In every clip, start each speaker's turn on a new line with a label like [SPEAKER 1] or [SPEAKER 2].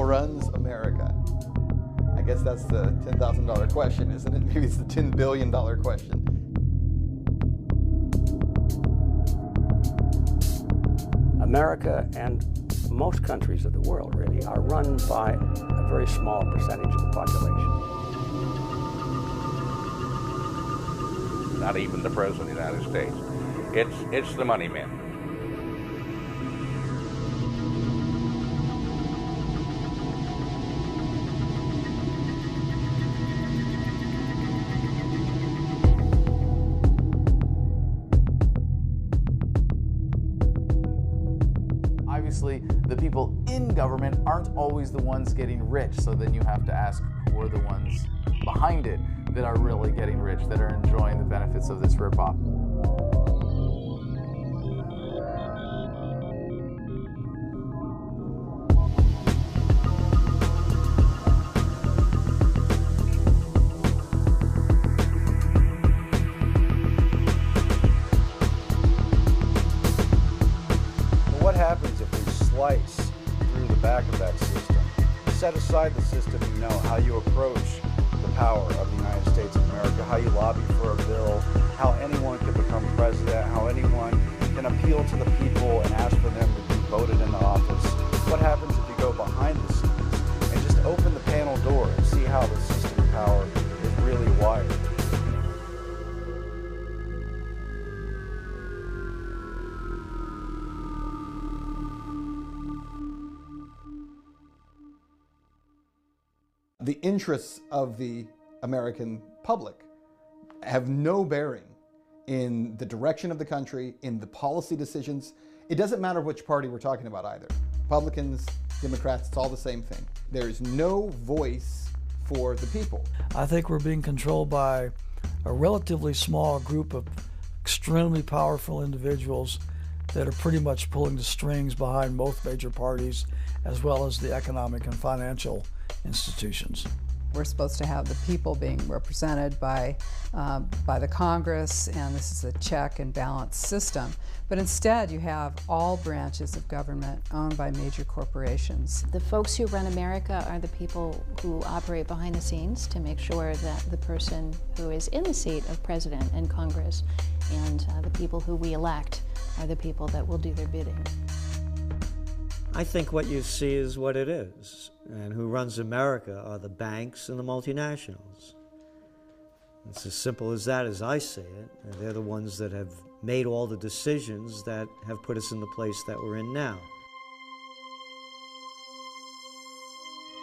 [SPEAKER 1] runs America? I guess that's the $10,000 question, isn't it? Maybe it's the $10 billion question.
[SPEAKER 2] America and most countries of the world really are run by a very small percentage of the population.
[SPEAKER 3] Not even the President of the United States. It's the money men.
[SPEAKER 4] Obviously, the people in government aren't always the ones getting rich, so then you have to ask who are the ones behind it that are really getting rich, that are enjoying the benefits of this ripoff.
[SPEAKER 5] What happens if we slice through the back of that system, set aside the system, you know, how you approach the power of the United States of America, how you lobby for a bill, how anyone can become president, how anyone can appeal to the people and ask for them to be voted into office? What happens if you go behind the scenes and just open the panel door and see how the system of power is really wired?
[SPEAKER 1] The interests of the American public have no bearing in the direction of the country, in the policy decisions. It doesn't matter which party we're talking about either. Republicans, Democrats, it's all the same thing. There's no voice for the people.
[SPEAKER 6] I think we're being controlled by a relatively small group of extremely powerful individuals that are pretty much pulling the strings behind both major parties, as well as the economic and financial institutions.
[SPEAKER 7] We're supposed to have the people being represented by the Congress, and this is a check and balance system. But instead, you have all branches of government owned by major corporations.
[SPEAKER 8] The folks who run America are the people who operate behind the scenes to make sure that the person who is in the seat of president and Congress and the people who we elect are the people that will do their bidding.
[SPEAKER 9] I think what you see is what it is. And who runs America are the banks and the multinationals. It's as simple as that as I see it. And they're the ones that have made all the decisions that have put us in the place that we're in now.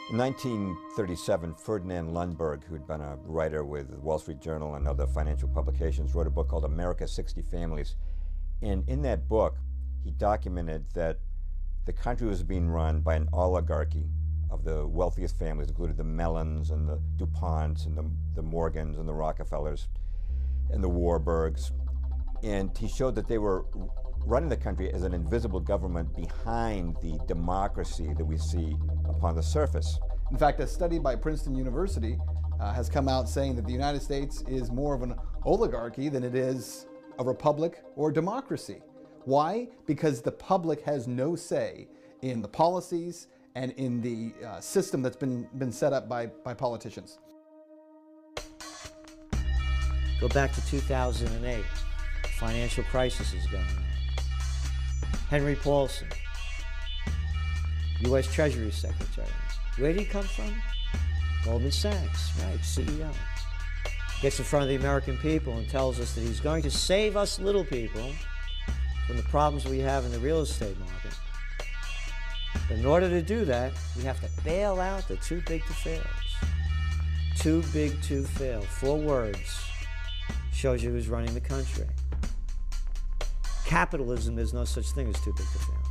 [SPEAKER 10] In 1937, Ferdinand Lundberg, who'd been a writer with the Wall Street Journal and other financial publications, wrote a book called America's 60 Families. And in that book, he documented that the country was being run by an oligarchy of the wealthiest families, including the Mellons and the DuPonts and the Morgans and the Rockefellers and the Warburgs. And he showed that they were running the country as an invisible government behind the democracy that we see upon the surface.
[SPEAKER 1] In fact, a study by Princeton University has come out saying that the United States is more of an oligarchy than it is a republic or democracy. Why? Because the public has no say in the policies and in the system that's been set up by politicians.
[SPEAKER 9] Go back to 2008. Financial crisis is going on. Henry Paulson, U.S. Treasury Secretary. Where did he come from? Goldman Sachs, right, CEO. Gets in front of the American people and tells us that he's going to save us little people from the problems we have in the real estate market. But in order to do that, we have to bail out the too big to fails. Too big to fail. 4 words. Shows you who's running the country. Capitalism, there's no such thing as too big to fail.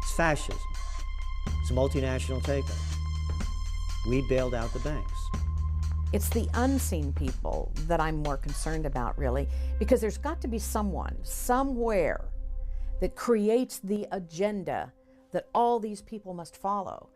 [SPEAKER 9] It's fascism. It's a multinational takeover. We bailed out the banks.
[SPEAKER 11] It's the unseen people that I'm more concerned about, really, because there's got to be someone, somewhere, that creates the agenda that all these people must follow.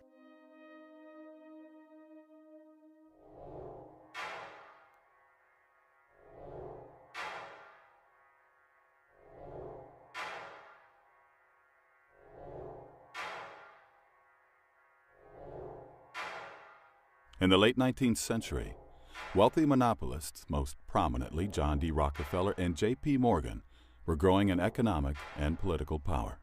[SPEAKER 12] In the late 19th century, wealthy monopolists, most prominently John D. Rockefeller and J.P. Morgan, were growing in economic and political power.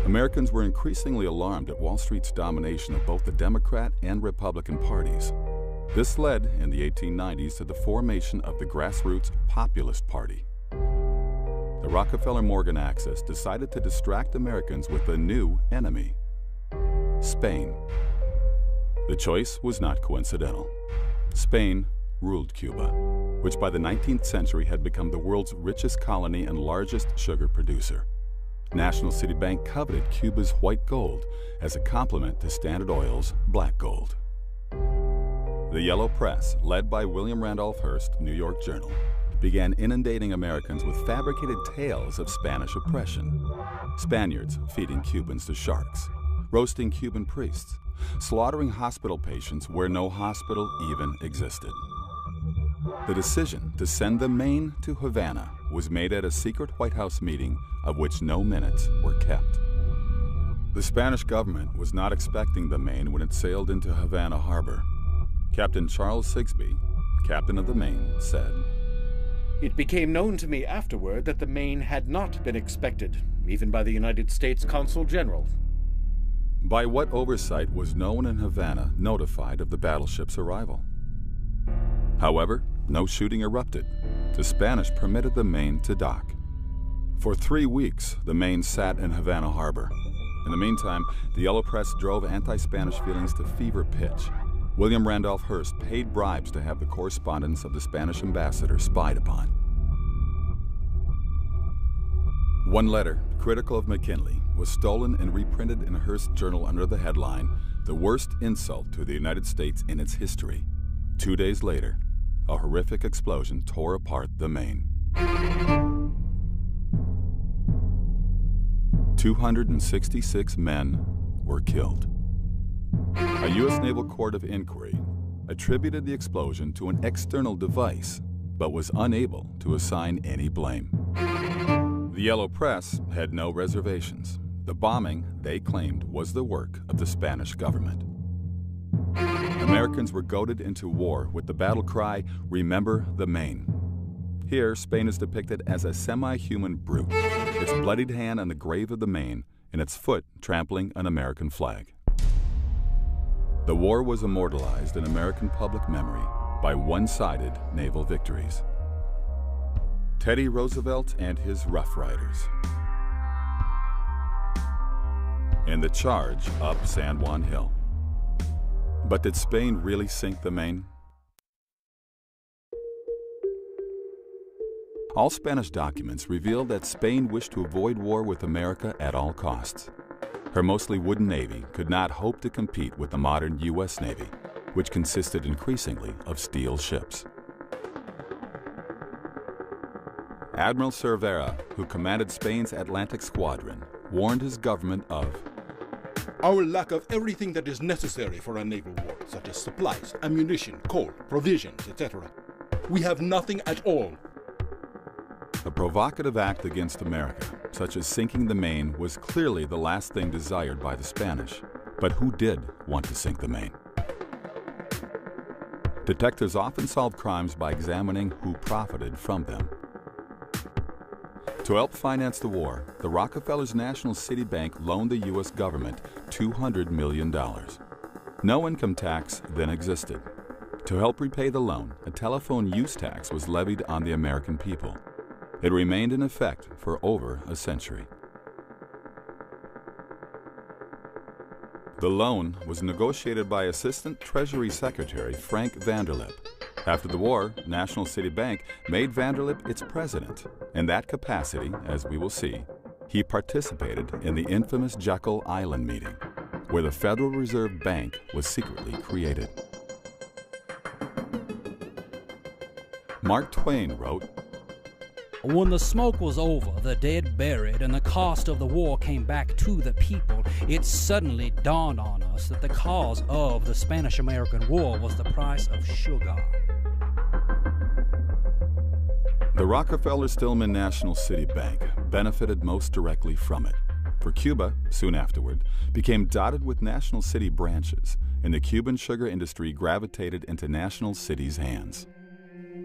[SPEAKER 12] Americans were increasingly alarmed at Wall Street's domination of both the Democrat and Republican parties. This led, in the 1890s, to the formation of the grassroots Populist Party. The Rockefeller-Morgan axis decided to distract Americans with a new enemy: Spain. The choice was not coincidental. Spain ruled Cuba, which by the 19th century had become the world's richest colony and largest sugar producer. National City Bank coveted Cuba's white gold as a complement to Standard Oil's black gold. The Yellow Press, led by William Randolph Hearst, New York Journal, began inundating Americans with fabricated tales of Spanish oppression. Spaniards feeding Cubans to sharks, roasting Cuban priests, slaughtering hospital patients where no hospital even existed. The decision to send the Maine to Havana was made at a secret White House meeting of which no minutes were kept. The Spanish government was not expecting the Maine when it sailed into Havana Harbor. Captain Charles Sigsbee, captain of the Maine, said,
[SPEAKER 13] "It became known to me afterward that the Maine had not been expected, even by the United States Consul General."
[SPEAKER 12] By what oversight was no one in Havana notified of the battleship's arrival? However, no shooting erupted. The Spanish permitted the Maine to dock. For 3 weeks, the Maine sat in Havana Harbor. In the meantime, the Yellow Press drove anti-Spanish feelings to fever pitch. William Randolph Hearst paid bribes to have the correspondence of the Spanish ambassador spied upon. One letter, critical of McKinley, was stolen and reprinted in a Hearst journal under the headline, "The Worst Insult to the United States in Its History." 2 days later, a horrific explosion tore apart the Maine. 266 men were killed. A U.S. Naval Court of Inquiry attributed the explosion to an external device, but was unable to assign any blame. The Yellow Press had no reservations. The bombing, they claimed, was the work of the Spanish government. Americans were goaded into war with the battle cry, "Remember the Maine." Here, Spain is depicted as a semi-human brute, its bloodied hand on the grave of the Maine, and its foot trampling an American flag. The war was immortalized in American public memory by one-sided naval victories. Teddy Roosevelt and his Rough Riders. And the charge up San Juan Hill. But did Spain really sink the Maine? All Spanish documents reveal that Spain wished to avoid war with America at all costs. Her mostly wooden navy could not hope to compete with the modern U.S. Navy, which consisted increasingly of steel ships. Admiral Cervera, who commanded Spain's Atlantic Squadron, warned his government of
[SPEAKER 14] our lack of everything that is necessary for a naval war, such as supplies, ammunition, coal, provisions, etc. We have nothing at all.
[SPEAKER 12] A provocative act against America, such as sinking the Maine, was clearly the last thing desired by the Spanish. But who did want to sink the Maine? Detectives often solved crimes by examining who profited from them. To help finance the war, the Rockefellers' National City Bank loaned the U.S. government $200 million. No income tax then existed. To help repay the loan, a telephone use tax was levied on the American people. It remained in effect for over a century. The loan was negotiated by Assistant Treasury Secretary Frank Vanderlip. After the war, National City Bank made Vanderlip its president. In that capacity, as we will see, he participated in the infamous Jekyll Island meeting, where the Federal Reserve Bank was secretly created. Mark Twain wrote,
[SPEAKER 15] "When the smoke was over, the dead buried, and the cost of the war came back to the people, it suddenly dawned on us that the cause of the Spanish-American War was the price of sugar."
[SPEAKER 12] The Rockefeller-Stillman National City Bank benefited most directly from it, for Cuba, soon afterward, became dotted with National City branches, and the Cuban sugar industry gravitated into national cities' hands.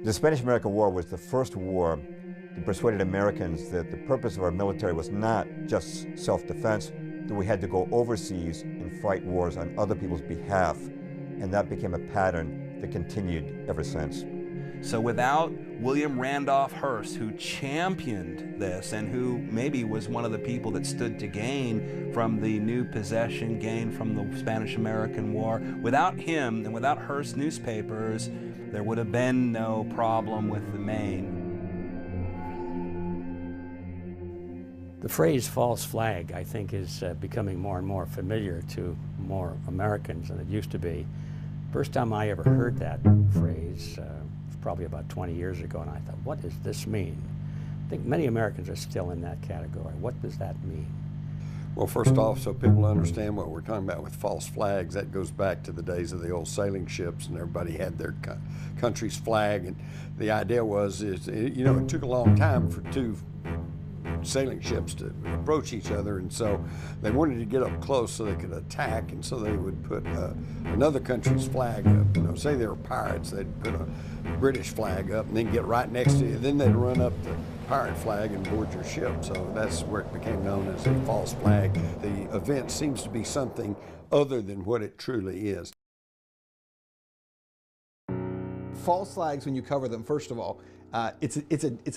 [SPEAKER 10] The Spanish-American War was the first war that persuaded Americans that the purpose of our military was not just self-defense, that we had to go overseas and fight wars on other people's behalf, and that became a pattern that continued ever since.
[SPEAKER 16] So without William Randolph Hearst, who championed this and who maybe was one of the people that stood to gain from the new possession, gain from the Spanish-American War, without him and without Hearst newspapers, there would have been no problem with the Maine.
[SPEAKER 2] The phrase false flag, I think, is becoming more and more familiar to more Americans than it used to be. First time I ever heard that phrase was probably about 20 years ago, and I thought, what does this mean? I think many Americans are still in that category. What does that mean?
[SPEAKER 17] Well, first off, so people understand what we're talking about with false flags, that goes back to the days of the old sailing ships, and everybody had their country's flag. And the idea was, it took a long time for two sailing ships to approach each other, and so they wanted to get up close so they could attack, and so they would put another country's flag up. Say they were pirates, they'd put a British flag up and then get right next to you. Then they'd run up the pirate flag and board your ship. So that's where it became known as a false flag. The event seems to be something other than what it truly is.
[SPEAKER 1] False flags, when you cover them, first of all, it's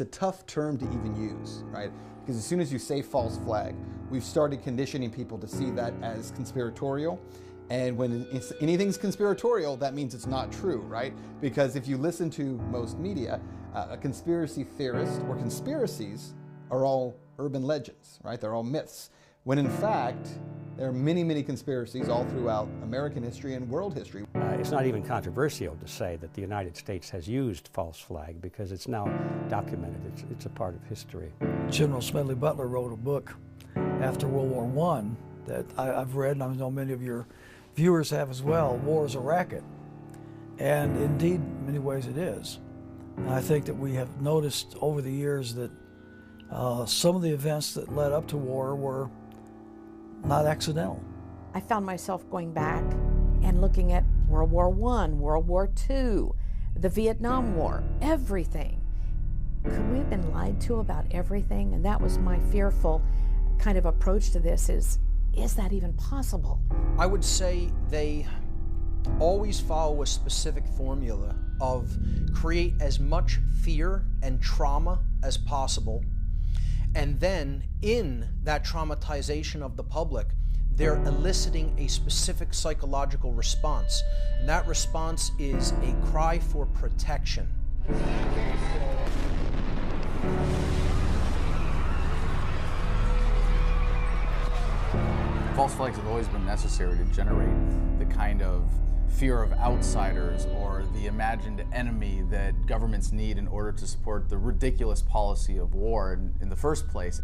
[SPEAKER 1] a tough term to even use, right? Because as soon as you say false flag, we've started conditioning people to see that as conspiratorial. And when anything's conspiratorial, that means it's not true, right? Because if you listen to most media, a conspiracy theorist or conspiracies are all urban legends, right? They're all myths. When in fact, there are many, many conspiracies all throughout American history and world history.
[SPEAKER 2] It's not even controversial to say that the United States has used false flag because it's now documented. It's a part of history.
[SPEAKER 6] General Smedley Butler wrote a book after World War I that I've read, and I know many of your viewers have as well. War is a racket. And indeed, in many ways it is. And I think that we have noticed over the years that some of the events that led up to war were not accidental.
[SPEAKER 11] I found myself going back and looking at World War I, World War II, the Vietnam War, everything. Could we have been lied to about everything? And that was my fearful kind of approach to this is that even possible?
[SPEAKER 18] I would say they always follow a specific formula of create as much fear and trauma as possible. And then in that traumatization of the public, they're eliciting a specific psychological response. And that response is a cry for protection.
[SPEAKER 4] False flags have always been necessary to generate the kind of fear of outsiders or the imagined enemy that governments need in order to support the ridiculous policy of war in the first place.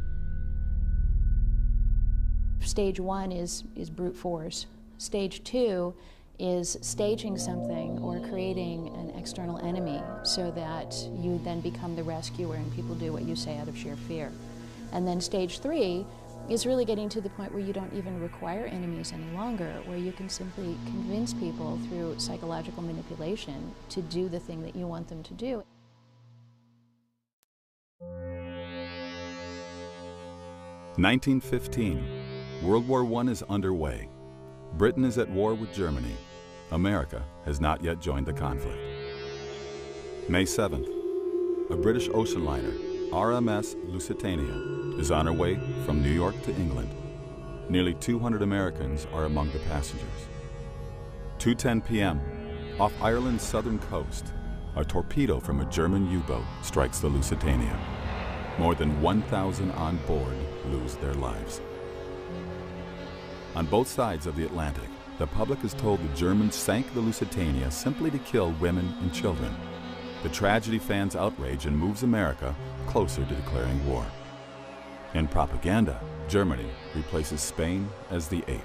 [SPEAKER 8] Stage one is brute force. Stage two is staging something or creating an external enemy so that you then become the rescuer and people do what you say out of sheer fear. And then stage three is really getting to the point where you don't even require enemies any longer, where you can simply convince people through psychological manipulation to do the thing that you want them to do.
[SPEAKER 12] (1915). World War I is underway. Britain is at war with Germany. America has not yet joined the conflict. May 7th. A British ocean liner, RMS Lusitania, is on her way from New York to England. Nearly 200 Americans are among the passengers. 2:10 p.m., off Ireland's southern coast, a torpedo from a German U-boat strikes the Lusitania. More than 1,000 on board lose their lives. On both sides of the Atlantic, the public is told the Germans sank the Lusitania simply to kill women and children. The tragedy fans outrage and moves America closer to declaring war. In propaganda, Germany replaces Spain as the ape.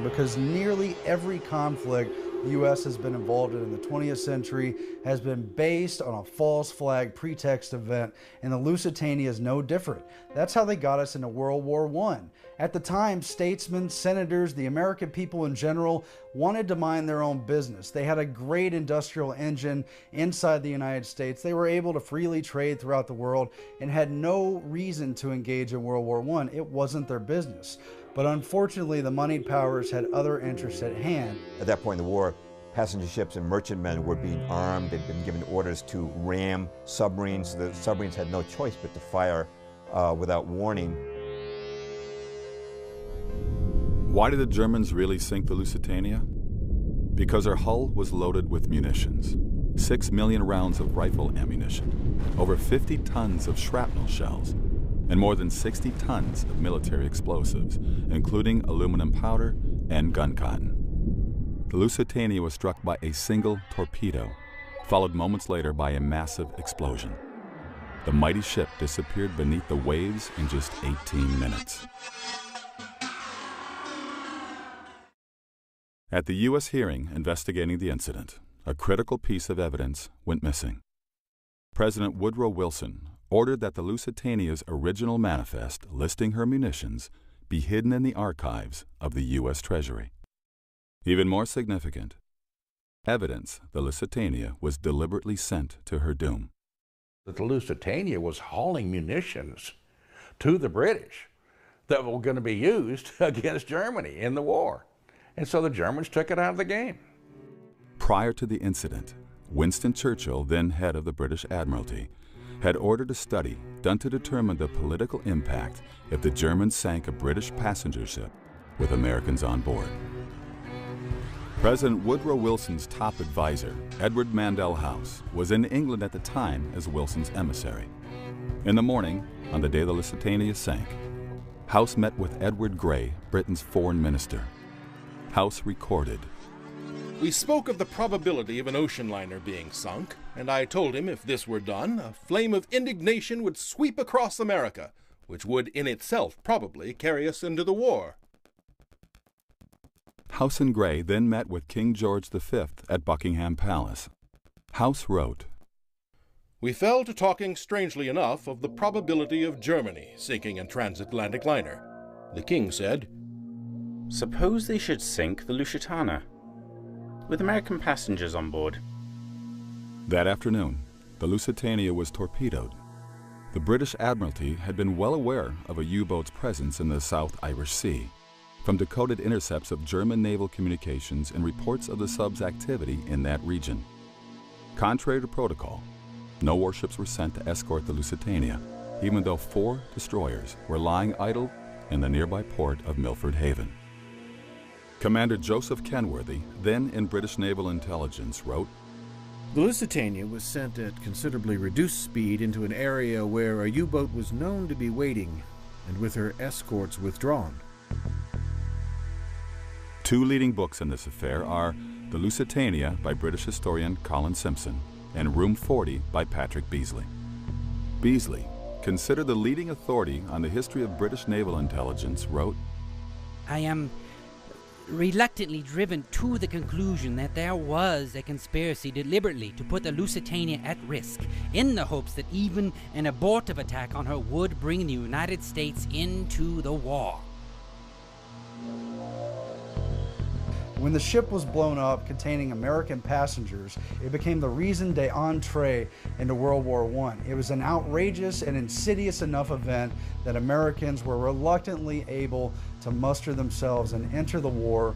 [SPEAKER 5] Because nearly every conflict the U.S. has been involved in the 20th century has been based on a false flag pretext event, and the Lusitania is no different. That's how they got us into World War I. At the time, statesmen, senators, the American people in general wanted to mind their own business. They had a great industrial engine inside the United States. They were able to freely trade throughout the world and had no reason to engage in World War I. It wasn't their business. But unfortunately, the moneyed powers had other interests at hand.
[SPEAKER 10] At that point in the war, passenger ships and merchantmen were being armed. They'd been given orders to ram submarines. The submarines had no choice but to fire without warning.
[SPEAKER 12] Why did the Germans really sink the Lusitania? Because her hull was loaded with munitions. 6 million rounds of rifle ammunition, over 50 tons of shrapnel shells, and more than 60 tons of military explosives, including aluminum powder and gun cotton. The Lusitania was struck by a single torpedo, followed moments later by a massive explosion. The mighty ship disappeared beneath the waves in just 18 minutes. At the U.S. hearing investigating the incident, a critical piece of evidence went missing. President Woodrow Wilson ordered that the Lusitania's original manifest listing her munitions be hidden in the archives of the U.S. Treasury. Even more significant, evidence the Lusitania was deliberately sent to her doom.
[SPEAKER 3] That the Lusitania was hauling munitions to the British that were going to be used against Germany in the war. And so the Germans took it out of the game.
[SPEAKER 12] Prior to the incident, Winston Churchill, then head of the British Admiralty, had ordered a study done to determine the political impact if the Germans sank a British passenger ship with Americans on board. President Woodrow Wilson's top advisor, Edward Mandell House, was in England at the time as Wilson's emissary. In the morning, on the day the Lusitania sank, House met with Edward Grey, Britain's foreign minister. House recorded,
[SPEAKER 14] "We spoke of the probability of an ocean liner being sunk, and I told him if this were done, a flame of indignation would sweep across America, which would in itself probably carry us into the war."
[SPEAKER 12] House and Grey then met with King George V at Buckingham Palace. House wrote,
[SPEAKER 14] "We fell to talking strangely enough of the probability of Germany sinking a transatlantic liner. The king said,
[SPEAKER 19] 'Suppose they should sink the Lusitania, with American passengers on board.'"
[SPEAKER 12] That afternoon, the Lusitania was torpedoed. The British Admiralty had been well aware of a U-boat's presence in the South Irish Sea, from decoded intercepts of German naval communications and reports of the sub's activity in that region. Contrary to protocol, no warships were sent to escort the Lusitania, even though 4 destroyers were lying idle in the nearby port of Milford Haven. Commander Joseph Kenworthy, then in British Naval Intelligence, wrote,
[SPEAKER 13] "The Lusitania was sent at considerably reduced speed into an area where a U-boat was known to be waiting, and with her escorts withdrawn."
[SPEAKER 12] 2 leading books in this affair are The Lusitania by British historian Colin Simpson and Room 40 by Patrick Beasley. Beasley, considered the leading authority on the history of British naval intelligence, wrote,
[SPEAKER 20] "I am reluctantly driven to the conclusion that there was a conspiracy deliberately to put the Lusitania at risk, in the hopes that even an abortive attack on her would bring the United States into the war."
[SPEAKER 5] When the ship was blown up containing American passengers, it became the raison d'entrée into World War I. It was an outrageous and insidious enough event that Americans were reluctantly able to muster themselves and enter the war.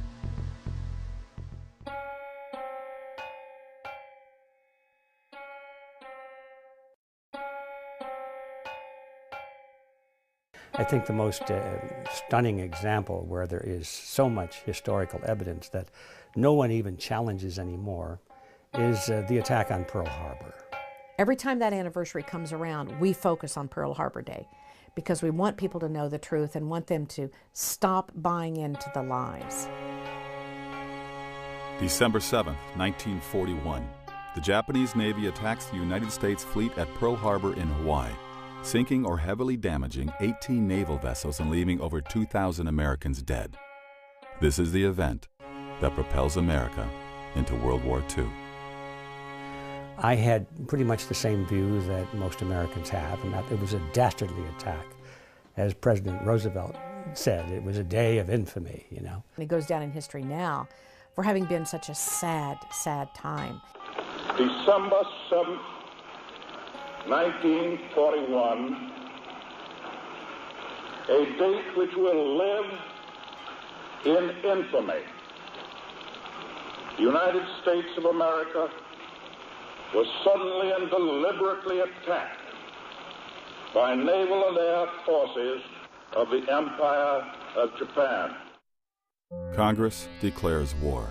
[SPEAKER 2] I think the most stunning example where there is so much historical evidence that no one even challenges anymore is the attack on Pearl Harbor.
[SPEAKER 11] Every time that anniversary comes around, we focus on Pearl Harbor Day because we want people to know the truth and want them to stop buying into the lies.
[SPEAKER 12] December 7th, 1941. The Japanese Navy attacks the United States fleet at Pearl Harbor in Hawaii, sinking or heavily damaging 18 naval vessels and leaving over 2,000 Americans dead. This is the event that propels America into World War II.
[SPEAKER 2] I had pretty much the same view that most Americans have, and that it was a dastardly attack. As President Roosevelt said, it was a day of infamy, you know.
[SPEAKER 11] It goes down in history now for having been such a sad, sad time.
[SPEAKER 21] December 7th, 1941, a date which will live in infamy. The United States of America was suddenly and deliberately attacked by naval and air forces of the Empire of Japan.
[SPEAKER 12] Congress declares war,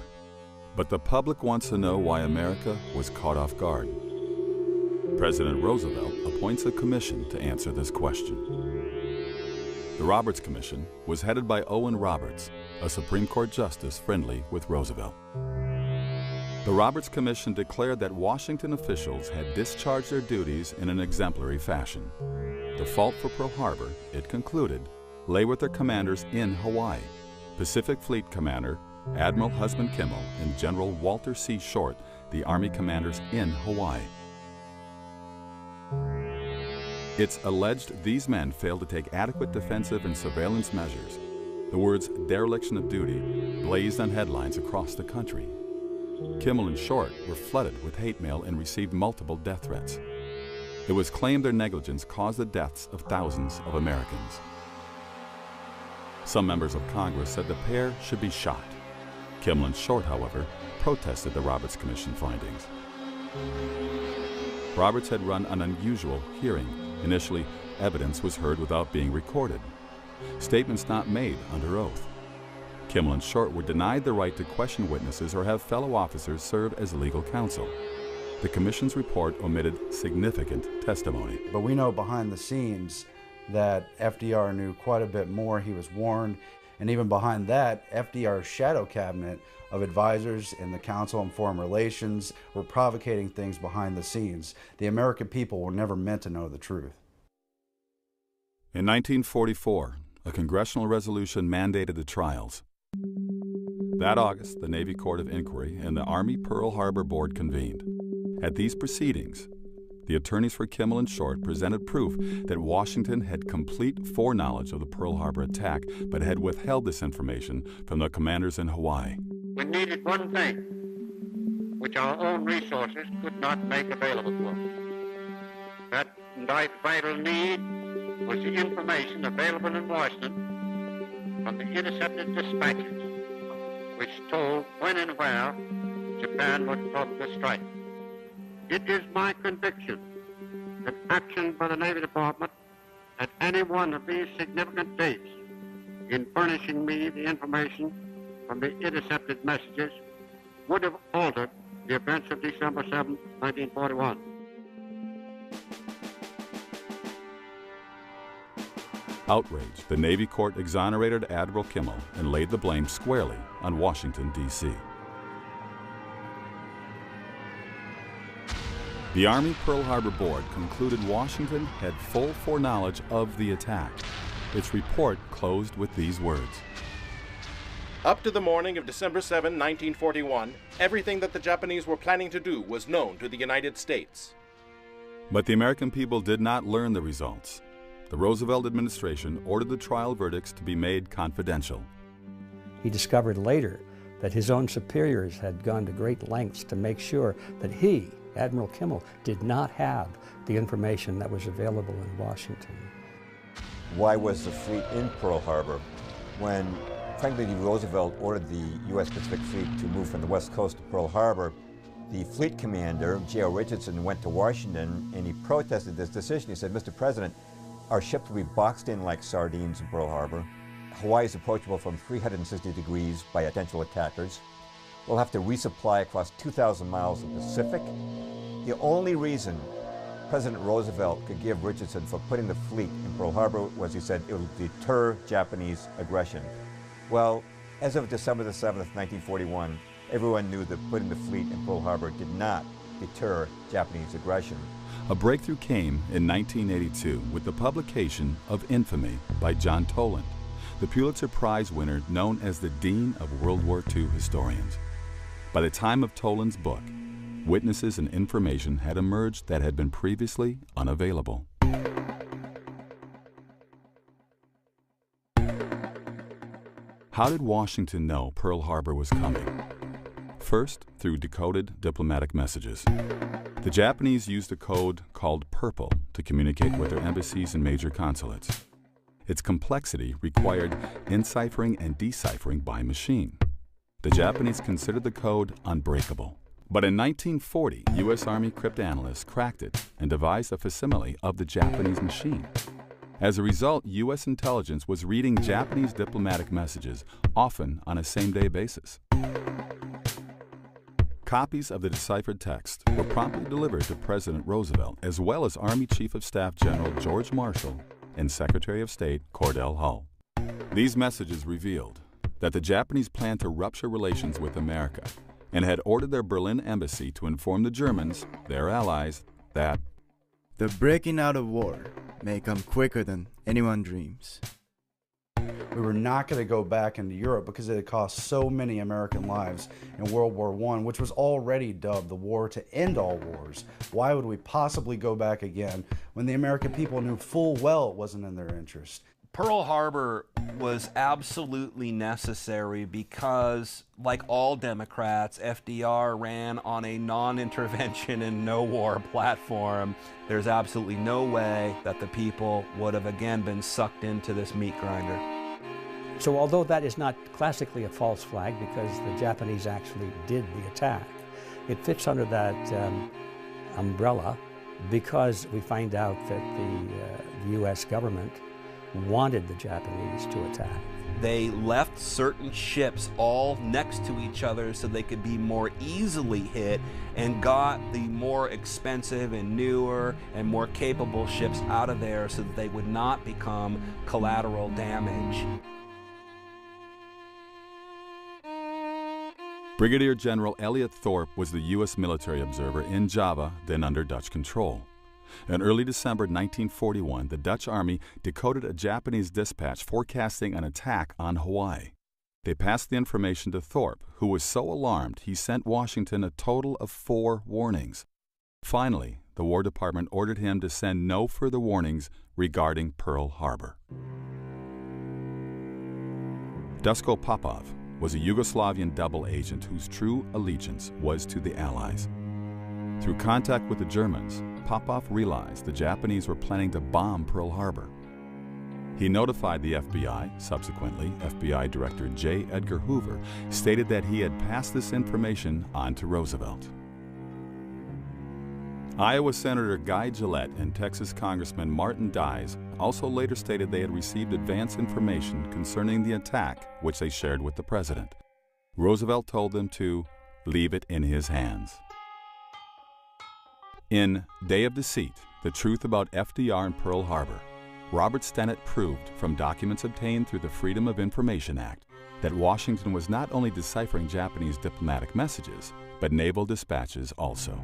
[SPEAKER 12] but the public wants to know why America was caught off guard. President Roosevelt appoints a commission to answer this question. The Roberts Commission was headed by Owen Roberts, a Supreme Court justice friendly with Roosevelt. The Roberts Commission declared that Washington officials had discharged their duties in an exemplary fashion. The fault for Pearl Harbor, it concluded, lay with their commanders in Hawaii, Pacific Fleet Commander Admiral Husband Kimmel and General Walter C. Short, the Army commanders in Hawaii. It's alleged these men failed to take adequate defensive and surveillance measures. The words dereliction of duty blazed on headlines across the country. Kimmel and Short were flooded with hate mail and received multiple death threats. It was claimed their negligence caused the deaths of thousands of Americans. Some members of Congress said the pair should be shot. Kimmel and Short, however, protested the Roberts Commission findings. Roberts had run an unusual hearing. Initially, evidence was heard without being recorded. Statements not made under oath. Kimmel and Short were denied the right to question witnesses or have fellow officers serve as legal counsel. The Commission's report omitted significant testimony.
[SPEAKER 5] But we know behind the scenes that FDR knew quite a bit more. He was warned. And even behind that, FDR's shadow cabinet of advisors in the Council on Foreign Relations were provocating things behind the scenes. The American people were never meant to know the truth.
[SPEAKER 12] In 1944, a congressional resolution mandated the trials. That August, the Navy Court of Inquiry and the Army Pearl Harbor Board convened. At these proceedings, the attorneys for Kimmel and Short presented proof that Washington had complete foreknowledge of the Pearl Harbor attack, but had withheld this information from the commanders in Hawaii.
[SPEAKER 22] We needed one thing, which our own resources could not make available to us. That vital need was the information available in Washington from the intercepted dispatches, which told when and where Japan would probably strike. It is my conviction that action by the Navy Department at any one of these significant dates in furnishing me the information from the intercepted messages would have altered the events of December 7, 1941.
[SPEAKER 12] Outraged, the Navy Court exonerated Admiral Kimmel and laid the blame squarely on Washington, D.C. The Army Pearl Harbor Board concluded Washington had full foreknowledge of the attack. Its report closed with these words.
[SPEAKER 14] Up to the morning of December 7, 1941, everything that the Japanese were planning to do was known to the United States.
[SPEAKER 12] But the American people did not learn the results. The Roosevelt administration ordered the trial verdicts to be made confidential.
[SPEAKER 2] He discovered later that his own superiors had gone to great lengths to make sure that he, Admiral Kimmel, did not have the information that was available in Washington.
[SPEAKER 10] Why was the fleet in Pearl Harbor when Franklin D. Roosevelt ordered the U.S. Pacific Fleet to move from the West Coast to Pearl Harbor? The fleet commander, J.O. Richardson, went to Washington and he protested this decision. He said, Mr. President, our ships will be boxed in like sardines in Pearl Harbor. Hawaii is approachable from 360 degrees by potential attackers. We'll have to resupply across 2,000 miles of the Pacific. The only reason President Roosevelt could give Richardson for putting the fleet in Pearl Harbor was he said it would deter Japanese aggression. Well, as of December the 7th, 1941, everyone knew that putting the fleet in Pearl Harbor did not deter Japanese aggression.
[SPEAKER 12] A breakthrough came in 1982 with the publication of Infamy by John Toland, the Pulitzer Prize winner known as the Dean of World War II historians. By the time of Toland's book, witnesses and information had emerged that had been previously unavailable. How did Washington know Pearl Harbor was coming? First, through decoded diplomatic messages. The Japanese used a code called Purple to communicate with their embassies and major consulates. Its complexity required enciphering and deciphering by machine. The Japanese considered the code unbreakable. But in 1940, U.S. Army cryptanalysts cracked it and devised a facsimile of the Japanese machine. As a result, U.S. intelligence was reading Japanese diplomatic messages, often on a same-day basis. Copies of the deciphered text were promptly delivered to President Roosevelt, as well as Army Chief of Staff General George Marshall and Secretary of State Cordell Hull. These messages revealed that the Japanese planned to rupture relations with America and had ordered their Berlin embassy to inform the Germans, their allies, that
[SPEAKER 7] the breaking out of war may come quicker than anyone dreams.
[SPEAKER 5] We were not going to go back into Europe because it had cost so many American lives in World War I, which was already dubbed the war to end all wars. Why would we possibly go back again when the American people knew full well it wasn't in their interest?
[SPEAKER 16] Pearl Harbor was absolutely necessary because, like all Democrats, FDR ran on a non-intervention and no-war platform. There's absolutely no way that the people would have again been sucked into this meat grinder.
[SPEAKER 2] So although that is not classically a false flag because the Japanese actually did the attack, it fits under that umbrella because we find out that the U.S. government wanted the Japanese to attack.
[SPEAKER 16] They left certain ships all next to each other so they could be more easily hit and got the more expensive and newer and more capable ships out of there so that they would not become collateral damage.
[SPEAKER 12] Brigadier General Elliot Thorpe was the U.S. military observer in Java, then under Dutch control. In early December 1941, the Dutch Army decoded a Japanese dispatch forecasting an attack on Hawaii. They passed the information to Thorpe, who was so alarmed he sent Washington a total of 4 warnings. Finally, the War Department ordered him to send no further warnings regarding Pearl Harbor. Duško Popov was a Yugoslavian double agent whose true allegiance was to the Allies. Through contact with the Germans, Popov realized the Japanese were planning to bomb Pearl Harbor. He notified the FBI. Subsequently, FBI Director J. Edgar Hoover stated that he had passed this information on to Roosevelt. Iowa Senator Guy Gillette and Texas Congressman Martin Dies also later stated they had received advance information concerning the attack, which they shared with the president. Roosevelt told them to leave it in his hands. In Day of Deceit, The Truth About FDR and Pearl Harbor, Robert Stennett proved from documents obtained through the Freedom of Information Act that Washington was not only deciphering Japanese diplomatic messages, but naval dispatches also.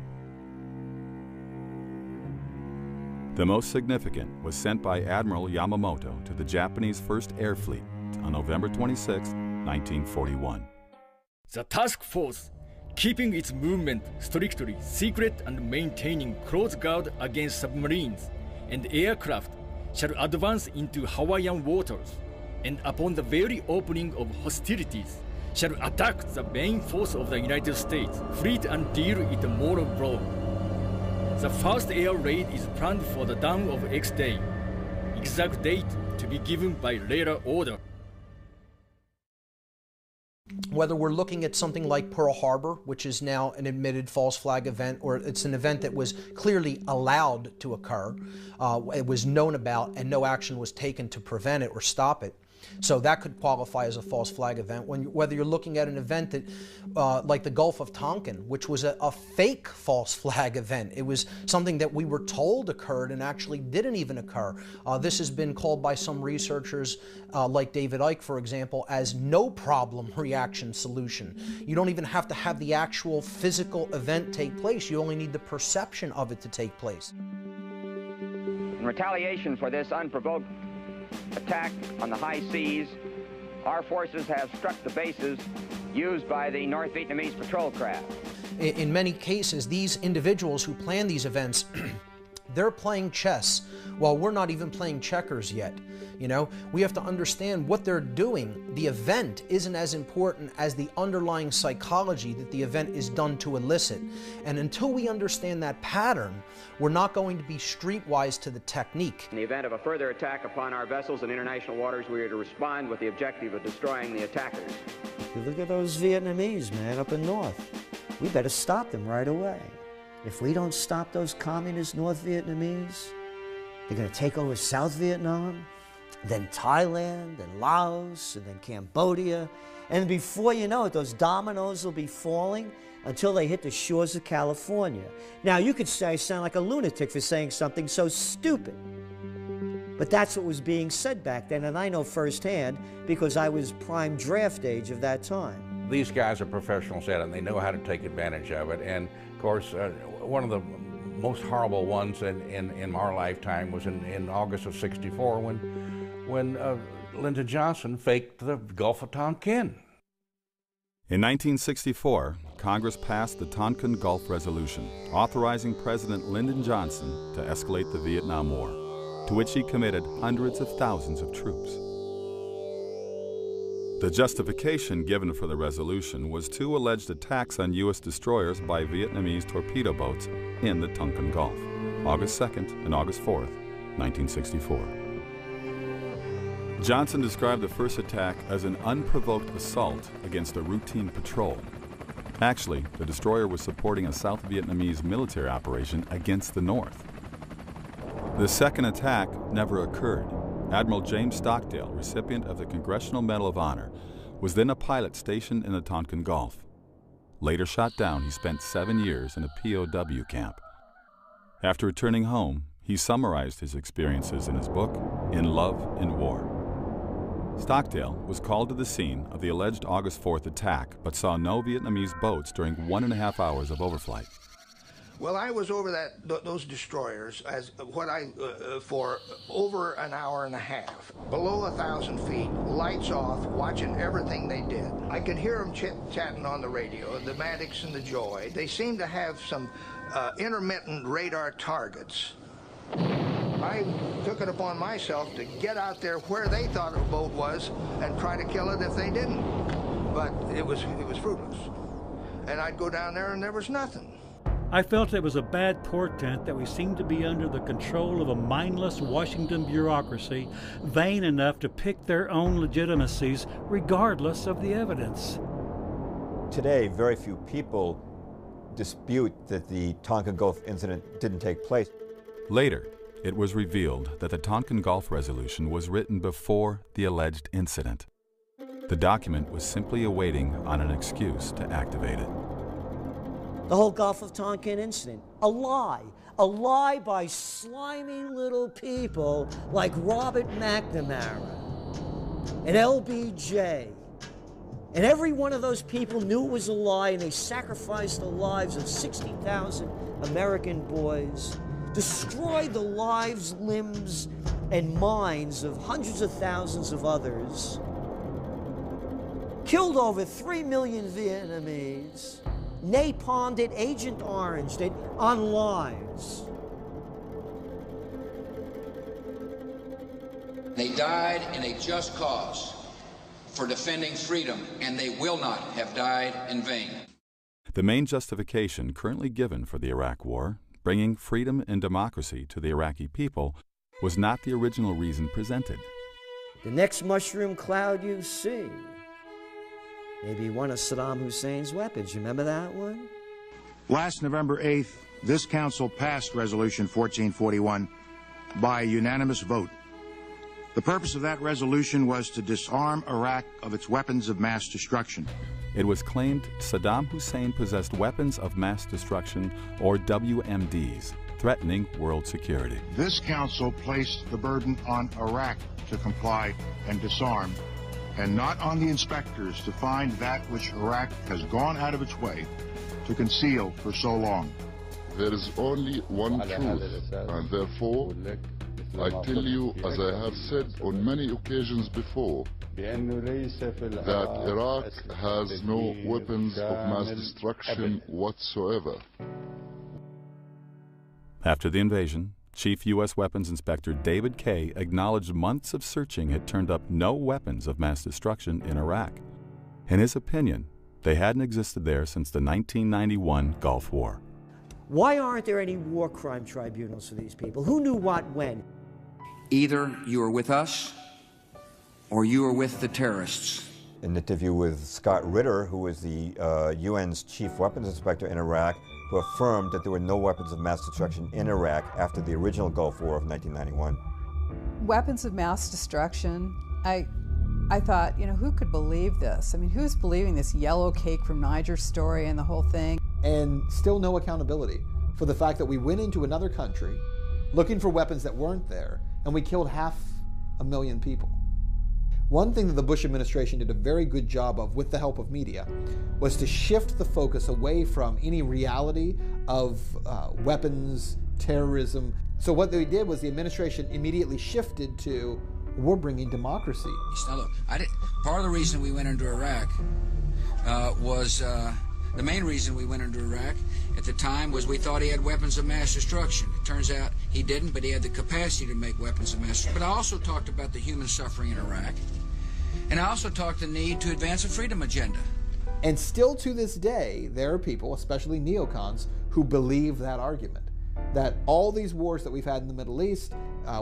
[SPEAKER 12] The most significant was sent by Admiral Yamamoto to the Japanese First Air Fleet on November 26, 1941.
[SPEAKER 9] The task force, keeping its movement strictly secret and maintaining close guard against submarines and aircraft, shall advance into Hawaiian waters, and upon the very opening of hostilities, shall attack the main force of the United States fleet and deal it a mortal blow. The first air raid is planned for the dawn of X day, exact date to be given by later order.
[SPEAKER 18] Whether we're looking at something like Pearl Harbor, which is now an admitted false flag event, or it's an event that was clearly allowed to occur, it was known about and no action was taken to prevent it or stop it. So that could qualify as a false flag event. Whether you're looking at an event that, like the Gulf of Tonkin, which was a fake false flag event. It was something that we were told occurred and actually didn't even occur. This has been called by some researchers, like David Icke, for example, as no problem reaction solution. You don't even have to have the actual physical event take place. You only need the perception of it to take place.
[SPEAKER 23] In retaliation for this unprovoked attack on the high seas
[SPEAKER 15] our forces have struck the bases used by the North Vietnamese patrol craft.
[SPEAKER 18] In many cases, these individuals who plan these events, they're playing chess while we're not even playing checkers yet. You know, we have to understand what they're doing. The event isn't as important as the underlying psychology that the event is done to elicit. And until we understand that pattern, we're not going to be streetwise to the technique.
[SPEAKER 15] In the event of a further attack upon our vessels in international waters, we are to respond with the objective of destroying the attackers.
[SPEAKER 17] You look at those Vietnamese, man, up in north. We better stop them right away. If we don't stop those communist North Vietnamese, they're going to take over South Vietnam, then Thailand, then Laos, and then Cambodia. And before you know it, those dominoes will be falling until they hit the shores of California. Now, you could say I sound like a lunatic for saying something so stupid. But that's what was being said back then, and I know firsthand because I was prime draft age of that time.
[SPEAKER 3] These guys are professionals at it, and they know how to take advantage of it. And, of course, one of the most horrible ones in our lifetime was in August of '64 when Lyndon Johnson faked the Gulf of Tonkin.
[SPEAKER 12] In 1964, Congress passed the Tonkin Gulf Resolution, authorizing President Lyndon Johnson to escalate the Vietnam War, to which he committed hundreds of thousands of troops. The justification given for the resolution was two alleged attacks on U.S. destroyers by Vietnamese torpedo boats in the Tonkin Gulf, August 2nd and August 4th, 1964. Johnson described the first attack as an unprovoked assault against a routine patrol. Actually, the destroyer was supporting a South Vietnamese military operation against the North. The second attack never occurred. Admiral James Stockdale, recipient of the Congressional Medal of Honor, was then a pilot stationed in the Tonkin Gulf. Later shot down, he spent 7 years in a POW camp. After returning home, he summarized his experiences in his book, In Love and War. Stockdale was called to the scene of the alleged August 4th attack, but saw no Vietnamese boats during 1.5 hours of overflight.
[SPEAKER 23] Well, I was over those destroyers for over an hour and a half, below 1,000 feet, lights off, watching everything they did. I could hear them chatting on the radio, the Maddox and the Joy. They seemed to have some intermittent radar targets. I took it upon myself to get out there where they thought a boat was and try to kill it if they didn't. But it was fruitless. And I'd go down there and there was nothing.
[SPEAKER 24] I felt it was a bad portent that we seemed to be under the control of a mindless Washington bureaucracy, vain enough to pick their own legitimacies regardless of the evidence.
[SPEAKER 10] Today, very few people dispute that the Tonkin Gulf incident didn't take place.
[SPEAKER 12] Later, it was revealed that the Tonkin Gulf Resolution was written before the alleged incident. The document was simply awaiting on an excuse to activate it.
[SPEAKER 17] The whole Gulf of Tonkin incident, a lie by slimy little people like Robert McNamara and LBJ. And every one of those people knew it was a lie, and they sacrificed the lives of 60,000 American boys, destroyed the lives, limbs, and minds of hundreds of thousands of others, killed over 3 million Vietnamese, napalmed it, Agent Oranged it on lies.
[SPEAKER 25] They died in a just cause for defending freedom, and they will not have died in vain.
[SPEAKER 12] The main justification currently given for the Iraq War, bringing freedom and democracy to the Iraqi people, was not the original reason presented.
[SPEAKER 17] The next mushroom cloud you see, maybe one of Saddam Hussein's weapons. Remember that one?
[SPEAKER 26] Last November 8th, this council passed Resolution 1441 by a unanimous vote. The purpose of that resolution was to disarm Iraq of its weapons of mass destruction.
[SPEAKER 12] It was claimed Saddam Hussein possessed weapons of mass destruction, or WMDs, threatening world security.
[SPEAKER 26] This council placed the burden on Iraq to comply and disarm, and not on the inspectors to find that which Iraq has gone out of its way to conceal for so long.
[SPEAKER 27] There is only one truth, and therefore
[SPEAKER 1] I tell you, as I have said on many occasions before, that Iraq has no weapons of mass destruction whatsoever.
[SPEAKER 12] After the invasion, Chief U.S. Weapons Inspector David Kay acknowledged months of searching had turned up no weapons of mass destruction in Iraq. In his opinion, they hadn't existed there since the 1991 Gulf War.
[SPEAKER 17] Why aren't there any war crime tribunals for these people? Who knew what when?
[SPEAKER 25] Either you are with us or you are with the terrorists.
[SPEAKER 10] An interview with Scott Ritter, who was the UN's chief weapons inspector in Iraq, who affirmed that there were no weapons of mass destruction in Iraq after the original Gulf War of 1991.
[SPEAKER 4] Weapons of mass destruction, I thought, you know, who could believe this? I mean, who's believing this yellow cake from Niger story and the whole thing?
[SPEAKER 6] And still no accountability for the fact that we went into another country looking for weapons that weren't there, and we killed 500,000 people. One thing that the Bush administration did a very good job of, with the help of media, was to shift the focus away from any reality of weapons, terrorism. So what they did was the administration immediately shifted to, we're bringing democracy.
[SPEAKER 25] Now look, part of the reason we went into Iraq was the main reason we went into Iraq at the time was we thought he had weapons of mass destruction. It turns out he didn't, but he had the capacity to make weapons of mass destruction. But I also talked about the human suffering in Iraq, and I also talked the need to advance a freedom agenda.
[SPEAKER 6] And still to this day, there are people, especially neocons, who believe that argument. That all these wars that we've had in the Middle East,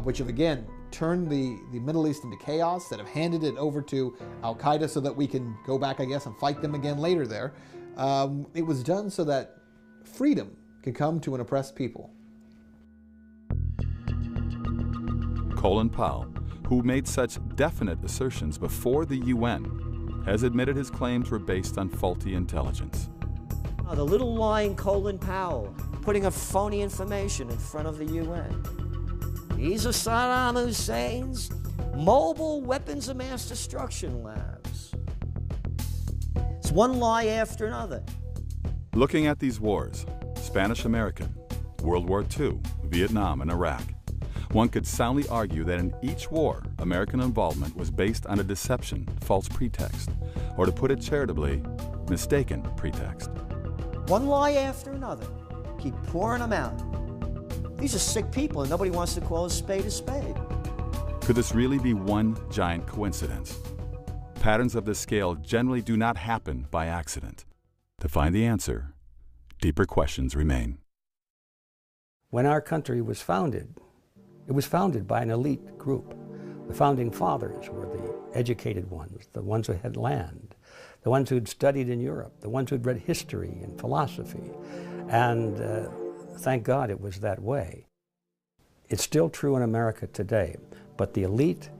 [SPEAKER 6] which have again turned the Middle East into chaos, that have handed it over to Al-Qaeda so that we can go back, I guess, and fight them again later there, it was done so that freedom could come to an oppressed people.
[SPEAKER 12] Colin Powell, who made such definite assertions before the UN, has admitted his claims were based on faulty intelligence.
[SPEAKER 17] Oh, the little lying Colin Powell putting a phony information in front of the UN. These are Saddam Hussein's mobile weapons of mass destruction labs. It's one lie after another.
[SPEAKER 12] Looking at these wars, Spanish-American, World War II, Vietnam, and Iraq, one could soundly argue that in each war, American involvement was based on a deception, false pretext, or to put it charitably, mistaken pretext.
[SPEAKER 17] One lie after another. Keep pouring them out. These are sick people and nobody wants to call a spade a spade.
[SPEAKER 12] Could this really be one giant coincidence? Patterns of this scale generally do not happen by accident. To find the answer, deeper questions remain.
[SPEAKER 2] When our country was founded, it was founded by an elite group. The founding fathers were the educated ones, the ones who had land, the ones who'd studied in Europe, the ones who'd read history and philosophy. And thank God it was that way. It's still true in America today, but the elite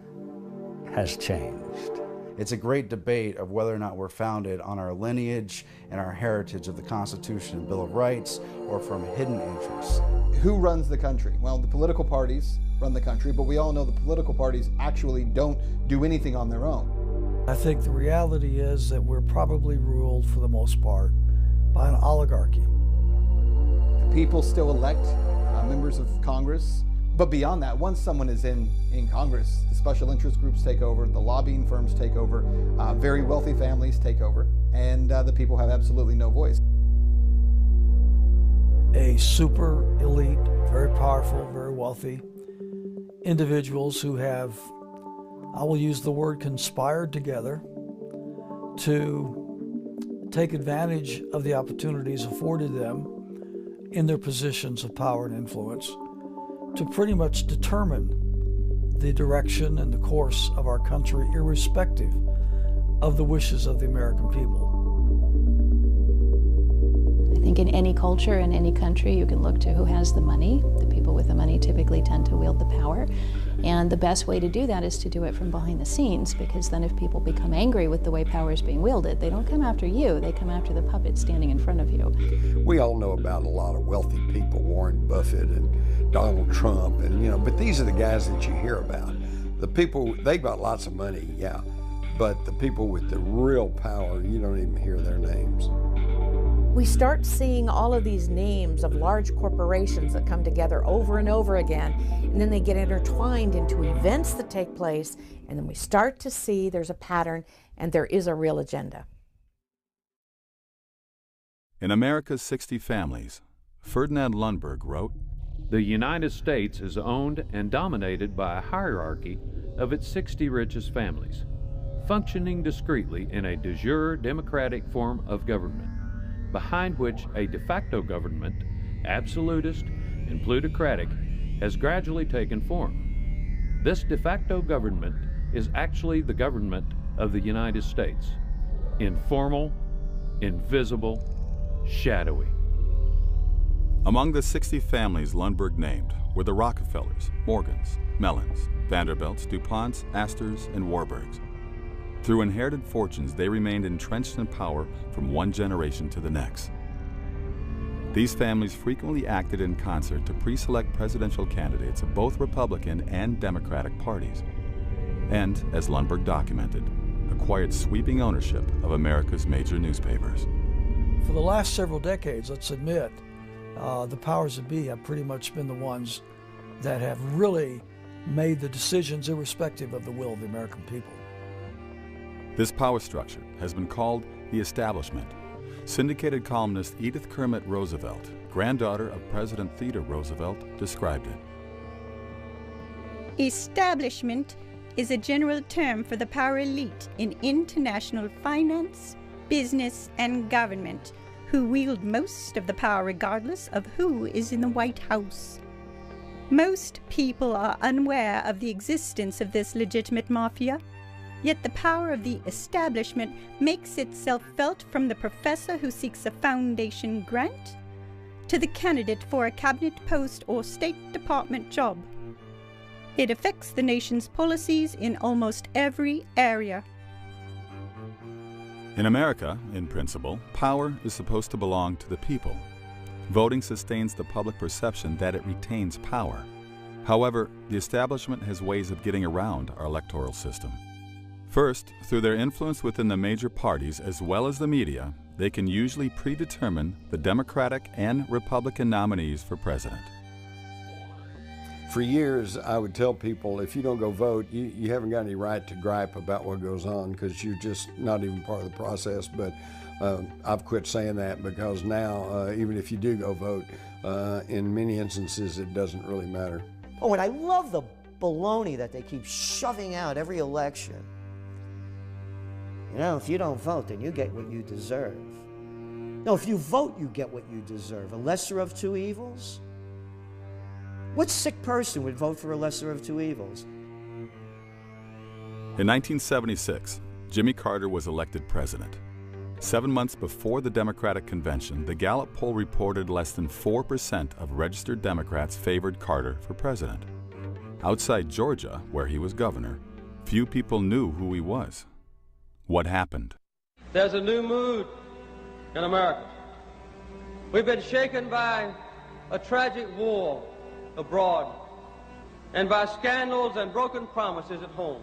[SPEAKER 2] has changed.
[SPEAKER 5] It's a great debate of whether or not we're founded on our lineage and our heritage of the Constitution and Bill of Rights or from hidden interests.
[SPEAKER 6] Who runs the country? Well, the political parties run the country, but we all know the political parties actually don't do anything on their own.
[SPEAKER 8] I think the reality is that we're probably ruled, for the most part, by an oligarchy.
[SPEAKER 6] People still elect members of Congress, but beyond that, once someone is in Congress, the special interest groups take over, the lobbying firms take over, very wealthy families take over, and the people have absolutely no voice.
[SPEAKER 8] A super elite, very powerful, very wealthy individuals who have, I will use the word, conspired together to take advantage of the opportunities afforded them in their positions of power and influence to pretty much determine the direction and the course of our country, irrespective of the wishes of the American people.
[SPEAKER 13] I think in any culture, in any country, you can look to who has the money. The people with the money typically tend to wield the power. And the best way to do that is to do it from behind the scenes, because then if people become angry with the way power is being wielded, they don't come after you, they come after the puppet standing in front of you.
[SPEAKER 19] We all know about a lot of wealthy people, Warren Buffett and Donald Trump, and but these are the guys that you hear about. The people, they got lots of money, yeah, but the people with the real power, you don't even hear their names.
[SPEAKER 7] we start seeing all of these names of large corporations that come together over and over again, and then they get intertwined into events that take place, and then we start to see there's a pattern and there is a real agenda.
[SPEAKER 12] In America's 60 Families, Ferdinand Lundberg wrote,
[SPEAKER 11] "The United States is owned and dominated by a hierarchy of its 60 richest families, functioning discreetly in a de jure democratic form of government, behind which a de facto government, absolutist and plutocratic, has gradually taken form. This de facto government is actually the government of the United States, informal, invisible, shadowy."
[SPEAKER 12] Among the 60 families Lundberg named were the Rockefellers, Morgans, Mellons, Vanderbilts, DuPonts, Astors, and Warburgs. Through inherited fortunes, they remained entrenched in power from one generation to the next. These families frequently acted in concert to pre-select presidential candidates of both Republican and Democratic parties, and, as Lundberg documented, acquired sweeping ownership of America's major newspapers.
[SPEAKER 8] For the last several decades, let's admit, the powers that be have pretty much been the ones that have really made the decisions irrespective of the will of the American people.
[SPEAKER 12] This power structure has been called the establishment. Syndicated columnist Edith Kermit Roosevelt, granddaughter of President Theodore Roosevelt, described it.
[SPEAKER 14] Establishment is a general term for the power elite in international finance, business, and government, who wield most of the power regardless of who is in the White House. Most people are unaware of the existence of this legitimate mafia, yet the power of the establishment makes itself felt from the professor who seeks a foundation grant to the candidate for a cabinet post or State Department job. It affects the nation's policies in almost every area.
[SPEAKER 12] In America, in principle, power is supposed to belong to the people. Voting sustains the public perception that it retains power. However, the establishment has ways of getting around our electoral system. First, through their influence within the major parties as well as the media, they can usually predetermine the Democratic and Republican nominees for president.
[SPEAKER 19] For years, I would tell people, if you don't go vote, you haven't got any right to gripe about what goes on because you're just not even part of the process. But I've quit saying that because now, even if you do go vote, in many instances, it doesn't really matter.
[SPEAKER 17] Oh, and I love the baloney that they keep shoving out every election. You know, if you don't vote, then you get what you deserve. No, if you vote, you get what you deserve. A lesser of two evils? What sick person would vote for a lesser of two evils?
[SPEAKER 12] In 1976, Jimmy Carter was elected president. 7 months before the Democratic convention, the Gallup poll reported less than 4% of registered Democrats favored Carter for president. Outside Georgia, where he was governor, few people knew who he was. What happened?
[SPEAKER 20] There's a new mood in America. We've been shaken by a tragic war abroad and by scandals and broken promises at home.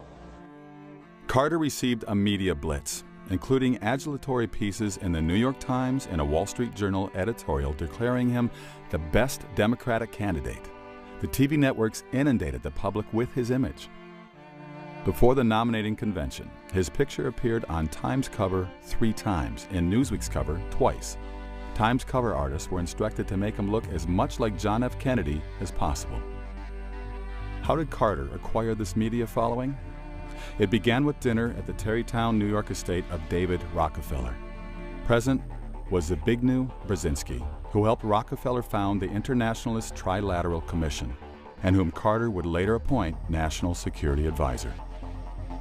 [SPEAKER 12] Carter received a media blitz, including adulatory pieces in the New York Times and a Wall Street Journal editorial declaring him the best Democratic candidate. The TV networks inundated the public with his image. Before the nominating convention, his picture appeared on Time's cover 3 times and Newsweek's cover twice. Time's cover artists were instructed to make him look as much like John F. Kennedy as possible. How did Carter acquire this media following? It began with dinner at the Tarrytown, New York estate of David Rockefeller. Present was Zbigniew Brzezinski, who helped Rockefeller found the Internationalist Trilateral Commission, and whom Carter would later appoint National Security Advisor.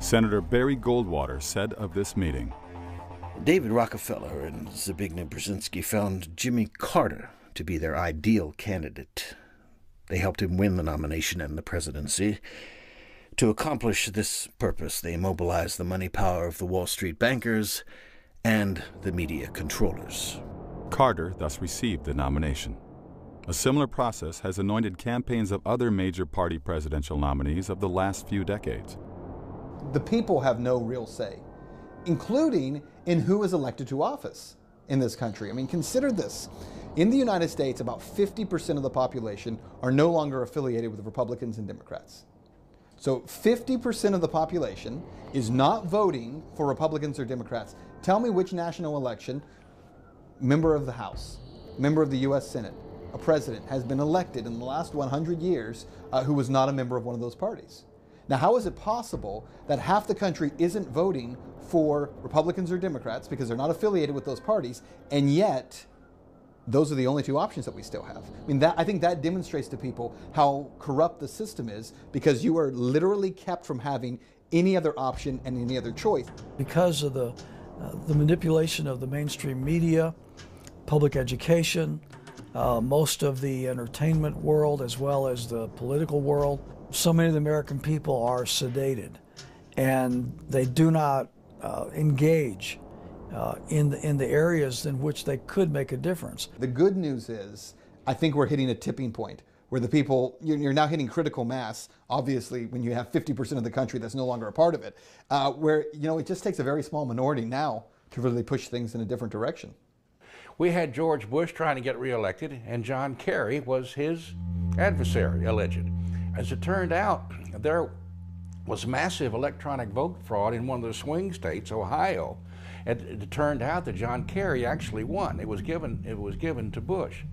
[SPEAKER 12] Senator Barry Goldwater said of this meeting,
[SPEAKER 21] David Rockefeller and Zbigniew Brzezinski found Jimmy Carter to be their ideal candidate. They helped him win the nomination and the presidency. To accomplish this purpose, they mobilized the money power of the Wall Street bankers and the media controllers.
[SPEAKER 12] Carter thus received the nomination. A similar process has anointed campaigns of other major party presidential nominees of the last few decades.
[SPEAKER 6] The people have no real say, including in who is elected to office. in this country. I mean, consider this. In the United States, about 50% of the population are no longer affiliated with Republicans and Democrats. So 50% of the population is not voting for Republicans or Democrats. Tell me which national election, member of the House, member of the U.S. Senate, a president has been elected in the last 100 years who was not a member of one of those parties. Now, how is it possible that half the country isn't voting for Republicans or Democrats because they're not affiliated with those parties, and yet those are the only two options that we still have? I mean, I think that demonstrates to people how corrupt the system is, because you are literally kept from having any other option and any other choice.
[SPEAKER 8] Because of the manipulation of the mainstream media, public education, most of the entertainment world as well as the political world, so many of the American people are sedated, and they do not engage in the areas in which they could make a difference.
[SPEAKER 6] The good news is, I think we're hitting a tipping point where the people, you're now hitting critical mass, obviously, when you have 50% of the country that's no longer a part of it, where, it just takes a very small minority now to really push things in a different direction.
[SPEAKER 3] We had George Bush trying to get reelected, and John Kerry was his adversary, alleged. As it turned out, there was massive electronic vote fraud in one of the swing states, Ohio. It turned out that John Kerry actually won. It was given to Bush.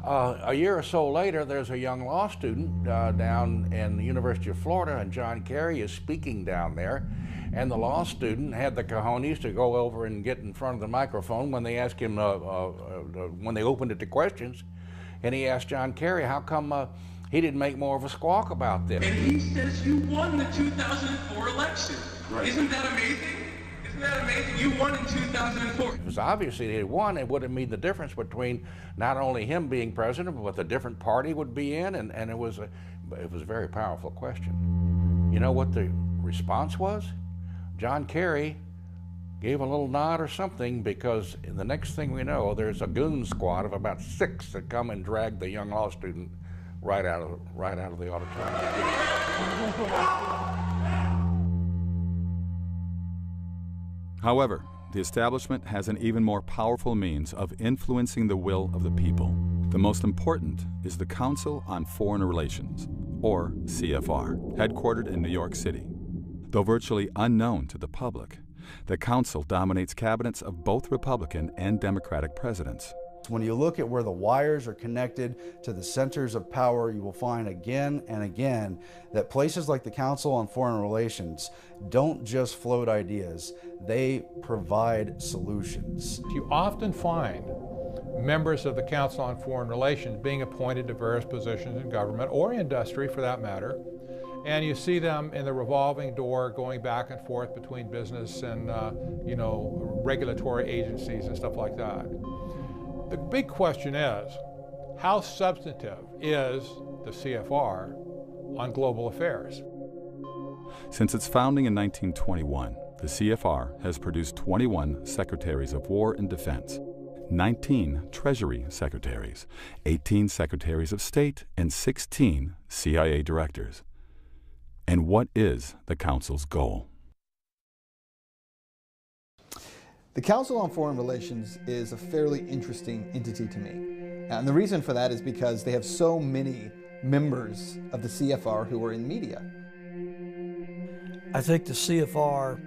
[SPEAKER 3] A year or so later, there's a young law student down in the University of Florida, and John Kerry is speaking down there. And the law student had the cojones to go over and get in front of the microphone when they asked him, when they opened it to questions. And he asked John Kerry, how come he didn't make more of a squawk about this?
[SPEAKER 9] And he says you won the 2004 election. Right. Isn't that amazing? Isn't that amazing? You won in 2004.
[SPEAKER 3] It was obvious he had won. It would have made the difference between not only him being president, but what the different party would be in. And it was a very powerful question. You know what the response was? John Kerry gave a little nod or something, because the next thing we know, there's a goon squad of about 6 that come and drag the young law student right out of the auditorium.
[SPEAKER 12] However, the establishment has an even more powerful means of influencing the will of the people. The most important is the Council on Foreign Relations, or CFR, headquartered in New York City. Though virtually unknown to the public, the Council dominates cabinets of both Republican and Democratic presidents.
[SPEAKER 5] When you look at where the wires are connected to the centers of power, you will find again and again that places like the Council on Foreign Relations don't just float ideas, they provide solutions.
[SPEAKER 15] You often find members of the Council on Foreign Relations being appointed to various positions in government or industry, for that matter, and you see them in the revolving door going back and forth between business and regulatory agencies and stuff like that. The big question is, how substantive is the CFR on global affairs?
[SPEAKER 12] Since its founding in 1921, the CFR has produced 21 Secretaries of War and Defense, 19 Treasury Secretaries, 18 Secretaries of State, and 16 CIA Directors. And what is the Council's goal?
[SPEAKER 6] The Council on Foreign Relations is a fairly interesting entity to me. And the reason for that is because they have so many members of the CFR who are in media.
[SPEAKER 8] I think the CFR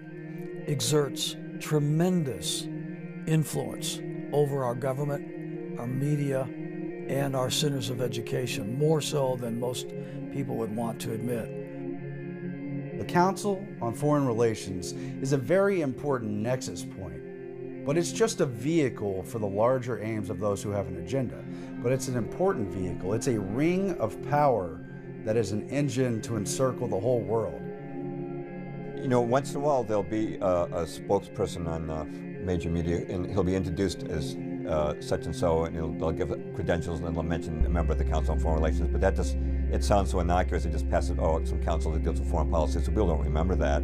[SPEAKER 8] exerts tremendous influence over our government, our media, and our centers of education, more so than most people would want to admit.
[SPEAKER 5] The Council on Foreign Relations is a very important nexus point, but it's just a vehicle for the larger aims of those who have an agenda. But it's an important vehicle. It's a ring of power that is an engine to encircle the whole world.
[SPEAKER 10] Once in a while there'll be a spokesperson on major media, and he'll be introduced as such and so, and they'll give credentials, and then they'll mention a member of the Council on Foreign Relations. But that just, it sounds so innocuous. They just pass it, it's some council that deals with foreign policy, so people don't remember that.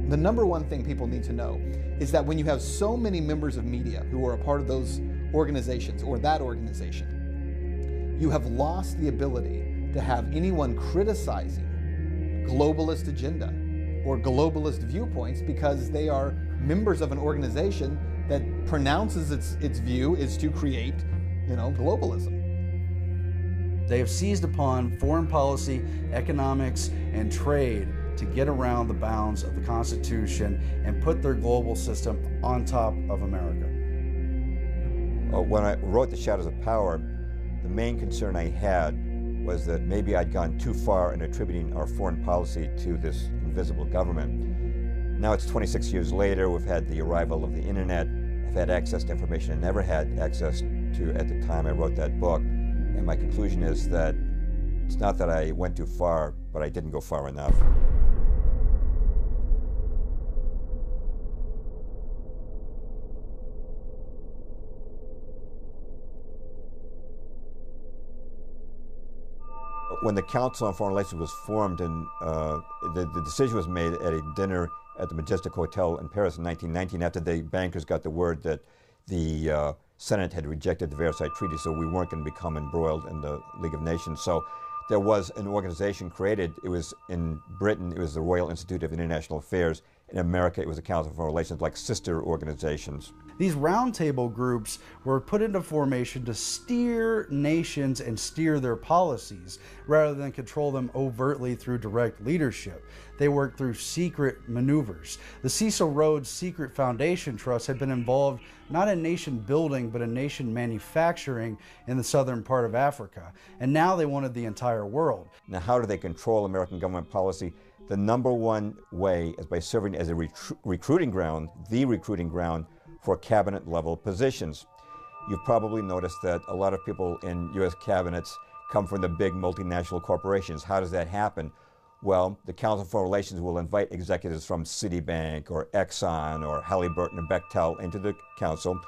[SPEAKER 6] The number one thing people need to know is that when you have so many members of media who are a part of those organizations or that organization, you have lost the ability to have anyone criticizing globalist agenda or globalist viewpoints, because they are members of an organization that pronounces its view is to create, globalism.
[SPEAKER 16] They have seized upon foreign policy, economics, and trade to get around the bounds of the Constitution and put their global system on top of America.
[SPEAKER 10] When I wrote The Shadows of Power, the main concern I had was that maybe I'd gone too far in attributing our foreign policy to this invisible government. Now it's 26 years later, we've had the arrival of the internet, I've had access to information I never had access to at the time I wrote that book, and my conclusion is that it's not that I went too far, but I didn't go far enough. When the Council on Foreign Relations was formed, and the decision was made at a dinner at the Majestic Hotel in Paris in 1919, after the bankers got the word that the Senate had rejected the Versailles Treaty, so we weren't going to become embroiled in the League of Nations. So there was an organization created. It was in Britain, it was the Royal Institute of International Affairs. In America, it was the Council on Foreign Relations, like sister organizations.
[SPEAKER 16] These roundtable groups were put into formation to steer nations and steer their policies, rather than control them overtly through direct leadership. They worked through secret maneuvers. The Cecil Rhodes Secret Foundation Trust had been involved not in nation building, but in nation manufacturing in the southern part of Africa. And now they wanted the entire world.
[SPEAKER 10] Now, how do they control American government policy? The number one way is by serving as a recruiting ground, the recruiting ground for cabinet level positions. You've probably noticed that a lot of people in U.S. cabinets come from the big multinational corporations. How does that happen? Well, the Council on Foreign Relations will invite executives from Citibank or Exxon or Halliburton or Bechtel into the council.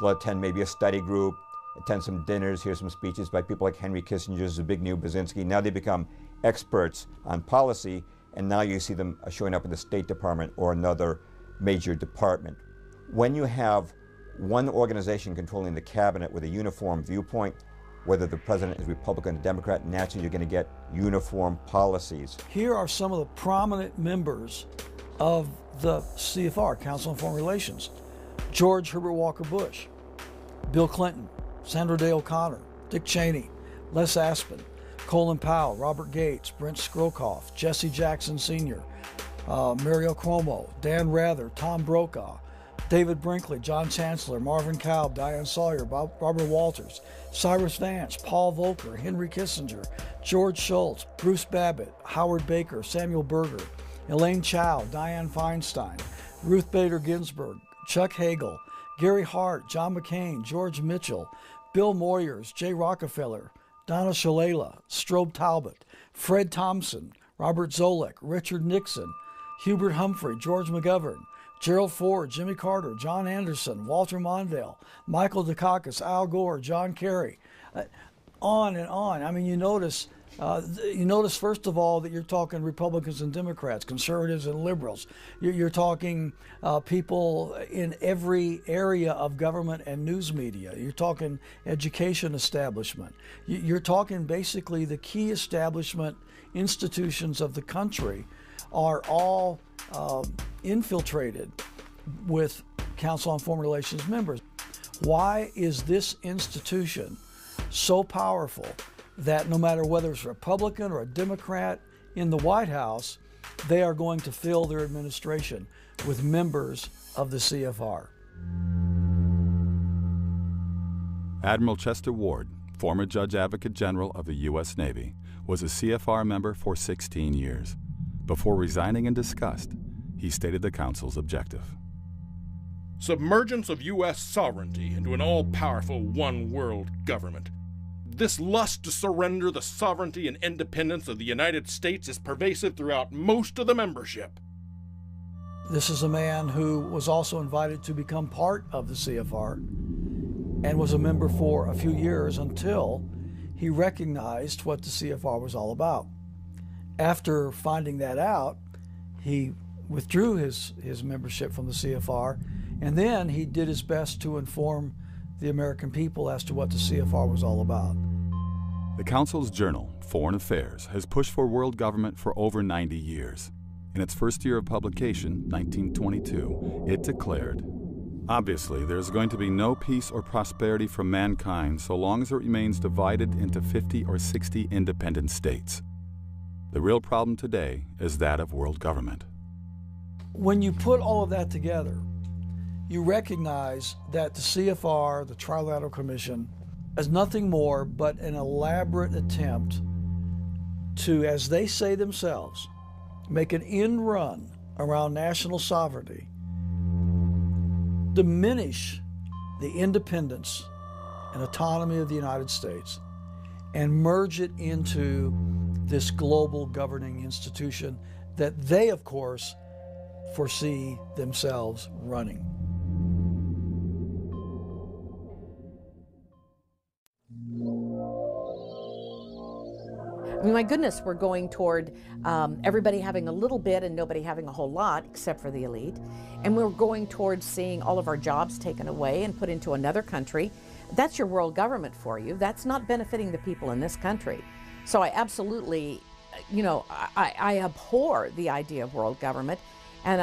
[SPEAKER 10] They'll attend maybe a study group, attend some dinners, hear some speeches by people like Henry Kissinger, Zbigniew Brzezinski. Now they become experts on policy, and now you see them showing up in the State Department or another major department. When you have one organization controlling the cabinet with a uniform viewpoint, whether the president is Republican or Democrat, naturally you're going to get uniform policies.
[SPEAKER 8] Here are some of the prominent members of the CFR, Council on Foreign Relations. George Herbert Walker Bush, Bill Clinton, Sandra Day O'Connor, Dick Cheney, Les Aspin, Colin Powell, Robert Gates, Brent Scowcroft, Jesse Jackson Sr., Mario Cuomo, Dan Rather, Tom Brokaw, David Brinkley, John Chancellor, Marvin Kalb, Diane Sawyer, Barbara Walters, Cyrus Vance, Paul Volcker, Henry Kissinger, George Shultz, Bruce Babbitt, Howard Baker, Samuel Berger, Elaine Chao, Dianne Feinstein, Ruth Bader Ginsburg, Chuck Hagel, Gary Hart, John McCain, George Mitchell, Bill Moyers, Jay Rockefeller, Donna Shalala, Strobe Talbot, Fred Thompson, Robert Zoellick, Richard Nixon, Hubert Humphrey, George McGovern, Gerald Ford, Jimmy Carter, John Anderson, Walter Mondale, Michael Dukakis, Al Gore, John Kerry, on and on. I mean, you notice first of all that you're talking Republicans and Democrats, conservatives and liberals. You're talking people in every area of government and news media. You're talking education establishment. You're talking basically the key establishment institutions of the country are all infiltrated with Council on Foreign Relations members. Why is this institution so powerful that no matter whether it's a Republican or a Democrat in the White House, they are going to fill their administration with members of the CFR?
[SPEAKER 12] Admiral Chester Ward, former Judge Advocate General of the U.S. Navy, was a CFR member for 16 years. Before resigning in disgust, he stated the Council's objective.
[SPEAKER 18] Submergence of U.S. sovereignty into an all-powerful one-world government. This lust to surrender the sovereignty and independence of the United States is pervasive throughout most of the membership.
[SPEAKER 8] This is a man who was also invited to become part of the CFR and was a member for a few years until he recognized what the CFR was all about. After finding that out, he withdrew his membership from the CFR, and then he did his best to inform the American people as to what the CFR was all about.
[SPEAKER 12] The Council's journal, Foreign Affairs, has pushed for world government for over 90 years. In its first year of publication, 1922, it declared, Obviously, there's going to be no peace or prosperity for mankind so long as it remains divided into 50 or 60 independent states. The real problem today is that of world government.
[SPEAKER 8] When you put all of that together, you recognize that the CFR, the Trilateral Commission, is nothing more but an elaborate attempt to, as they say themselves, make an end run around national sovereignty, diminish the independence and autonomy of the United States, and merge it into this global governing institution that they, of course, foresee themselves running.
[SPEAKER 7] I mean, my goodness, we're going toward everybody having a little bit and nobody having a whole lot, except for the elite. And we're going towards seeing all of our jobs taken away and put into another country. That's your world government for you. That's not benefiting the people in this country. So I absolutely, I abhor the idea of world government. And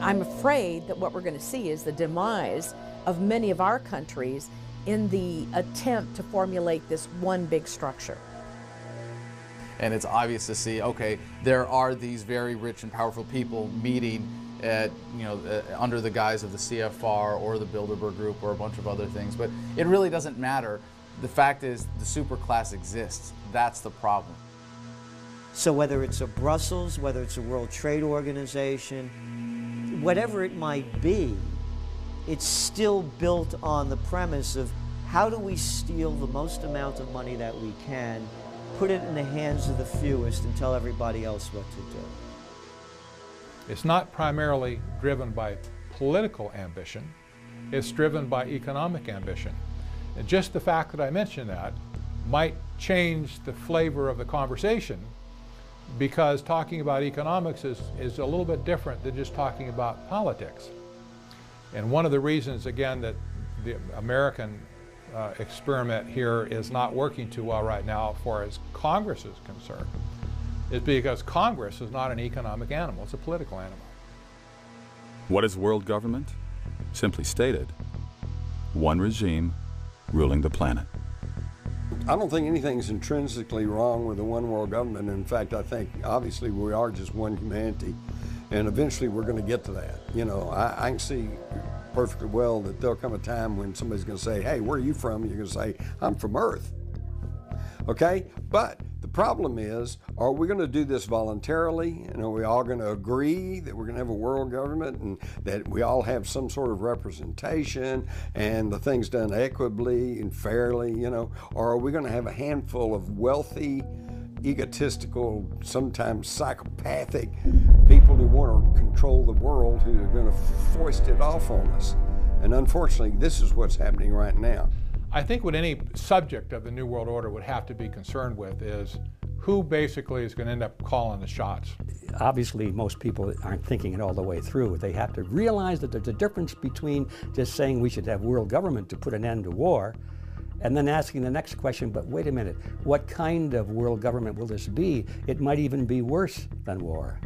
[SPEAKER 7] I'm afraid that what we're going to see is the demise of many of our countries in the attempt to formulate this one big structure.
[SPEAKER 1] And it's obvious to see, okay, there are these very rich and powerful people meeting at, under the guise of the CFR or the Bilderberg Group or a bunch of other things. But it really doesn't matter. The fact is the superclass exists. That's the problem.
[SPEAKER 17] So whether it's a Brussels, whether it's a World Trade Organization, whatever it might be, it's still built on the premise of how do we steal the most amount of money that we can, put it in the hands of the fewest, and tell everybody else what to do.
[SPEAKER 15] It's not primarily driven by political ambition. It's driven by economic ambition. And just the fact that I mentioned that might change the flavor of the conversation, because talking about economics is a little bit different than just talking about politics. And one of the reasons, again, that the American experiment here is not working too well right now, as far as Congress is concerned, is because Congress is not an economic animal, it's a political animal.
[SPEAKER 12] What is world government? Simply stated, one regime ruling the planet.
[SPEAKER 19] I don't think anything's intrinsically wrong with the one world government. In fact, I think obviously we are just one humanity, and eventually we're going to get to that. I can see perfectly well that there'll come a time when somebody's going to say, hey, where are you from? And you're going to say, I'm from Earth. Okay? But the problem is, are we going to do this voluntarily? And are we all going to agree that we're going to have a world government and that we all have some sort of representation and the thing's done equitably and fairly, Or are we going to have a handful of wealthy, egotistical, sometimes psychopathic people who want to control the world, who are going to foist it off on us? And unfortunately, this is what's happening right now.
[SPEAKER 15] I think what any subject of the New World Order would have to be concerned with is who basically is going to end up calling the shots.
[SPEAKER 2] Obviously, most people aren't thinking it all the way through. They have to realize that there's a difference between just saying we should have world government to put an end to war, and then asking the next question, but wait a minute, what kind of world government will this be? It might even be worse than war.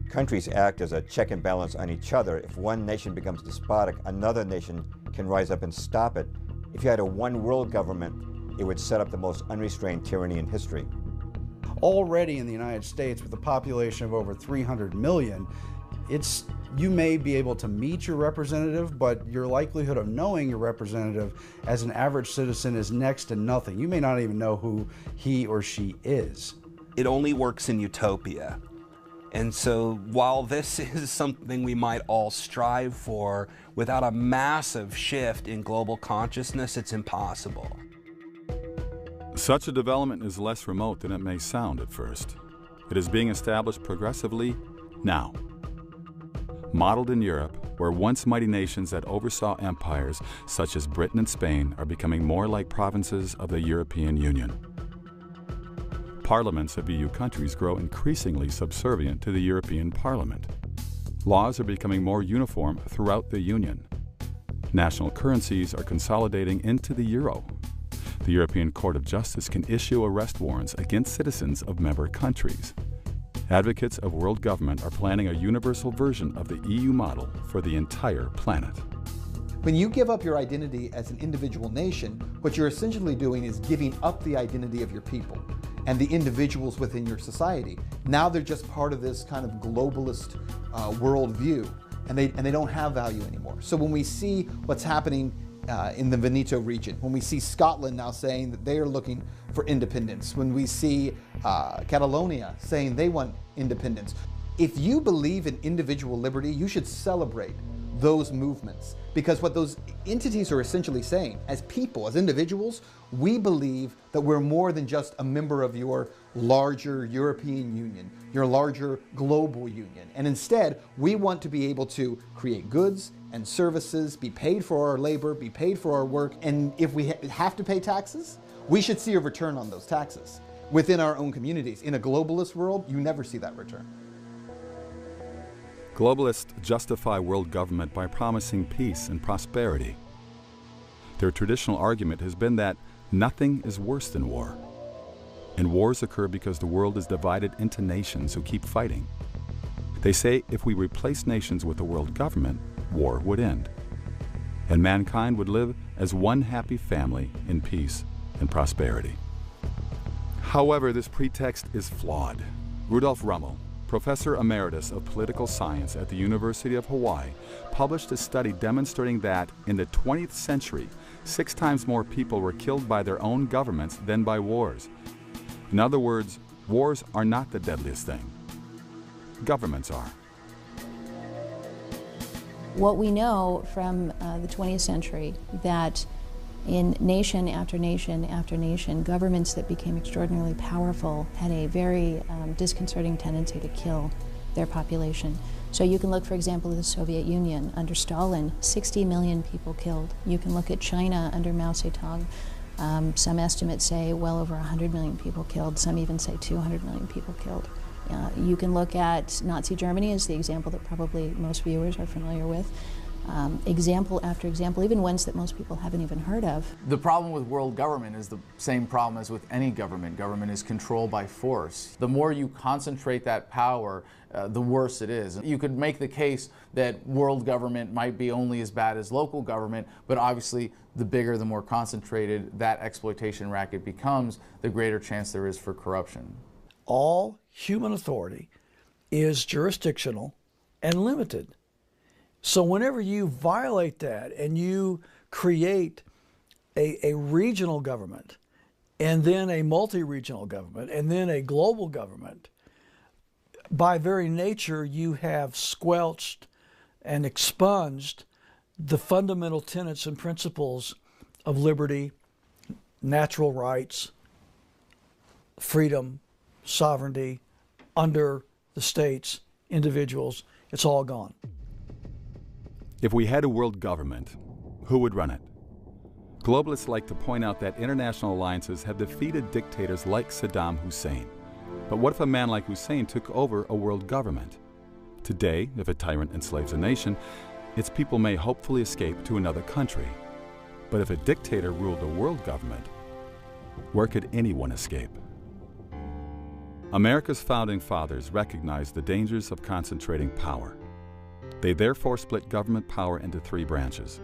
[SPEAKER 10] Countries act as a check and balance on each other. If one nation becomes despotic, another nation can rise up and stop it. If you had a one world government, it would set up the most unrestrained tyranny in history.
[SPEAKER 16] Already in the United States, with a population of over 300 million, you may be able to meet your representative, but your likelihood of knowing your representative as an average citizen is next to nothing. You may not even know who he or she is.
[SPEAKER 4] It only works in utopia. And so while this is something we might all strive for, without a massive shift in global consciousness, it's impossible.
[SPEAKER 12] Such a development is less remote than it may sound at first. It is being established progressively now. Modeled in Europe, where once mighty nations that oversaw empires such as Britain and Spain are becoming more like provinces of the European Union. Parliaments of EU countries grow increasingly subservient to the European Parliament. Laws are becoming more uniform throughout the Union. National currencies are consolidating into the euro. The European Court of Justice can issue arrest warrants against citizens of member countries. Advocates of world government are planning a universal version of the EU model for the entire planet.
[SPEAKER 6] When you give up your identity as an individual nation, what you're essentially doing is giving up the identity of your people and the individuals within your society. Now they're just part of this kind of globalist worldview, and they don't have value anymore. So when we see what's happening in the Veneto region, when we see Scotland now saying that they are looking for independence, when we see Catalonia saying they want independence, if you believe in individual liberty, you should celebrate those movements, because what those entities are essentially saying, as people, as individuals, we believe that we're more than just a member of your larger European Union, your larger global union. And instead, we want to be able to create goods and services, be paid for our labor, be paid for our work, and if we have to pay taxes, we should see a return on those taxes within our own communities. In a globalist world, you never see that return.
[SPEAKER 12] Globalists justify world government by promising peace and prosperity. Their traditional argument has been that nothing is worse than war. And wars occur because the world is divided into nations who keep fighting. They say if we replace nations with a world government, war would end. And mankind would live as one happy family in peace and prosperity. However, this pretext is flawed. Rudolf Rummel, Professor Emeritus of Political Science at the University of Hawaii, published a study demonstrating that in the 20th century, 6 times more people were killed by their own governments than by wars. In other words, wars are not the deadliest thing. Governments are.
[SPEAKER 13] What we know from the 20th century, that in nation after nation after nation, governments that became extraordinarily powerful had a very disconcerting tendency to kill their population. So you can look, for example, at the Soviet Union. Under Stalin, 60 million people killed. You can look at China under Mao Zedong. Some estimates say well over 100 million people killed. Some even say 200 million people killed. You can look at Nazi Germany as the example that probably most viewers are familiar with. Example after example, even ones that most people haven't even heard of.
[SPEAKER 1] The problem with world government is the same problem as with any government. Government is control by force. The more you concentrate that power, the worse it is. You could make the case that world government might be only as bad as local government, but obviously the bigger, the more concentrated that exploitation racket becomes, the greater chance there is for corruption.
[SPEAKER 8] All human authority is jurisdictional and limited. So whenever you violate that and you create a regional government and then a multi-regional government and then a global government, by very nature you have squelched and expunged the fundamental tenets and principles of liberty, natural rights, freedom, sovereignty under the states, individuals. It's all gone.
[SPEAKER 12] If we had a world government, who would run it? Globalists like to point out that international alliances have defeated dictators like Saddam Hussein. But what if a man like Hussein took over a world government? Today, if a tyrant enslaves a nation, its people may hopefully escape to another country. But if a dictator ruled a world government, where could anyone escape? America's founding fathers recognized the dangers of concentrating power. They therefore split government power into 3 branches.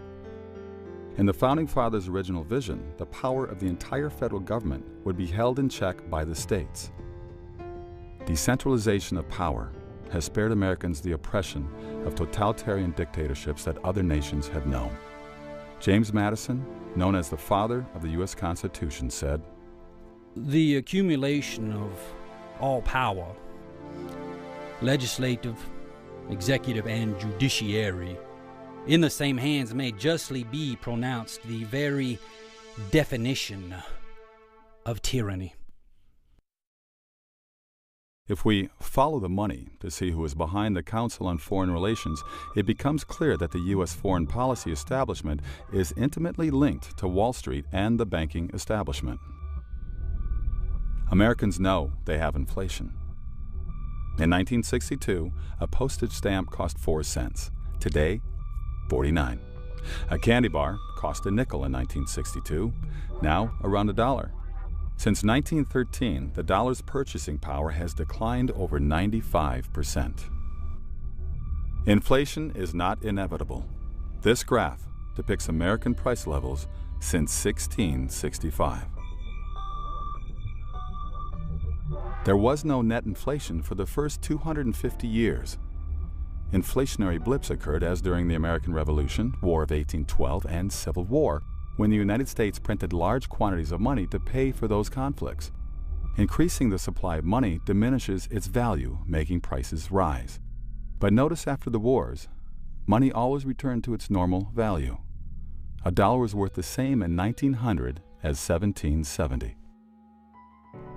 [SPEAKER 12] In the Founding Fathers' original vision, the power of the entire federal government would be held in check by the states. Decentralization of power has spared Americans the oppression of totalitarian dictatorships that other nations have known. James Madison, known as the father of the U.S. Constitution, said,
[SPEAKER 22] "The accumulation of all power, legislative, executive, and judiciary, in the same hands may justly be pronounced the very definition of tyranny."
[SPEAKER 12] If we follow the money to see who is behind the Council on Foreign Relations, it becomes clear that the U.S. foreign policy establishment is intimately linked to Wall Street and the banking establishment. Americans know they have inflation. In 1962, a postage stamp cost 4 cents. Today, 49. A candy bar cost a nickel in 1962, now around $1. Since 1913, the dollar's purchasing power has declined over 95%. Inflation is not inevitable. This graph depicts American price levels since 1665. There was no net inflation for the first 250 years. Inflationary blips occurred as during the American Revolution, War of 1812, and Civil War, when the United States printed large quantities of money to pay for those conflicts. Increasing the supply of money diminishes its value, making prices rise. But notice after the wars, money always returned to its normal value. A dollar was worth the same in 1900 as 1770.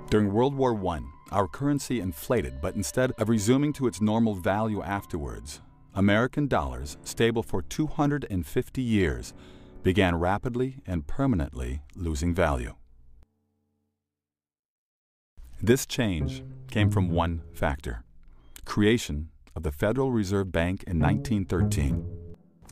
[SPEAKER 12] During World War I, our currency inflated, but instead of resuming to its normal value afterwards, American dollars, stable for 250 years, began rapidly and permanently losing value. This change came from one factor: creation of the Federal Reserve Bank in 1913.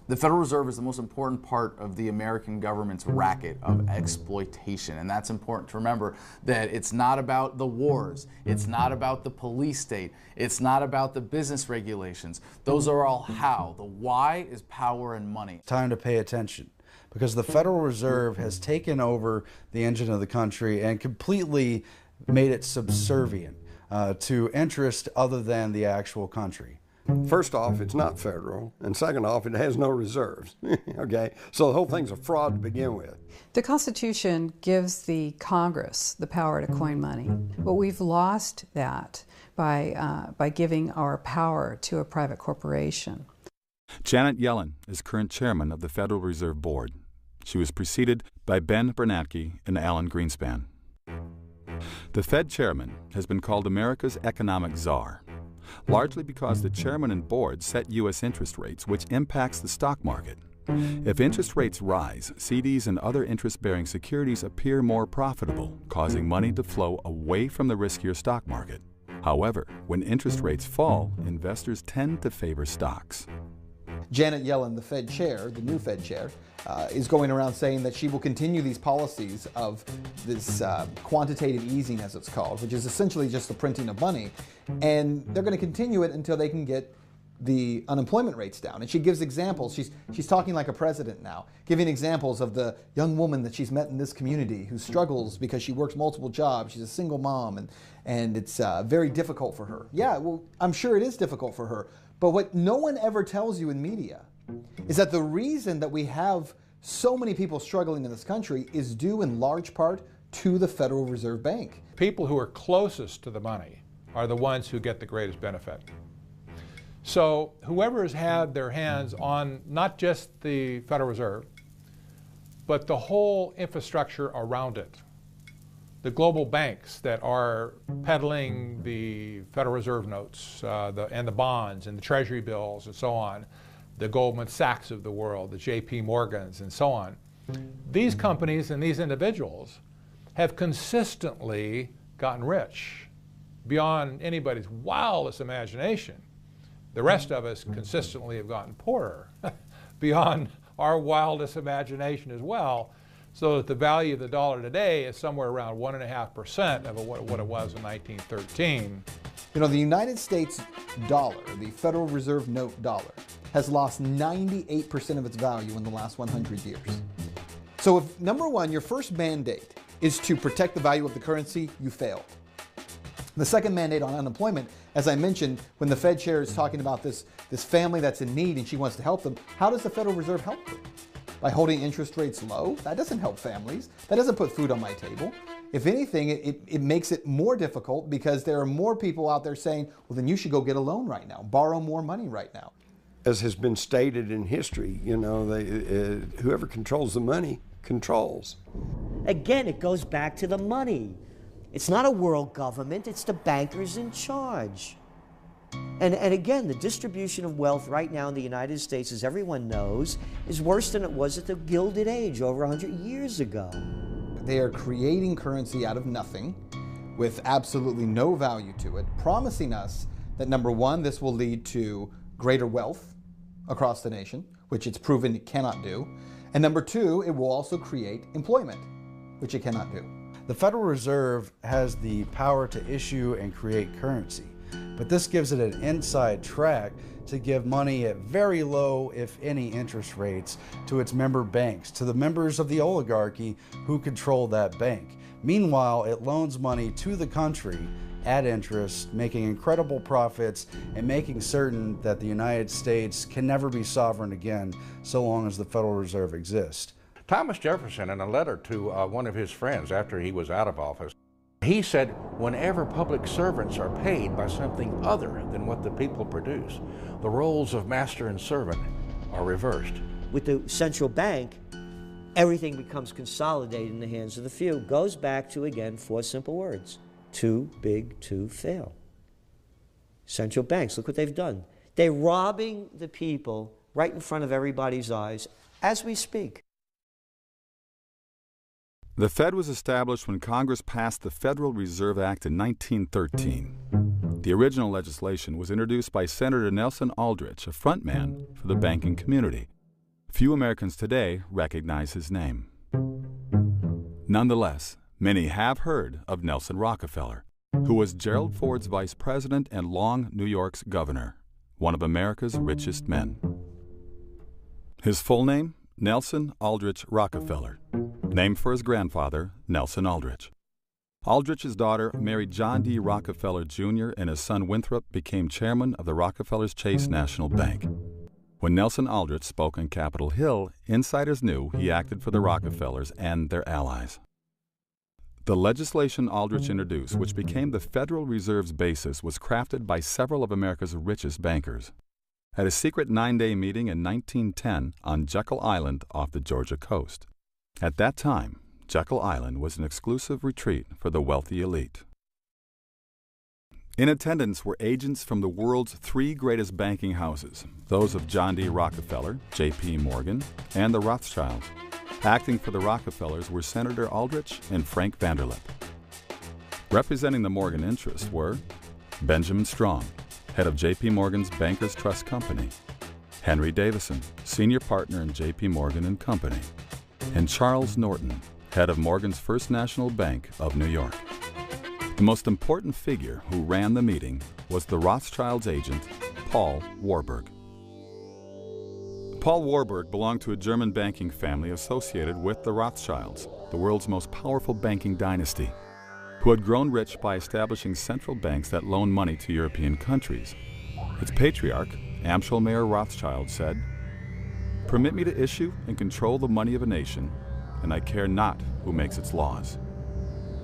[SPEAKER 1] The Federal Reserve is the most important part of the American government's racket of exploitation, and that's important to remember, that it's not about the wars, it's not about the police state, it's not about the business regulations. Those are all how. The why is power and money.
[SPEAKER 16] Time to pay attention, because the Federal Reserve has taken over the engine of the country and completely made it subservient to interest other than the actual country.
[SPEAKER 19] First off, it's not federal, and second off, it has no reserves. Okay, so the whole thing's a fraud to begin with.
[SPEAKER 11] The Constitution gives the Congress the power to coin money, but we've lost that by giving our power to a private corporation.
[SPEAKER 12] Janet Yellen is current chairman of the Federal Reserve Board. She was preceded by Ben Bernanke and Alan Greenspan. The Fed chairman has been called America's economic czar, largely because the chairman and board set U.S. interest rates, which impacts the stock market. If interest rates rise, CDs and other interest-bearing securities appear more profitable, causing money to flow away from the riskier stock market. However, when interest rates fall, investors tend to favor stocks.
[SPEAKER 6] Janet Yellen, the Fed chair, the new Fed chair, is going around saying that she will continue these policies of this quantitative easing, as it's called, which is essentially just the printing of money. And they're going to continue it until they can get the unemployment rates down. And she gives examples. She's talking like a president now, giving examples of the young woman that she's met in this community who struggles because she works multiple jobs. She's a single mom, and it's very difficult for her. Yeah, well, I'm sure it is difficult for her. But what no one ever tells you in media is that the reason that we have so many people struggling in this country is due in large part to the Federal Reserve Bank.
[SPEAKER 15] People who are closest to the money are the ones who get the greatest benefit. So whoever has had their hands on not just the Federal Reserve, but the whole infrastructure around it, the global banks that are peddling the Federal Reserve notes and the bonds and the Treasury bills and so on, the Goldman Sachs of the world, the JP Morgans and so on. These companies and these individuals have consistently gotten rich beyond anybody's wildest imagination. The rest of us consistently have gotten poorer beyond our wildest imagination as well, so that the value of the dollar today is somewhere around 1.5% of what it was in 1913.
[SPEAKER 6] You know, the United States dollar, the Federal Reserve note dollar, has lost 98% of its value in the last 100 years. So if, number one, your first mandate is to protect the value of the currency, you failed. The second mandate on unemployment, as I mentioned, when the Fed chair is talking about this family that's in need and she wants to help them, how does the Federal Reserve help them? By holding interest rates low? That doesn't help families. That doesn't put food on my table. If anything, it makes it more difficult because there are more people out there saying, well, then you should go get a loan right now, borrow more money right now.
[SPEAKER 19] As has been stated in history, you know, whoever controls the money controls.
[SPEAKER 17] Again, it goes back to the money. It's not a world government, it's the bankers in charge. And again, the distribution of wealth right now in the United States, as everyone knows, is worse than it was at the Gilded Age over 100 years ago.
[SPEAKER 6] They are creating currency out of nothing with absolutely no value to it, promising us that, number one, this will lead to greater wealth across the nation, which it's proven it cannot do. And number two, it will also create employment, which it cannot do.
[SPEAKER 16] The Federal Reserve has the power to issue and create currency, But this gives it an inside track to give money at very low, if any, interest rates to its member banks, to the members of the oligarchy who control that bank. Meanwhile, it loans money to the country at interest, making incredible profits and making certain that the United States can never be sovereign again so long as the Federal Reserve exists.
[SPEAKER 3] Thomas Jefferson, in a letter to one of his friends after he was out of office, he said, whenever public servants are paid by something other than what the people produce, the roles of master and servant are reversed.
[SPEAKER 17] With the central bank, everything becomes consolidated in the hands of the few. Goes back to, again, 4 simple words: too big to fail. Central banks, look what they've done. They're robbing the people right in front of everybody's eyes as we speak.
[SPEAKER 12] The Fed was established when Congress passed the Federal Reserve Act in 1913. The original legislation was introduced by Senator Nelson Aldrich, a frontman for the banking community. Few Americans today recognize his name. Nonetheless, many have heard of Nelson Rockefeller, who was Gerald Ford's vice president and long New York's governor, one of America's richest men. His full name? Nelson Aldrich Rockefeller, named for his grandfather, Nelson Aldrich. Aldrich's daughter married John D. Rockefeller Jr., and his son Winthrop became chairman of the Rockefeller's Chase National Bank. When Nelson Aldrich spoke on Capitol Hill, insiders knew he acted for the Rockefellers and their allies. The legislation Aldrich introduced, which became the Federal Reserve's basis, was crafted by several of America's richest bankers. At a secret 9-day meeting in 1910 on Jekyll Island off the Georgia coast. At that time, Jekyll Island was an exclusive retreat for the wealthy elite. In attendance were agents from the world's 3 greatest banking houses, those of John D. Rockefeller, J.P. Morgan, and the Rothschilds. Acting for the Rockefellers were Senator Aldrich and Frank Vanderlip. Representing the Morgan interests were Benjamin Strong, head of J.P. Morgan's Bankers Trust Company, Henry Davison, senior partner in J.P. Morgan & Company, and Charles Norton, head of Morgan's First National Bank of New York. The most important figure who ran the meeting was the Rothschilds' agent, Paul Warburg. Paul Warburg belonged to a German banking family associated with the Rothschilds, the world's most powerful banking dynasty, who had grown rich by establishing central banks that loaned money to European countries. Its patriarch, Amschel Mayer Rothschild, said, "Permit me to issue and control the money of a nation, and I care not who makes its laws."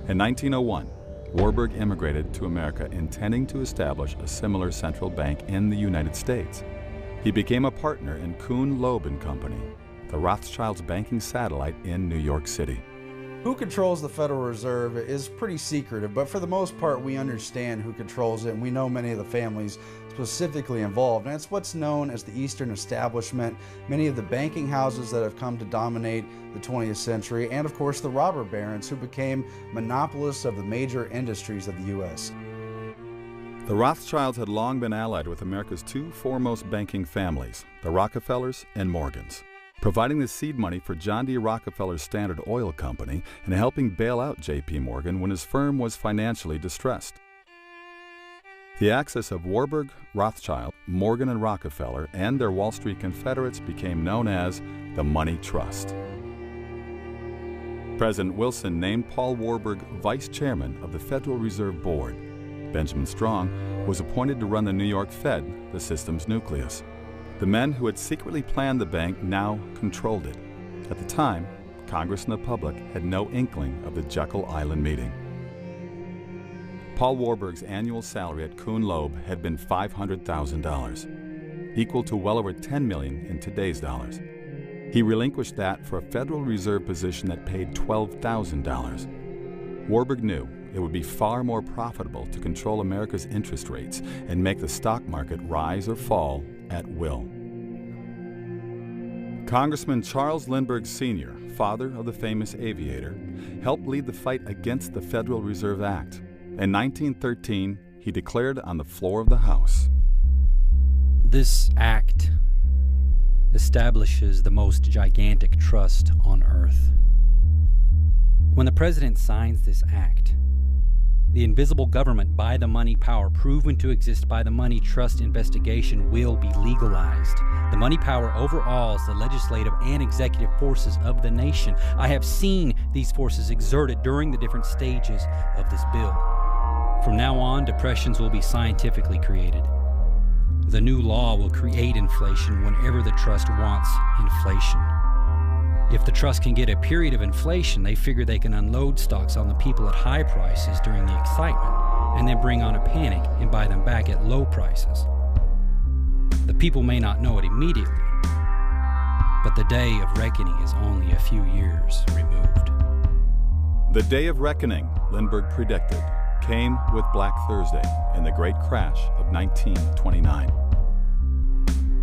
[SPEAKER 12] In 1901, Warburg immigrated to America intending to establish a similar central bank in the United States. He became a partner in Kuhn, Loeb & Company, the Rothschilds' banking satellite in New York City.
[SPEAKER 16] Who controls the Federal Reserve is pretty secretive, but for the most part we understand who controls it, and we know many of the families specifically involved. And it's what's known as the Eastern Establishment, many of the banking houses that have come to dominate the 20th century, and of course the robber barons who became monopolists of the major industries of the U.S.
[SPEAKER 12] The Rothschilds had long been allied with America's 2 foremost banking families, the Rockefellers and Morgans, providing the seed money for John D. Rockefeller's Standard Oil Company and helping bail out J.P. Morgan when his firm was financially distressed. The axis of Warburg, Rothschild, Morgan, and Rockefeller and their Wall Street confederates became known as the Money Trust. President Wilson named Paul Warburg vice chairman of the Federal Reserve Board. Benjamin Strong was appointed to run the New York Fed, the system's nucleus. The men who had secretly planned the bank now controlled it. At the time, Congress and the public had no inkling of the Jekyll Island meeting. Paul Warburg's annual salary at Kuhn Loeb had been $500,000, equal to well over $10 million in today's dollars. He relinquished that for a Federal Reserve position that paid $12,000. Warburg knew it would be far more profitable to control America's interest rates and make the stock market rise or fall at will. Congressman Charles Lindbergh Sr., father of the famous aviator, helped lead the fight against the Federal Reserve Act. In 1913, he declared on the floor of the House,
[SPEAKER 22] "This act establishes the most gigantic trust on earth. When the President signs this act, The invisible government by the money power, proven to exist by the money trust investigation, will be legalized. The money power overawes the legislative and executive forces of the nation. I have seen these forces exerted during the different stages of this bill. From now on, depressions will be scientifically created. The new law will create inflation whenever the trust wants inflation. If the trust can get a period of inflation, they figure they can unload stocks on the people at high prices during the excitement, and then bring on a panic and buy them back at low prices. The people may not know it immediately, but the day of reckoning is only a few years removed.
[SPEAKER 12] The day of reckoning, Lindbergh predicted, came with Black Thursday and the great crash of 1929.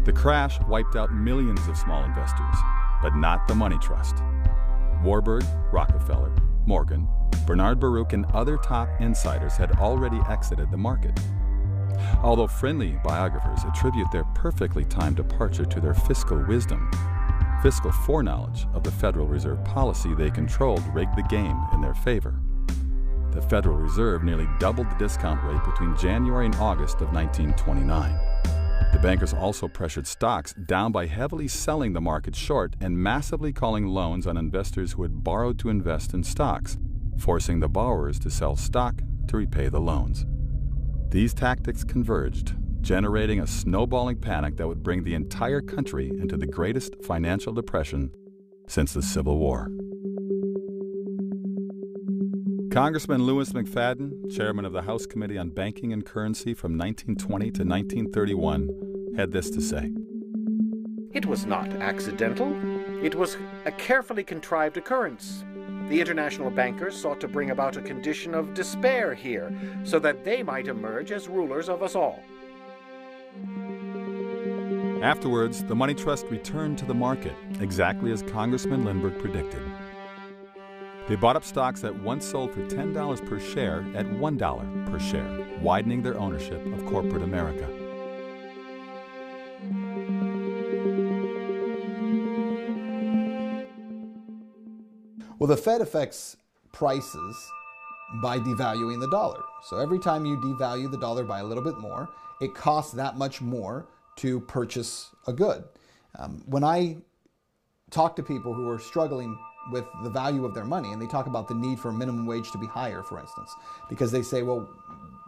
[SPEAKER 12] The crash wiped out millions of small investors, but not the money trust. Warburg, Rockefeller, Morgan, Bernard Baruch, and other top insiders had already exited the market. Although friendly biographers attribute their perfectly timed departure to their fiscal wisdom, fiscal foreknowledge of the Federal Reserve policy they controlled rigged the game in their favor. The Federal Reserve nearly doubled the discount rate between January and August of 1929. The bankers also pressured stocks down by heavily selling the market short and massively calling loans on investors who had borrowed to invest in stocks, forcing the borrowers to sell stock to repay the loans. These tactics converged, generating a snowballing panic that would bring the entire country into the greatest financial depression since the Civil War. Congressman Louis McFadden, chairman of the House Committee on Banking and Currency from 1920 to 1931, had this to say.
[SPEAKER 14] It was not accidental. It was a carefully contrived occurrence. The international bankers sought to bring about a condition of despair here, so that they might emerge as rulers of us all.
[SPEAKER 12] Afterwards, the money trust returned to the market, exactly as Congressman Lindbergh predicted. They bought up stocks that once sold for $10 per share at $1 per share, widening their ownership of corporate America.
[SPEAKER 6] Well, the Fed affects prices by devaluing the dollar. So every time you devalue the dollar by a little bit more, it costs that much more to purchase a good. When I talk to people who are struggling with the value of their money, and they talk about the need for minimum wage to be higher, for instance, because they say, well,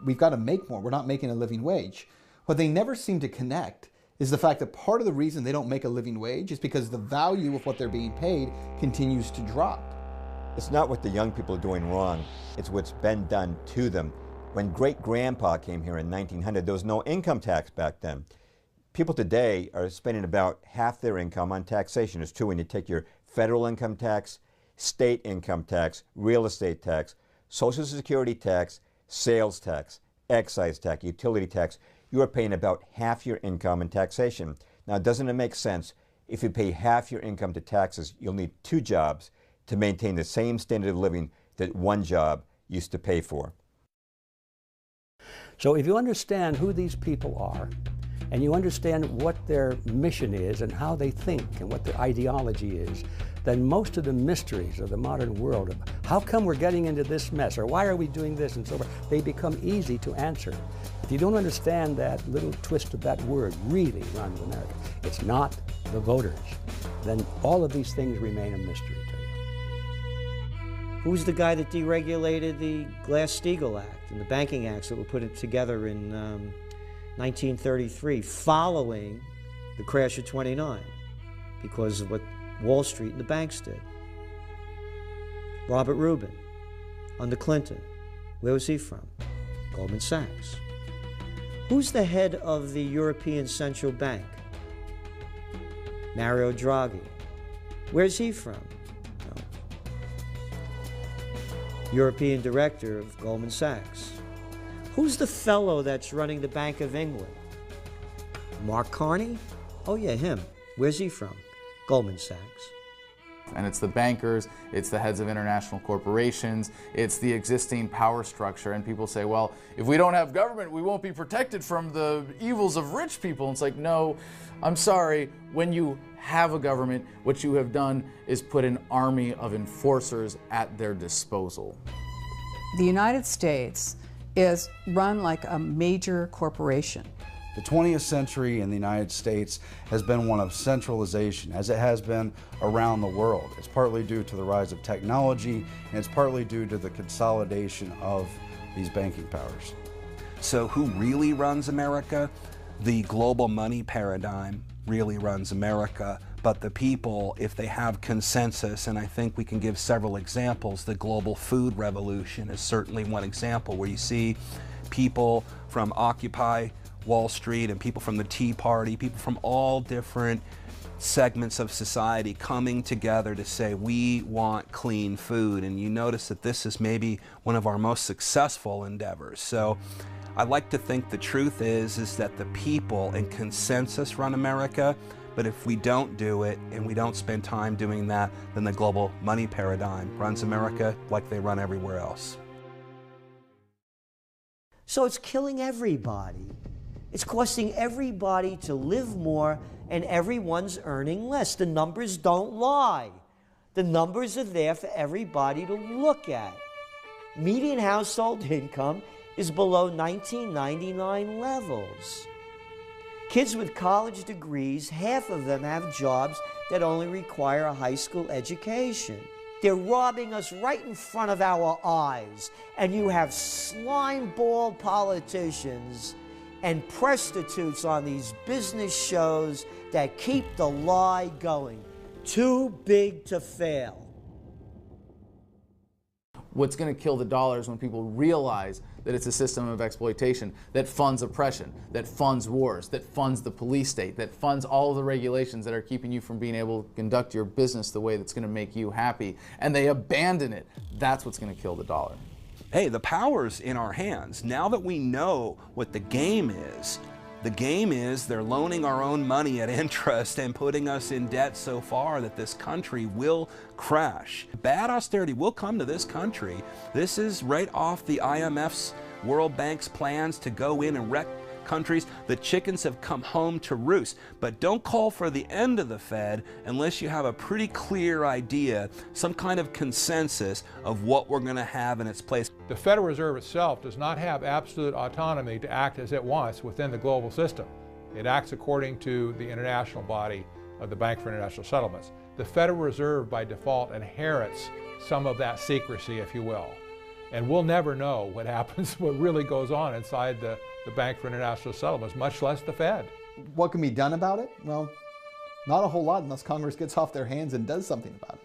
[SPEAKER 6] we've got to make more, we're not making a living wage. What they never seem to connect is the fact that part of the reason they don't make a living wage is because the value of what they're being paid continues to drop.
[SPEAKER 10] It's not what the young people are doing wrong, it's what's been done to them. When great-grandpa came here in 1900, there was no income tax back then. People today are spending about half their income on taxation. It's true when you take your federal income tax, state income tax, real estate tax, Social Security tax, sales tax, excise tax, utility tax, you are paying about half your income in taxation. Now, doesn't it make sense? If you pay half your income to taxes, you'll need 2 jobs to maintain the same standard of living that 1 job used to pay for.
[SPEAKER 2] So if you understand who these people are, and you understand what their mission is and how they think and what their ideology is, then most of the mysteries of the modern world of how come we're getting into this mess, or why are we doing this and so forth, they become easy to answer. If you don't understand that little twist of that word really runs America, it's not the voters, then all of these things remain a mystery to you.
[SPEAKER 17] Who's the guy that deregulated the Glass-Steagall Act and the banking acts that were put together in 1933, following the crash of '29, because of what Wall Street and the banks did? Robert Rubin, under Clinton. Where was he from? Goldman Sachs. Who's the head of the European Central Bank? Mario Draghi. Where's he from? No. European director of Goldman Sachs. Who's the fellow that's running the Bank of England? Mark Carney? Oh yeah, him. Where's he from? Goldman Sachs.
[SPEAKER 1] And it's the bankers, it's the heads of international corporations, it's the existing power structure. And people say, well, if we don't have government, we won't be protected from the evils of rich people. And it's like, no, I'm sorry. When you have a government, what you have done is put an army of enforcers at their disposal.
[SPEAKER 11] The United States is run like a major corporation.
[SPEAKER 16] The 20th century in the United States has been one of centralization, as it has been around the world. It's partly due to the rise of technology, and it's partly due to the consolidation of these banking powers.
[SPEAKER 4] So who really runs America? The global money paradigm really runs America, but the people, if they have consensus, and I think we can give several examples, the global food revolution is certainly one example where you see people from Occupy Wall Street and people from the Tea Party, people from all different segments of society coming together to say we want clean food. And you notice that this is maybe one of our most successful endeavors. So I like to think the truth is that the people and consensus run America, but if we don't do it and we don't spend time doing that, then the global money paradigm runs America like they run everywhere else.
[SPEAKER 17] So it's killing everybody. It's costing everybody to live more, and everyone's earning less. The numbers don't lie. The numbers are there for everybody to look at. Median household income is below 1999 levels. Kids with college degrees, half of them have jobs that only require a high school education. They're robbing us right in front of our eyes, and you have slime-ball politicians and prostitutes on these business shows that keep the lie going. Too big to fail.
[SPEAKER 1] What's going to kill the dollar is when people realize that it's a system of exploitation that funds oppression, that funds wars, that funds the police state, that funds all of the regulations that are keeping you from being able to conduct your business the way that's going to make you happy, and they abandon it. That's what's going to kill the dollar.
[SPEAKER 4] Hey, the power's in our hands. Now that we know what the game is they're loaning our own money at interest and putting us in debt so far that this country will crash. Bad austerity will come to this country. This is right off the IMF's, World Bank's plans to go in and wreck countries. The chickens have come home to roost. But don't call for the end of the Fed unless you have a pretty clear idea, some kind of consensus of what we're going to have in its place.
[SPEAKER 15] The Federal Reserve itself does not have absolute autonomy to act as it wants within the global system. It acts according to the international body of the Bank for International Settlements. The Federal Reserve by default inherits some of that secrecy, if you will. And we'll never know what happens, what really goes on inside the Bank for International Settlements, much less the Fed.
[SPEAKER 6] What can be done about it? Well, not a whole lot unless Congress gets off their hands and does something about it.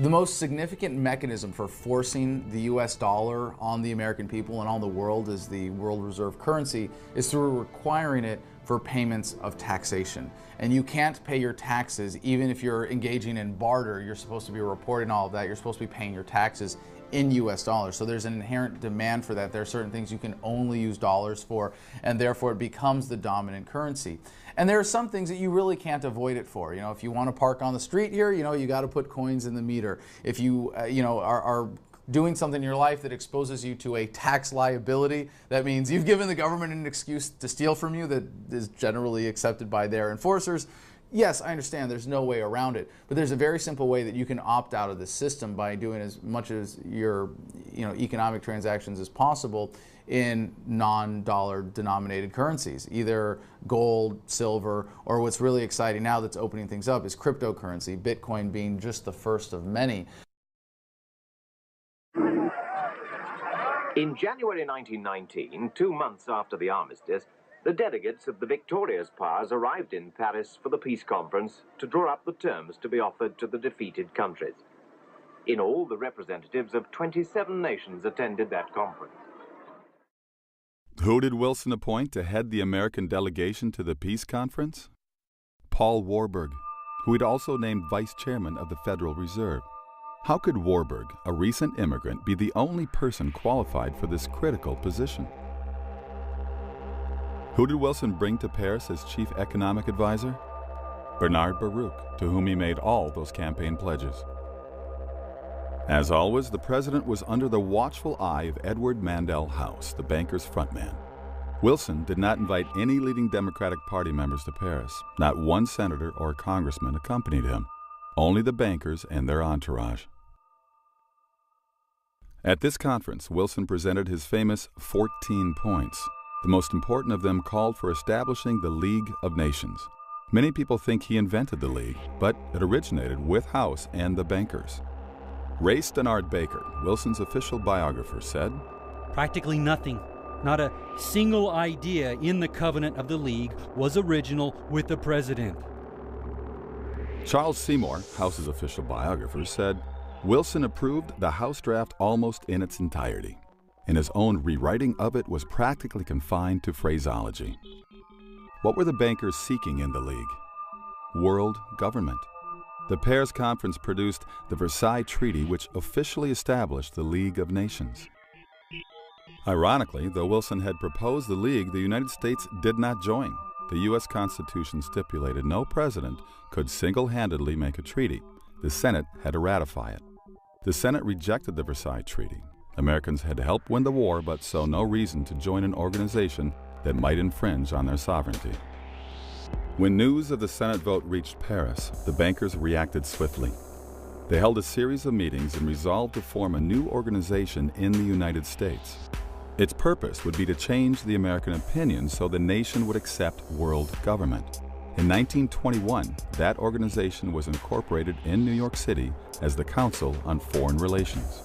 [SPEAKER 1] The most significant mechanism for forcing the US dollar on the American people and on the world as the world reserve currency is through requiring it for payments of taxation. And you can't pay your taxes even if you're engaging in barter. You're supposed to be reporting all of that. You're supposed to be paying your taxes in US dollars. So there's an inherent demand for that. There are certain things you can only use dollars for, and therefore it becomes the dominant currency. And there are some things that you really can't avoid it for. You know, if you want to park on the street here, you know, you got to put coins in the meter. If you, are doing something in your life that exposes you to a tax liability, that means you've given the government an excuse to steal from you that is generally accepted by their enforcers. Yes, I understand there's no way around it, but there's a very simple way that you can opt out of the system by doing as much as your economic transactions as possible in non-dollar denominated currencies, either gold, silver, or what's really exciting now that's opening things up is cryptocurrency, Bitcoin being just the first of many.
[SPEAKER 20] In January 1919, 2 months after the armistice, the delegates of the victorious powers arrived in Paris for the peace conference to draw up the terms to be offered to the defeated countries. In all, the representatives of 27 nations attended that conference.
[SPEAKER 12] Who did Wilson appoint to head the American delegation to the peace conference? Paul Warburg, who he'd also named vice chairman of the Federal Reserve. How could Warburg, a recent immigrant, be the only person qualified for this critical position? Who did Wilson bring to Paris as chief economic advisor? Bernard Baruch, to whom he made all those campaign pledges. As always, the president was under the watchful eye of Edward Mandell House, the banker's frontman. Wilson did not invite any leading Democratic Party members to Paris. Not one senator or congressman accompanied him. Only the bankers and their entourage. At this conference, Wilson presented his famous 14 points. The most important of them called for establishing the League of Nations. Many people think he invented the League, but it originated with House and the bankers. Ray Stannard Baker, Wilson's official biographer, said,
[SPEAKER 22] "Practically nothing, not a single idea in the covenant of the League was original with the president."
[SPEAKER 12] Charles Seymour, House's official biographer, said, Wilson approved the House draft almost in its entirety, and his own rewriting of it was practically confined to phraseology. What were the bankers seeking in the League? World government. The Paris Conference produced the Versailles Treaty, which officially established the League of Nations. Ironically, though Wilson had proposed the League, the United States did not join. The U.S. Constitution stipulated no president could single-handedly make a treaty. The Senate had to ratify it. The Senate rejected the Versailles Treaty. Americans had helped win the war, but saw no reason to join an organization that might infringe on their sovereignty. When news of the Senate vote reached Paris, the bankers reacted swiftly. They held a series of meetings and resolved to form a new organization in the United States. Its purpose would be to change the American opinion so the nation would accept world government. In 1921, that organization was incorporated in New York City as the Council on Foreign Relations.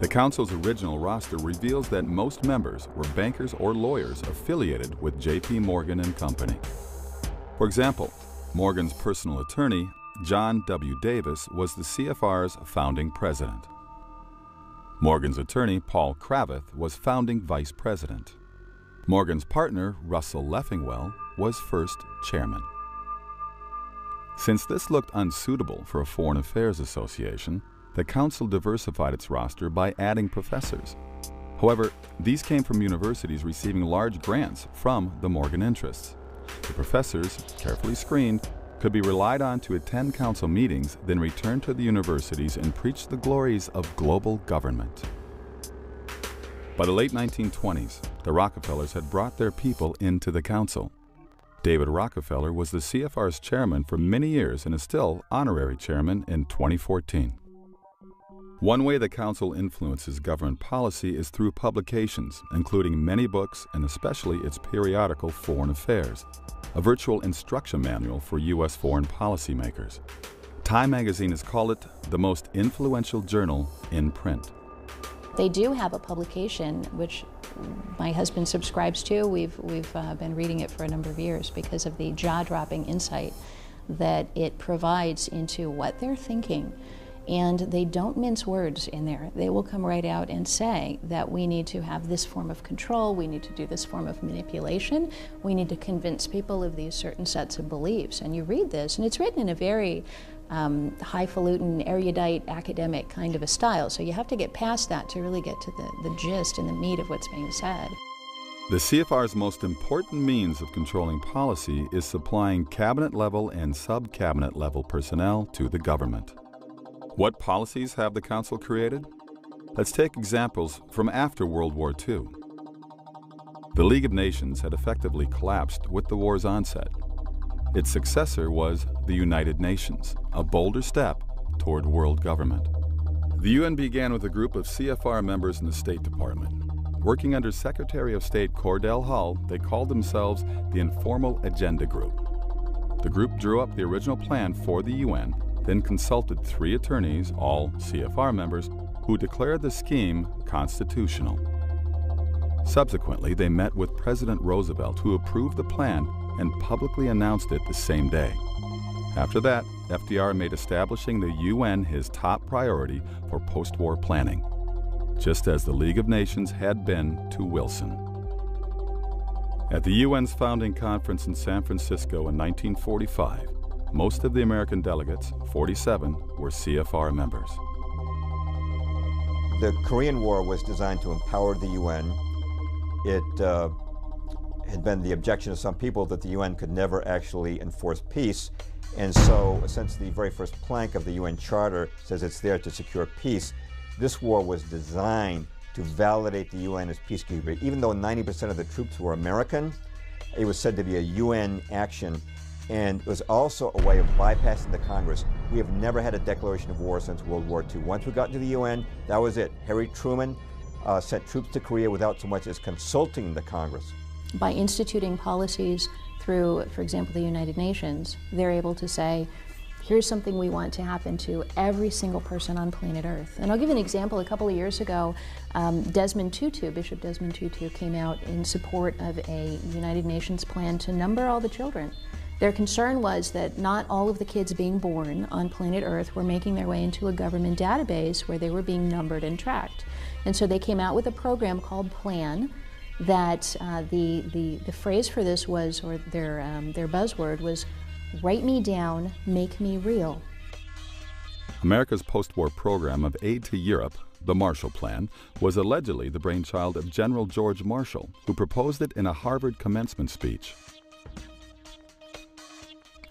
[SPEAKER 12] The Council's original roster reveals that most members were bankers or lawyers affiliated with J.P. Morgan and Company. For example, Morgan's personal attorney, John W. Davis, was the CFR's founding president. Morgan's attorney, Paul Cravath, was founding vice president. Morgan's partner, Russell Leffingwell, was first chairman. Since this looked unsuitable for a Foreign Affairs Association, the Council diversified its roster by adding professors. However, these came from universities receiving large grants from the Morgan interests. The professors, carefully screened, could be relied on to attend Council meetings, then return to the universities and preach the glories of global government. By the late 1920s, the Rockefellers had brought their people into the Council. David Rockefeller was the CFR's chairman for many years and is still honorary chairman in 2014. One way the Council influences government policy is through publications, including many books and especially its periodical Foreign Affairs, a virtual instruction manual for U.S. foreign policymakers. Time magazine has called it the most influential journal in print.
[SPEAKER 13] They do have a publication which my husband subscribes to. We've been reading it for a number of years because of the jaw-dropping insight that it provides into what they're thinking. And they don't mince words in there. They will come right out and say that we need to have this form of control, we need to do this form of manipulation, we need to convince people of these certain sets of beliefs. And you read this, and it's written in a very highfalutin, erudite, academic kind of a style. So you have to get past that to really get to the gist and the meat of what's being said.
[SPEAKER 12] The CFR's most important means of controlling policy is supplying cabinet-level and sub-cabinet-level personnel to the government. What policies have the Council created? Let's take examples from after World War II. The League of Nations had effectively collapsed with the war's onset. Its successor was the United Nations, a bolder step toward world government. The UN began with a group of CFR members in the State Department. Working under Secretary of State Cordell Hull, they called themselves the Informal Agenda Group. The group drew up the original plan for the UN, then consulted 3 attorneys, all CFR members, who declared the scheme constitutional. Subsequently, they met with President Roosevelt, who approved the plan and publicly announced it the same day. After that, FDR made establishing the UN his top priority for post-war planning, just as the League of Nations had been to Wilson. At the UN's founding conference in San Francisco in 1945, most of the American delegates, 47, were CFR members.
[SPEAKER 10] The Korean War was designed to empower the UN. It had been the objection of some people that the UN could never actually enforce peace. And so, since the very first plank of the UN Charter says it's there to secure peace, this war was designed to validate the UN as peacekeeper. Even though 90% of the troops were American, it was said to be a UN action And it was also a way of bypassing the Congress. We have never had a declaration of war since World War II. Once we got into the UN, that was it. Harry Truman sent troops to Korea without so much as consulting the Congress.
[SPEAKER 13] By instituting policies through, for example, the United Nations, they're able to say, here's something we want to happen to every single person on planet Earth. And I'll give you an example. A couple of years ago, Desmond Tutu, Bishop Desmond Tutu, came out in support of a United Nations plan to number all the children. Their concern was that not all of the kids being born on planet Earth were making their way into a government database where they were being numbered and tracked. And so they came out with a program called PLAN that the phrase for this was, or their buzzword was, write me down, make me real.
[SPEAKER 12] America's post-war program of aid to Europe, the Marshall Plan, was allegedly the brainchild of General George Marshall, who proposed it in a Harvard commencement speech.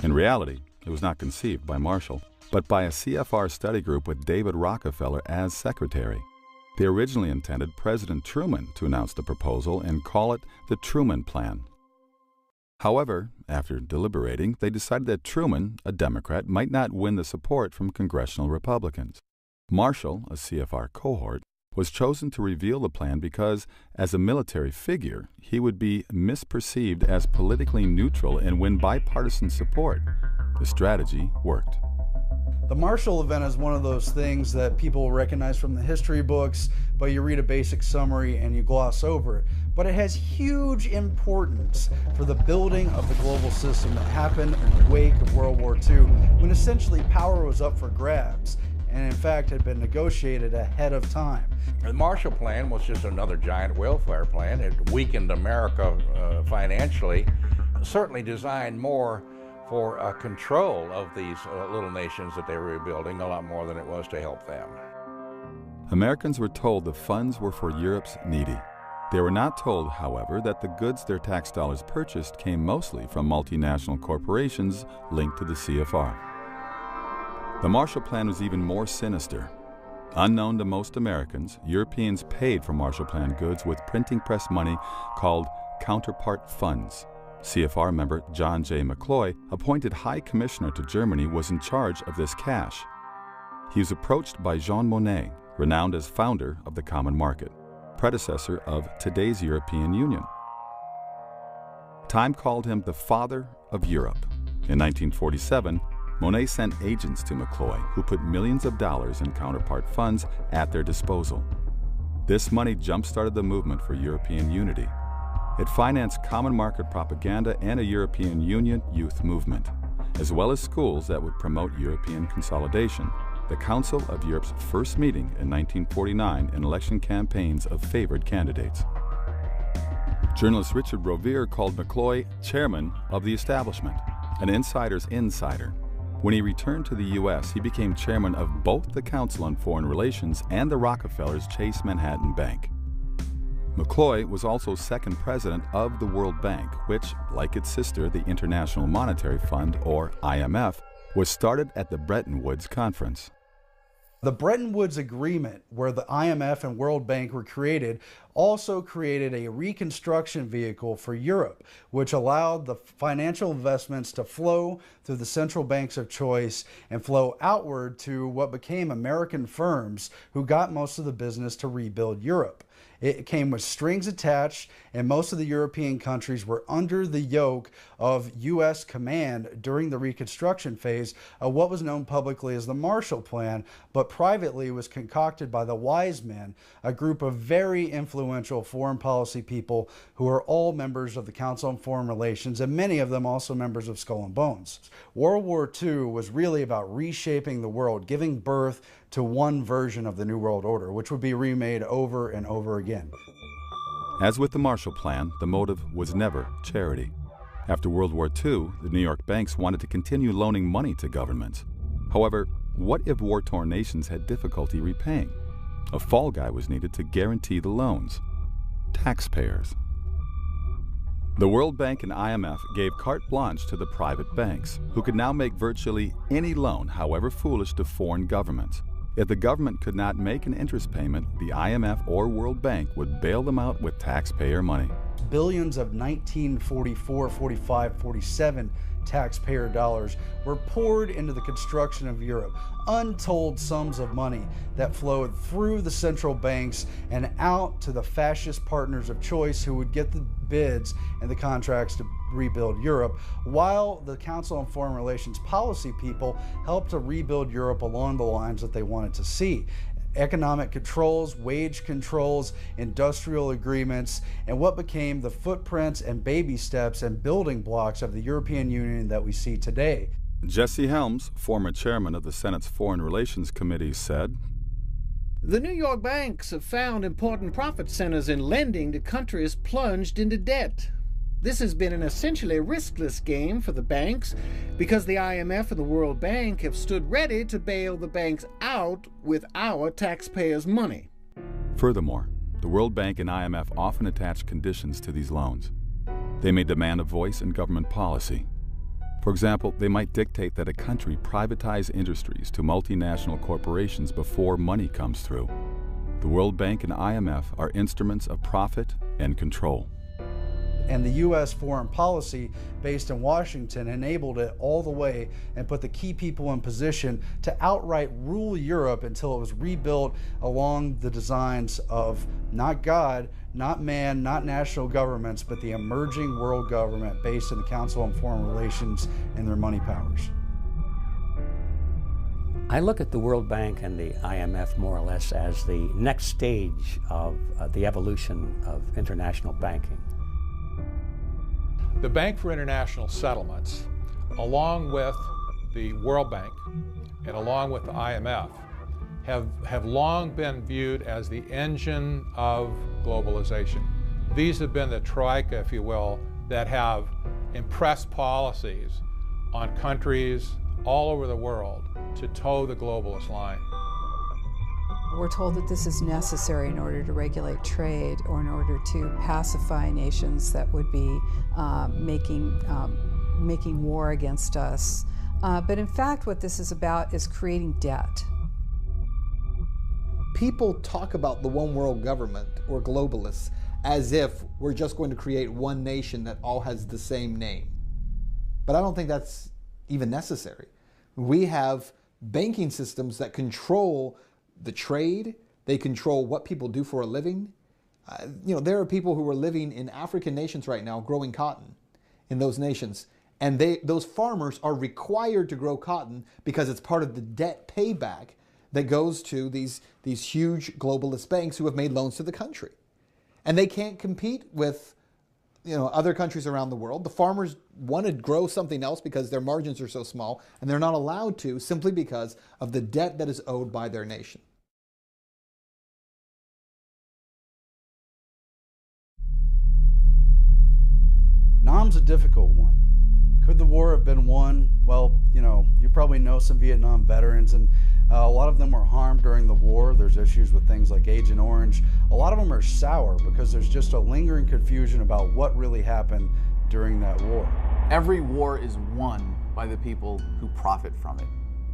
[SPEAKER 12] In reality, it was not conceived by Marshall, but by a CFR study group with David Rockefeller as secretary. They originally intended President Truman to announce the proposal and call it the Truman Plan. However, after deliberating, they decided that Truman, a Democrat, might not win the support from congressional Republicans. Marshall, a CFR cohort, was chosen to reveal the plan because, as a military figure, he would be misperceived as politically neutral and win bipartisan support. The strategy worked.
[SPEAKER 16] The Marshall Event is one of those things that people recognize from the history books, but you read a basic summary and you gloss over it. But it has huge importance for the building of the global system that happened in the wake of World War II, when essentially power was up for grabs, and in fact had been negotiated ahead of time.
[SPEAKER 3] The Marshall Plan was just another giant welfare plan. It weakened America financially, certainly designed more for control of these little nations that they were rebuilding, a lot more than it was to help them.
[SPEAKER 12] Americans were told the funds were for Europe's needy. They were not told, however, that the goods their tax dollars purchased came mostly from multinational corporations linked to the CFR. The Marshall Plan was even more sinister. Unknown to most Americans, Europeans paid for Marshall Plan goods with printing press money called counterpart funds. CFR member John J. McCloy, appointed High Commissioner to Germany, was in charge of this cash. He was approached by Jean Monnet, renowned as founder of the Common Market, predecessor of today's European Union. Time called him the father of Europe. In 1947, Monnet sent agents to McCloy, who put millions of dollars in counterpart funds at their disposal. This money jump-started the movement for European unity. It financed common market propaganda and a European Union youth movement, as well as schools that would promote European consolidation, the Council of Europe's first meeting in 1949 and election campaigns of favored candidates. Journalist Richard Rovere called McCloy chairman of the establishment, an insider's insider. When he returned to the U.S., he became chairman of both the Council on Foreign Relations and the Rockefellers' Chase Manhattan Bank. McCloy was also second president of the World Bank, which, like its sister, the International Monetary Fund, or IMF, was started at the Bretton Woods Conference.
[SPEAKER 16] The Bretton Woods Agreement, where the IMF and World Bank were created, also created a reconstruction vehicle for Europe, which allowed the financial investments to flow through the central banks of choice and flow outward to what became American firms who got most of the business to rebuild Europe. It came with strings attached, and most of the European countries were under the yoke of U.S. command during the Reconstruction phase of what was known publicly as the Marshall Plan, but privately was concocted by the Wise Men, a group of very influential foreign policy people who are all members of the Council on Foreign Relations, and many of them also members of Skull and Bones. World War II was really about reshaping the world, giving birth to one version of the New World Order, which would be remade over and over again.
[SPEAKER 12] As with the Marshall Plan, the motive was never charity. After World War II, the New York banks wanted to continue loaning money to governments. However, what if war-torn nations had difficulty repaying? A fall guy was needed to guarantee the loans: taxpayers. The World Bank and IMF gave carte blanche to the private banks, who could now make virtually any loan, however foolish, to foreign governments. If the government could not make an interest payment, the IMF or World Bank would bail them out with taxpayer money.
[SPEAKER 16] Billions of 1944, 45, 47 taxpayer dollars were poured into the construction of Europe. Untold sums of money that flowed through the central banks and out to the fascist partners of choice who would get the bids and the contracts to rebuild Europe, while the Council on Foreign Relations policy people helped to rebuild Europe along the lines that they wanted to see. Economic controls, wage controls, industrial agreements, and what became the footprints and baby steps and building blocks of the European Union that we see today.
[SPEAKER 12] Jesse Helms, former chairman of the Senate's Foreign Relations Committee, said,
[SPEAKER 14] "The New York banks have found important profit centers in lending to countries plunged into debt. This has been an essentially riskless game for the banks because the IMF and the World Bank have stood ready to bail the banks out with our taxpayers' money."
[SPEAKER 12] Furthermore, the World Bank and IMF often attach conditions to these loans. They may demand a voice in government policy. For example, they might dictate that a country privatize industries to multinational corporations before money comes through. The World Bank and IMF are instruments of profit and control.
[SPEAKER 16] And the U.S. foreign policy based in Washington enabled it all the way and put the key people in position to outright rule Europe until it was rebuilt along the designs of not God, not man, not national governments, but the emerging world government based in the Council on Foreign Relations and their money powers.
[SPEAKER 2] I look at the World Bank and the IMF more or less as the next stage of the evolution of international banking.
[SPEAKER 15] The Bank for International Settlements, along with the World Bank and along with the IMF, have long been viewed as the engine of globalization. These have been the troika, if you will, that have impressed policies on countries all over the world to toe the globalist line.
[SPEAKER 11] We're told that this is necessary in order to regulate trade or in order to pacify nations that would be making war against us. But in fact, what this is about is creating debt.
[SPEAKER 6] People talk about the one world government or globalists as if we're just going to create one nation that all has the same name. But I don't think that's even necessary. We have banking systems that control the trade, they control what people do for a living. There are people who are living in African nations right now growing cotton in those nations. And those farmers are required to grow cotton because it's part of the debt payback that goes to these huge globalist banks who have made loans to the country. And they can't compete with other countries around the world. The farmers want to grow something else because their margins are so small, and they're not allowed to simply because of the debt that is owed by their nation.
[SPEAKER 16] Nam's a difficult one. Could the war have been won? Well, you probably know some Vietnam veterans, and a lot of them were harmed during the war. There's issues with things like Agent Orange. A lot of them are sour because there's just a lingering confusion about what really happened during that war.
[SPEAKER 1] Every war is won by the people who profit from it.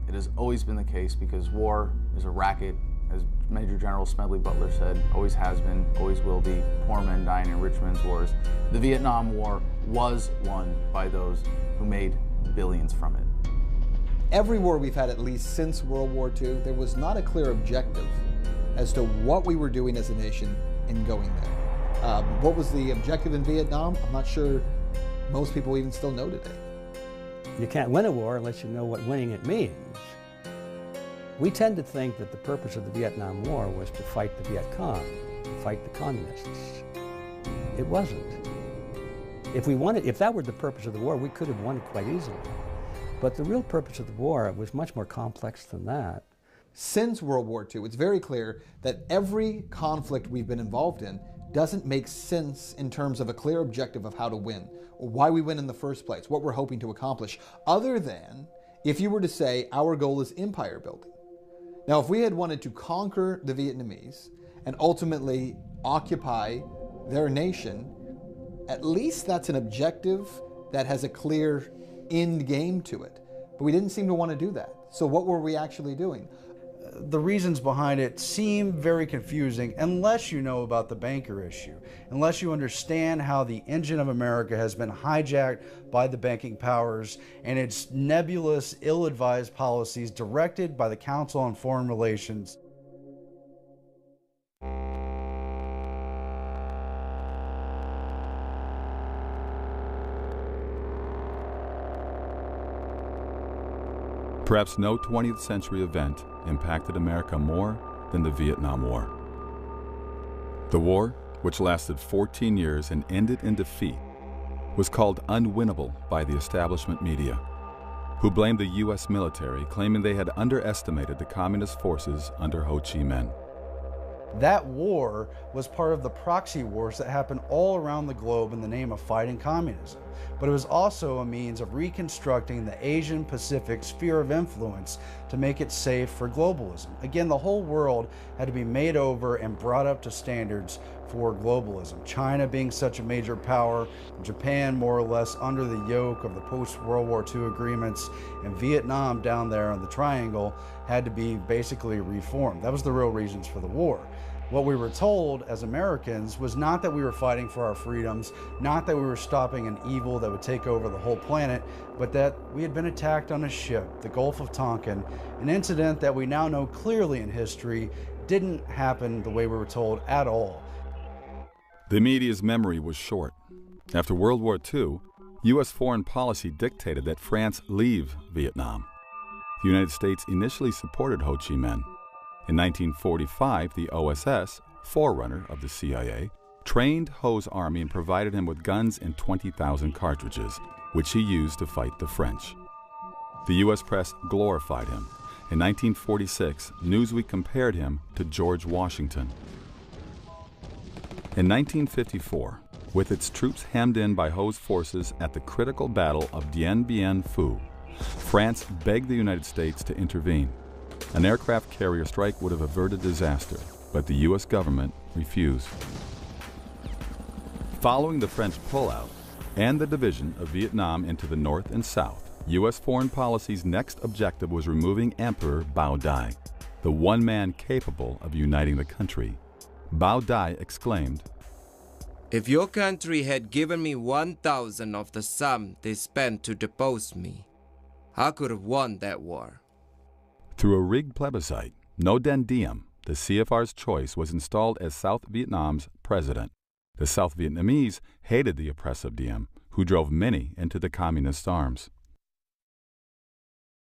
[SPEAKER 1] It has always been the case because war is a racket, as Major General Smedley Butler said, always has been, always will be, poor men dying in rich men's wars. The Vietnam War was won by those who made billions from it.
[SPEAKER 6] Every war we've had, at least since World War II, there was not a clear objective as to what we were doing as a nation in going there. What was the objective in Vietnam? I'm not sure most people even still know today.
[SPEAKER 2] You can't win a war unless you know what winning it means. We tend to think that the purpose of the Vietnam War was to fight the Viet Cong, to fight the communists. It wasn't. If that were the purpose of the war, we could have won it quite easily. But the real purpose of the war was much more complex than that.
[SPEAKER 6] Since World War II, it's very clear that every conflict we've been involved in doesn't make sense in terms of a clear objective of how to win, or why we win in the first place, what we're hoping to accomplish, other than if you were to say our goal is empire building. Now, if we had wanted to conquer the Vietnamese and ultimately occupy their nation, at least that's an objective that has a clear end game to it. But we didn't seem to want to do that. So what were we actually doing?
[SPEAKER 16] the reasons behind it seem very confusing unless you know about the banker issue, unless you understand how the engine of America has been hijacked by the banking powers and its nebulous, ill-advised policies directed by the Council on Foreign Relations.
[SPEAKER 12] Perhaps no 20th century event impacted America more than the Vietnam War. The war, which lasted 14 years and ended in defeat, was called unwinnable by the establishment media, who blamed the U.S. military, claiming they had underestimated the communist forces under Ho Chi Minh.
[SPEAKER 16] That war was part of the proxy wars that happened all around the globe in the name of fighting communism. But it was also a means of reconstructing the Asian Pacific sphere of influence to make it safe for globalism. Again, the whole world had to be made over and brought up to standards for globalism. China being such a major power, Japan more or less under the yoke of the post-World War II agreements, and Vietnam down there on the triangle had to be basically reformed. That was the real reasons for the war. What we were told as Americans was not that we were fighting for our freedoms, not that we were stopping an evil that would take over the whole planet, but that we had been attacked on a ship, the Gulf of Tonkin, an incident that we now know clearly in history didn't happen the way we were told at all.
[SPEAKER 12] The media's memory was short. After World War II, U.S. foreign policy dictated that France leave Vietnam. The United States initially supported Ho Chi Minh. In 1945, the OSS, forerunner of the CIA, trained Ho's army and provided him with guns and 20,000 cartridges, which he used to fight the French. The U.S. press glorified him. In 1946, Newsweek compared him to George Washington. In 1954, with its troops hemmed in by Ho's forces at the critical battle of Dien Bien Phu, France begged the United States to intervene. An aircraft carrier strike would have averted disaster, but the U.S. government refused. Following the French pullout and the division of Vietnam into the North and South, U.S. foreign policy's next objective was removing Emperor Bao Dai, the one man capable of uniting the country. Bao Dai exclaimed,
[SPEAKER 9] "If your country had given me 1,000 of the sum they spent to depose me, I could have won that war."
[SPEAKER 12] Through a rigged plebiscite, Ngo Dinh Diem, the CFR's choice, was installed as South Vietnam's president. The South Vietnamese hated the oppressive Diem, who drove many into the communist arms.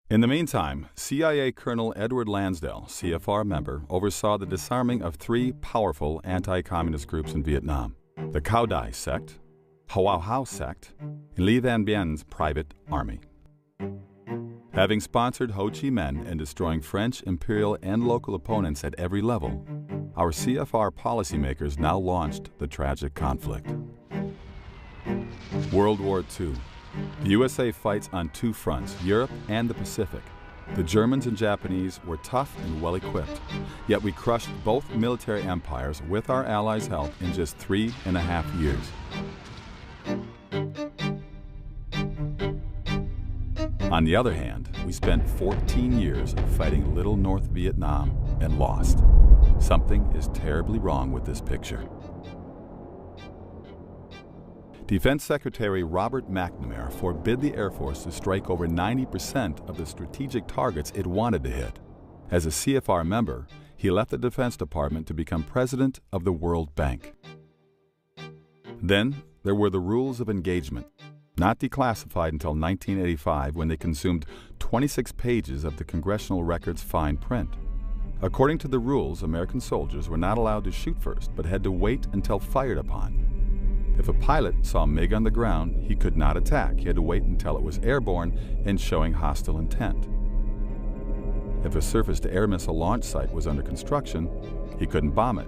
[SPEAKER 12] In the meantime, CIA Colonel Edward Lansdale, CFR member, oversaw the disarming of three powerful anti-communist groups in Vietnam: the Cao Dai sect, Hoa Hao sect, and Le Van Bien's private army. Having sponsored Ho Chi Minh and destroying French, imperial, and local opponents at every level, our CFR policymakers now launched the tragic conflict. World War II. The USA fights on two fronts, Europe and the Pacific. The Germans and Japanese were tough and well-equipped, yet we crushed both military empires with our allies' help in just 3.5 years. On the other hand, we spent 14 years fighting Little North Vietnam and lost. Something is terribly wrong with this picture. Defense Secretary Robert McNamara forbid the Air Force to strike over 90% of the strategic targets it wanted to hit. As a CFR member, he left the Defense Department to become president of the World Bank. Then there were the rules of engagement, not declassified until 1985, when they consumed 26 pages of the Congressional Record's fine print. According to the rules, American soldiers were not allowed to shoot first, but had to wait until fired upon. If a pilot saw a MiG on the ground, he could not attack. He had to wait until it was airborne and showing hostile intent. If a surface-to-air missile launch site was under construction, he couldn't bomb it.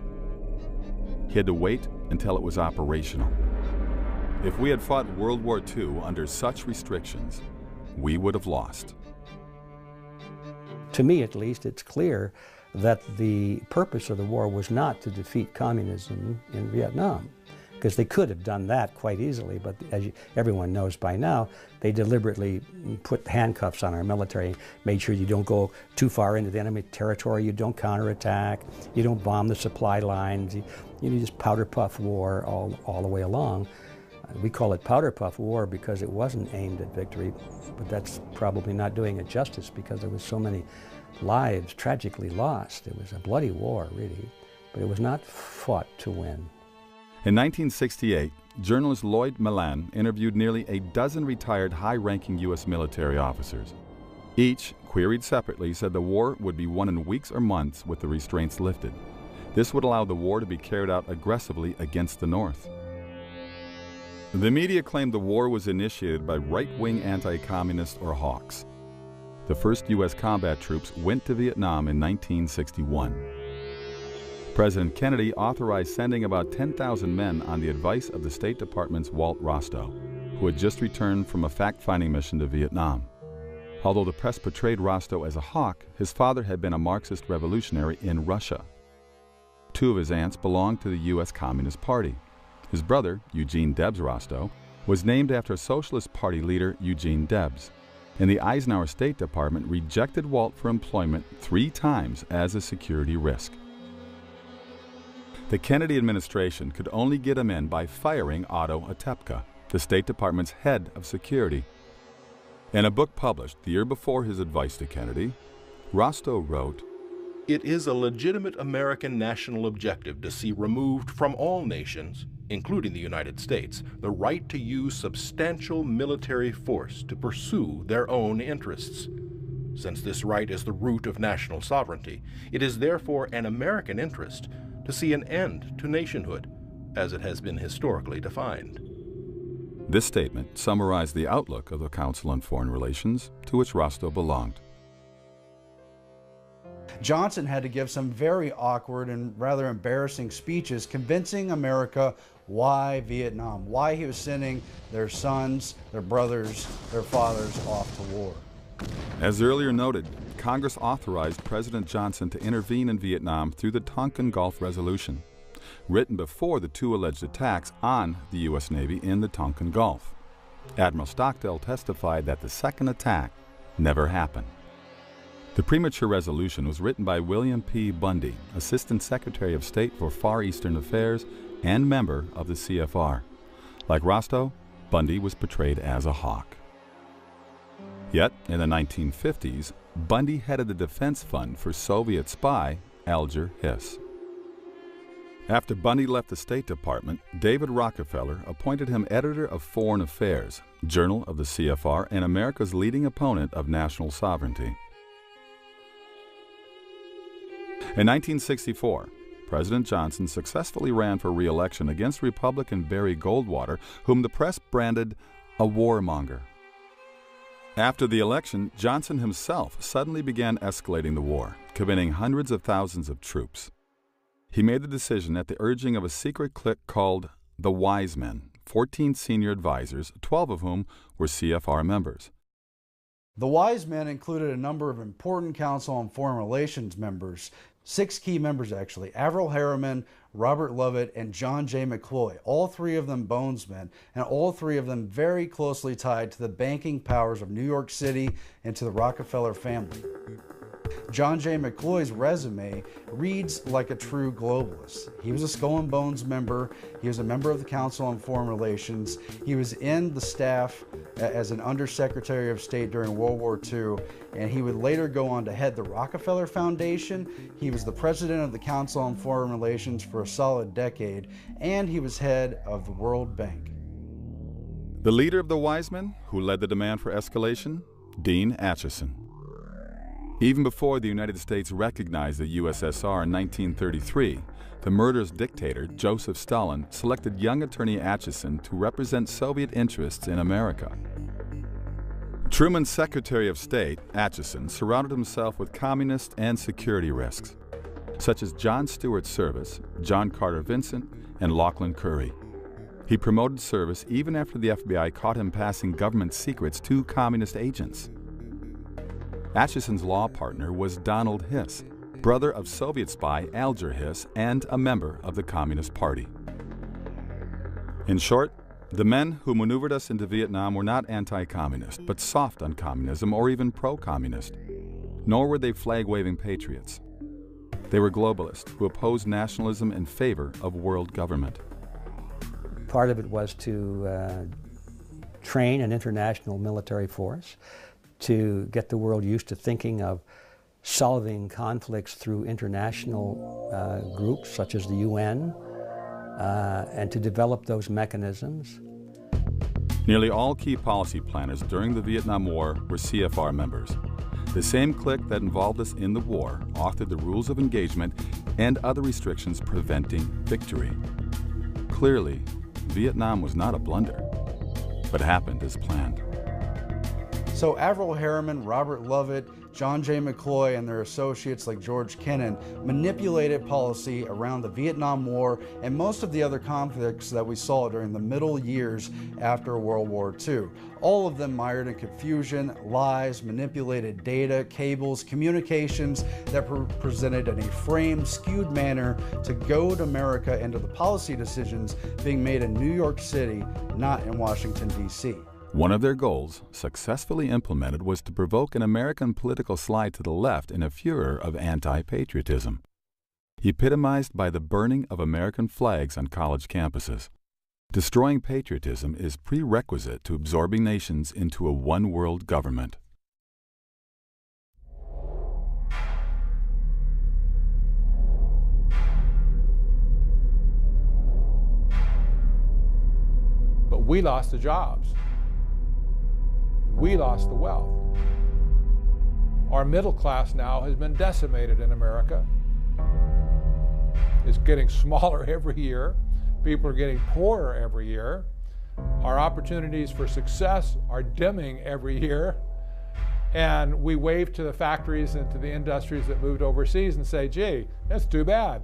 [SPEAKER 12] He had to wait until it was operational. If we had fought World War II under such restrictions, we would have lost.
[SPEAKER 2] To me, at least, it's clear that the purpose of the war was not to defeat communism in Vietnam. because they could have done that quite easily, but as everyone knows by now, they deliberately put handcuffs on our military, made sure you don't go too far into the enemy territory, you don't counterattack, you don't bomb the supply lines, you just powder puff war all the way along. We call it powder puff war because it wasn't aimed at victory, but that's probably not doing it justice because there was so many lives tragically lost. It was a bloody war, really, but it was not fought to win.
[SPEAKER 12] In 1968, journalist Lloyd Millan interviewed nearly a dozen retired high-ranking U.S. military officers. Each, queried separately, said the war would be won in weeks or months with the restraints lifted. This would allow the war to be carried out aggressively against the North. The media claimed the war was initiated by right-wing anti-communists or hawks. The first U.S. combat troops went to Vietnam in 1961. President Kennedy authorized sending about 10,000 men on the advice of the State Department's Walt Rostow, who had just returned from a fact-finding mission to Vietnam. Although the press portrayed Rostow as a hawk, his father had been a Marxist revolutionary in Russia. Two of his aunts belonged to the U.S. Communist Party. His brother, Eugene Debs Rostow, was named after Socialist Party leader Eugene Debs, and the Eisenhower State Department rejected Walt for employment 3 times as a security risk. The Kennedy administration could only get him in by firing Otto Otepka, the State Department's head of security. In a book published the year before his advice to Kennedy, Rostow wrote,
[SPEAKER 18] "It is a legitimate American national objective to see removed from all nations, including the United States, the right to use substantial military force to pursue their own interests. Since this right is the root of national sovereignty, it is therefore an American interest to see an end to nationhood, as it has been historically defined."
[SPEAKER 12] This statement summarized the outlook of the Council on Foreign Relations, to which Rostow belonged.
[SPEAKER 16] Johnson had to give some very awkward and rather embarrassing speeches convincing America why Vietnam, why he was sending their sons, their brothers, their fathers off to war.
[SPEAKER 12] As earlier noted, Congress authorized President Johnson to intervene in Vietnam through the Tonkin Gulf Resolution, written before the 2 alleged attacks on the U.S. Navy in the Tonkin Gulf. Admiral Stockdale testified that the second attack never happened. The premature resolution was written by William P. Bundy, Assistant Secretary of State for Far Eastern Affairs and member of the CFR. Like Rostow, Bundy was portrayed as a hawk. Yet, in the 1950s, Bundy headed the defense fund for Soviet spy Alger Hiss. After Bundy left the State Department, David Rockefeller appointed him editor of Foreign Affairs, journal of the CFR and America's leading opponent of national sovereignty. In 1964, President Johnson successfully ran for re-election against Republican Barry Goldwater, whom the press branded a warmonger. After the election, Johnson himself suddenly began escalating the war, committing hundreds of thousands of troops. He made the decision at the urging of a secret clique called the Wise Men, 14 senior advisors, 12 of whom were CFR members.
[SPEAKER 16] The Wise Men included a number of important Council on Foreign Relations members, 6 key members actually: Averell Harriman, Robert Lovett, and John J. McCloy, all 3 of them Bonesmen, and all 3 of them very closely tied to the banking powers of New York City and to the Rockefeller family. John J. McCloy's resume reads like a true globalist. He was a Skull and Bones member. He was a member of the Council on Foreign Relations. He was in the staff as an Undersecretary of State during World War II, and he would later go on to head the Rockefeller Foundation. He was the president of the Council on Foreign Relations for a solid decade, and he was head of the World Bank.
[SPEAKER 12] The leader of the Wise Men, who led the demand for escalation, Dean Acheson. Even before the United States recognized the USSR in 1933, the murderous dictator Joseph Stalin selected young attorney Acheson to represent Soviet interests in America. Truman's Secretary of State, Acheson, surrounded himself with communist and security risks, such as John Stewart Service, John Carter Vincent, and Lachlan Curry. He promoted Service even after the FBI caught him passing government secrets to communist agents. Acheson's law partner was Donald Hiss, brother of Soviet spy Alger Hiss and a member of the Communist Party. In short, the men who maneuvered us into Vietnam were not anti-communist, but soft on communism or even pro-communist. Nor were they flag-waving patriots. They were globalists who opposed nationalism in favor of world government.
[SPEAKER 2] Part of it was to train an international military force, to get the world used to thinking of solving conflicts through international groups such as the UN, and to develop those mechanisms.
[SPEAKER 12] Nearly all key policy planners during the Vietnam War were CFR members. The same clique that involved us in the war authored the rules of engagement and other restrictions preventing victory. Clearly, Vietnam was not a blunder, but happened as planned.
[SPEAKER 16] So Averell Harriman, Robert Lovett, John J. McCloy, and their associates like George Kennan manipulated policy around the Vietnam War and most of the other conflicts that we saw during the middle years after World War II. All of them mired in confusion, lies, manipulated data, cables, communications that were presented in a framed, skewed manner to goad America into the policy decisions being made in New York City, not in Washington, D.C.
[SPEAKER 12] One of their goals, successfully implemented, was to provoke an American political slide to the left in a furor of anti-patriotism, epitomized by the burning of American flags on college campuses. Destroying patriotism is prerequisite to absorbing nations into a one-world government.
[SPEAKER 15] But we lost the jobs. We lost the wealth. Our middle class now has been decimated in America. It's getting smaller every year. People are getting poorer every year. Our opportunities for success are dimming every year. And we wave to the factories and to the industries that moved overseas and say, gee, that's too bad.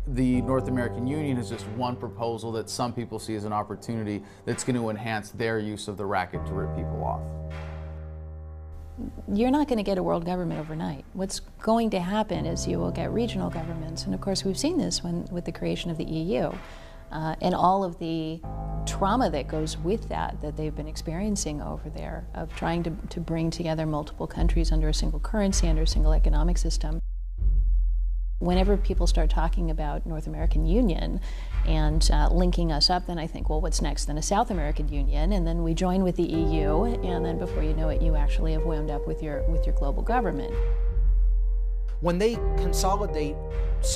[SPEAKER 1] The North American Union is just one proposal that some people see as an opportunity that's going to enhance their use of the racket to rip people off.
[SPEAKER 13] You're not going to get a world government overnight. What's going to happen is you will get regional governments, and of course we've seen this with the creation of the EU and all of the trauma that goes with that they've been experiencing over there of trying to bring together multiple countries under a single currency, under a single economic system. Whenever people start talking about North American Union and linking us up, then I think, well, what's next? Then a South American Union, and then we join with the EU, and then before you know it, you actually have wound up with your global government.
[SPEAKER 5] When they consolidate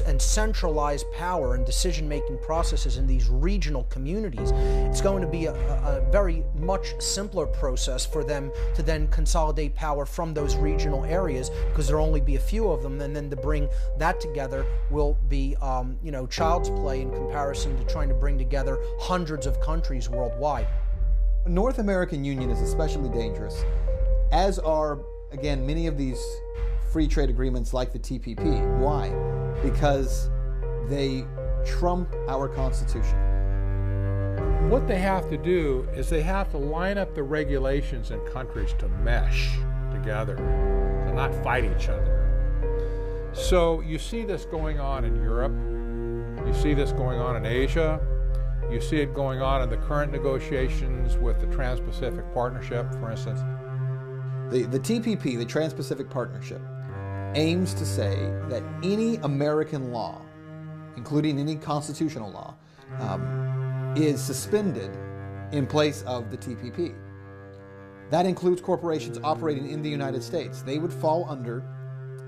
[SPEAKER 5] and centralize power and decision-making processes in these regional communities, it's going to be a very much simpler process for them to then consolidate power from those regional areas, because there'll only be a few of them, and then to bring that together will be, child's play in comparison to trying to bring together hundreds of countries worldwide.
[SPEAKER 6] North American Union is especially dangerous, as are, again, many of these free trade agreements like the TPP. Why? Because they trump our Constitution.
[SPEAKER 15] What they have to do is they have to line up the regulations in countries to mesh together, to not fight each other. So you see this going on in Europe, you see this going on in Asia, you see it going on in the current negotiations with the Trans-Pacific Partnership, for instance.
[SPEAKER 6] The TPP, the Trans-Pacific Partnership, aims to say that any American law, including any constitutional law, is suspended in place of the TPP. That includes corporations operating in the United States. They would fall under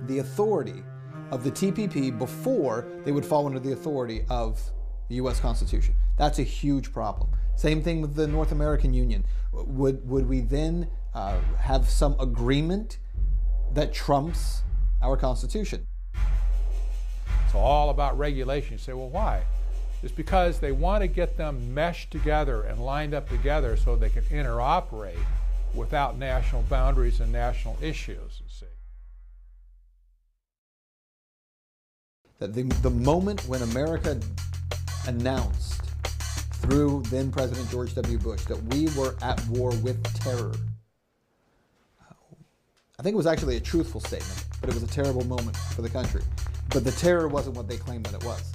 [SPEAKER 6] the authority of the TPP before they would fall under the authority of the U.S. Constitution. That's a huge problem. Same thing with the North American Union. Would we then have some agreement that trumps our Constitution?
[SPEAKER 15] It's all about regulation. You say, well, why? It's because they want to get them meshed together and lined up together so they can interoperate without national boundaries and national issues, you see.
[SPEAKER 6] That the moment when America announced through then President George W. Bush that we were at war with terror, I think it was actually a truthful statement, but it was a terrible moment for the country. But the terror wasn't what they claimed that it was.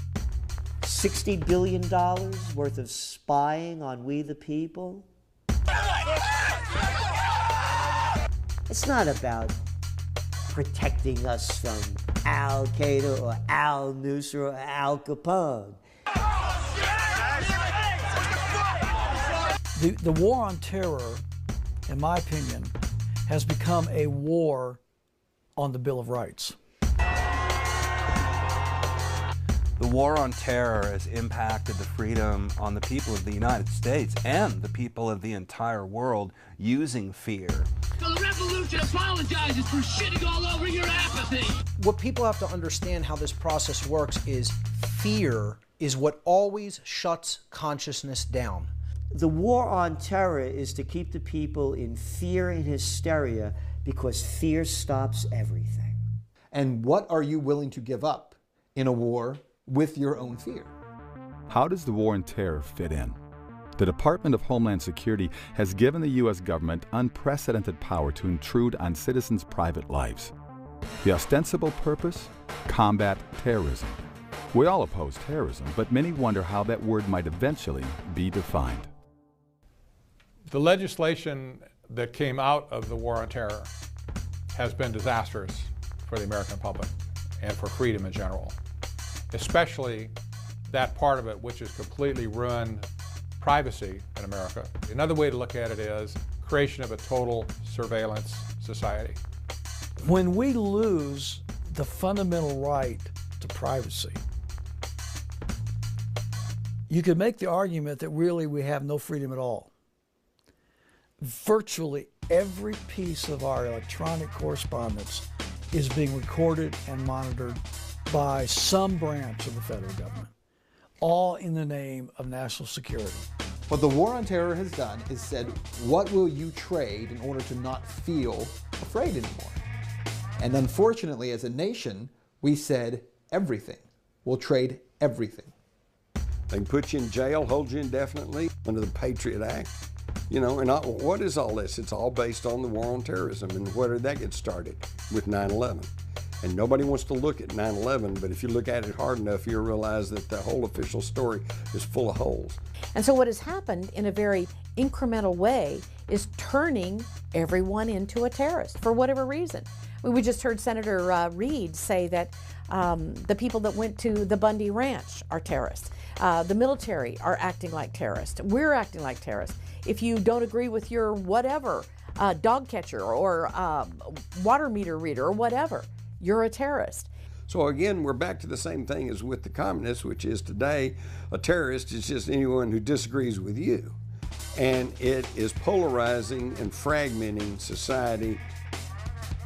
[SPEAKER 17] $60 billion worth of spying on we the people. It's not about protecting us from Al Qaeda or Al Nusra or Al Capone.
[SPEAKER 8] The war on terror, in my opinion, has become a war on the Bill of Rights.
[SPEAKER 4] The war on terror has impacted the freedom on the people of the United States and the people of the entire world using fear.
[SPEAKER 7] So the revolution apologizes for shitting all over your apathy.
[SPEAKER 5] What people have to understand how this process works is fear is what always shuts consciousness down.
[SPEAKER 17] The war on terror is to keep the people in fear and hysteria because fear stops everything.
[SPEAKER 6] And what are you willing to give up in a war with your own fear?
[SPEAKER 12] How does the war on terror fit in? The Department of Homeland Security has given the U.S. government unprecedented power to intrude on citizens' private lives. The ostensible purpose? Combat terrorism. We all oppose terrorism, but many wonder how that word might eventually be defined.
[SPEAKER 15] The legislation that came out of the war on terror has been disastrous for the American public and for freedom in general, especially that part of it which has completely ruined privacy in America. Another way to look at it is creation of a total surveillance society.
[SPEAKER 8] When we lose the fundamental right to privacy, you could make the argument that really we have no freedom at all. Virtually every piece of our electronic correspondence is being recorded and monitored by some branch of the federal government, all in the name of national security.
[SPEAKER 6] What the war on terror has done is said, what will you trade in order to not feel afraid anymore? And unfortunately, as a nation, we said everything. We'll trade everything.
[SPEAKER 19] They can put you in jail, hold you indefinitely under the Patriot Act. You know, and what is all this? It's all based on the war on terrorism. And where did that get started? With 9/11. And nobody wants to look at 9/11, but if you look at it hard enough, you'll realize that the whole official story is full of holes.
[SPEAKER 21] And so what has happened in a very incremental way is turning everyone into a terrorist for whatever reason. We just heard Senator Reid say that the people that went to the Bundy Ranch are terrorists. The military are acting like terrorists. We're acting like terrorists. If you don't agree with your whatever, dog catcher or water meter reader or whatever, you're a terrorist.
[SPEAKER 19] So again, we're back to the same thing as with the communists, which is today a terrorist is just anyone who disagrees with you. And it is polarizing and fragmenting society.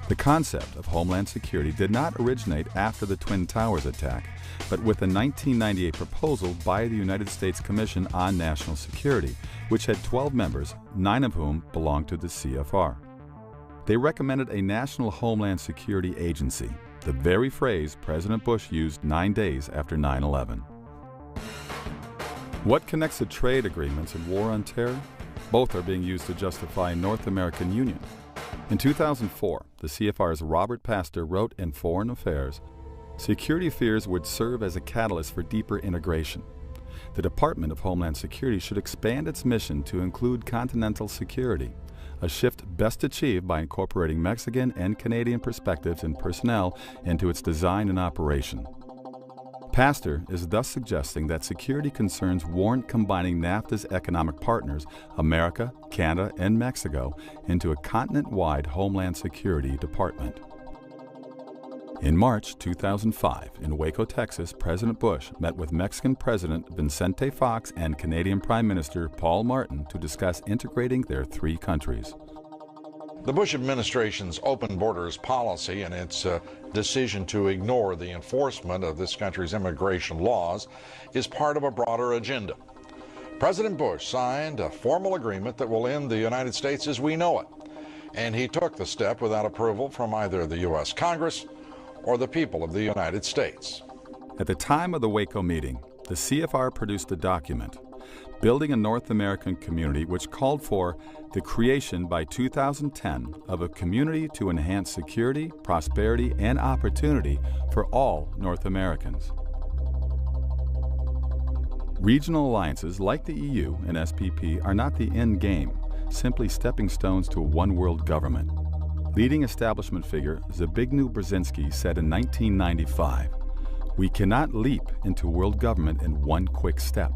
[SPEAKER 12] The concept of Homeland Security did not originate after the Twin Towers attack, but with a 1998 proposal by the United States Commission on National Security, which had 12 members, 9 of whom belonged to the CFR. They recommended a National Homeland Security Agency, the very phrase President Bush used 9 days after 9/11. What connects the trade agreements and war on terror? Both are being used to justify North American Union. In 2004, the CFR's Robert Pastor wrote in Foreign Affairs, security fears would serve as a catalyst for deeper integration. The Department of Homeland Security should expand its mission to include continental security, a shift best achieved by incorporating Mexican and Canadian perspectives and personnel into its design and operation. Pastor is thus suggesting that security concerns warrant combining NAFTA's economic partners, America, Canada, and Mexico, into a continent-wide Homeland Security Department. In March 2005, in Waco, Texas, President Bush met with Mexican President Vicente Fox and Canadian Prime Minister Paul Martin to discuss integrating their 3 countries.
[SPEAKER 23] The Bush administration's open borders policy and its decision to ignore the enforcement of this country's immigration laws is part of a broader agenda. President Bush signed a formal agreement that will end the United States as we know it, and he took the step without approval from either the U.S. Congress or the people of the United States.
[SPEAKER 12] At the time of the Waco meeting, the CFR produced a document, Building a North American Community, which called for the creation by 2010 of a community to enhance security, prosperity, and opportunity for all North Americans. Regional alliances like the EU and SPP are not the end game, simply stepping stones to a one-world government. Leading establishment figure Zbigniew Brzezinski said in 1995, "We cannot leap into world government in one quick step.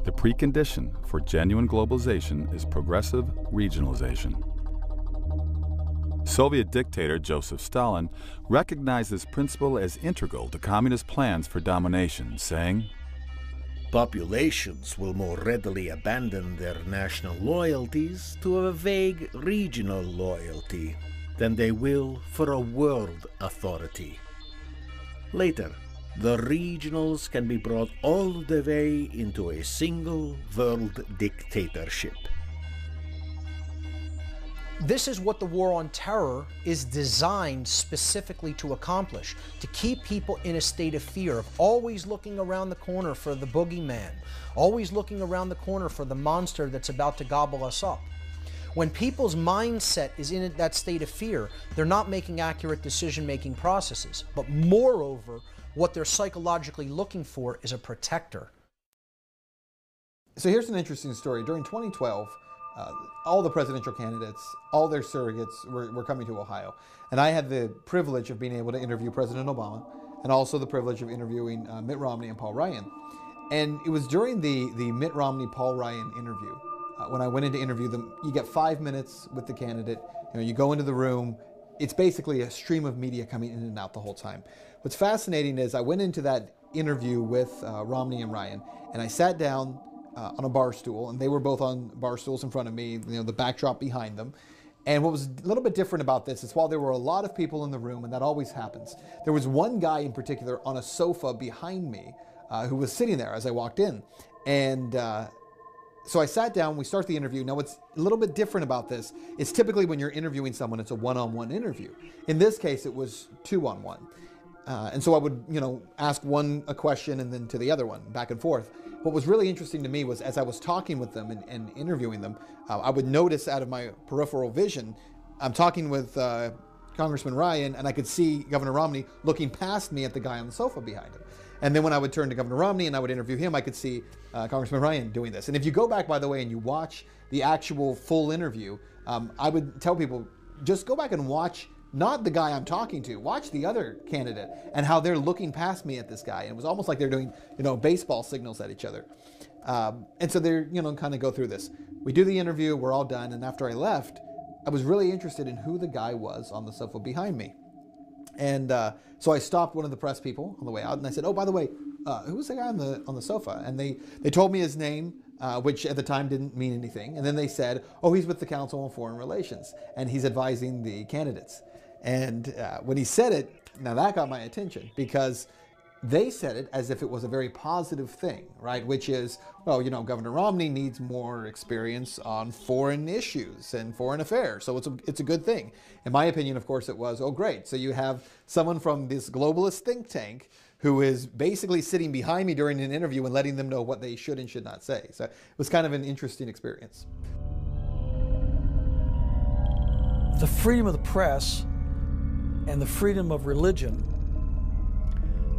[SPEAKER 12] The precondition for genuine globalization is progressive regionalization." Soviet dictator Joseph Stalin recognized this principle as integral to communist plans for domination, saying,
[SPEAKER 10] "Populations will more readily abandon their national loyalties to a vague regional loyalty than they will for a world authority. Later, the regionals can be brought all the way into a single world dictatorship."
[SPEAKER 5] This is what the war on terror is designed specifically to accomplish, to keep people in a state of fear, of always looking around the corner for the boogeyman, always looking around the corner for the monster that's about to gobble us up. When people's mindset is in that state of fear, they're not making accurate decision-making processes. But moreover, what they're psychologically looking for is a protector.
[SPEAKER 6] So here's an interesting story. During 2012, all the presidential candidates, all their surrogates were coming to Ohio. And I had the privilege of being able to interview President Obama and also the privilege of interviewing Mitt Romney and Paul Ryan. And it was during the Mitt Romney-Paul Ryan interview, when I went in to interview them, you get 5 minutes with the candidate, you go into the room, it's basically a stream of media coming in and out the whole time. What's fascinating is I went into that interview with Romney and Ryan, and I sat down on a bar stool, and they were both on bar stools in front of me, the backdrop behind them. And what was a little bit different about this is while there were a lot of people in the room, and that always happens, there was one guy in particular on a sofa behind me who was sitting there as I walked in. And so I sat down, we start the interview. Now what's a little bit different about this is typically when you're interviewing someone, it's a one-on-one interview. In this case, it was two-on-one. And so I would, ask one a question and then to the other one, back and forth. What was really interesting to me was as I was talking with them and interviewing them, I would notice out of my peripheral vision, I'm talking with Congressman Ryan, and I could see Governor Romney looking past me at the guy on the sofa behind him. And then when I would turn to Governor Romney and I would interview him, I could see Congressman Ryan doing this. And if you go back, by the way, and you watch the actual full interview, I would tell people, just go back and watch not the guy I'm talking to, watch the other candidate and how they're looking past me at this guy. And it was almost like they're doing, baseball signals at each other. And so they're, kind of go through this. We do the interview, we're all done. And after I left, I was really interested in who the guy was on the sofa behind me. And so I stopped one of the press people on the way out and I said, "Oh, by the way, who was the guy on the sofa?" And they told me his name, which at the time didn't mean anything. And then they said, "Oh, he's with the Council on Foreign Relations and he's advising the candidates." And when he said it, now that got my attention because they said it as if it was a very positive thing, right? Which is, well, Governor Romney needs more experience on foreign issues and foreign affairs. So it's a good thing. In my opinion, of course, it was, oh, great. So you have someone from this globalist think tank who is basically sitting behind me during an interview and letting them know what they should and should not say. So it was kind of an interesting experience.
[SPEAKER 8] The freedom of the press and the freedom of religion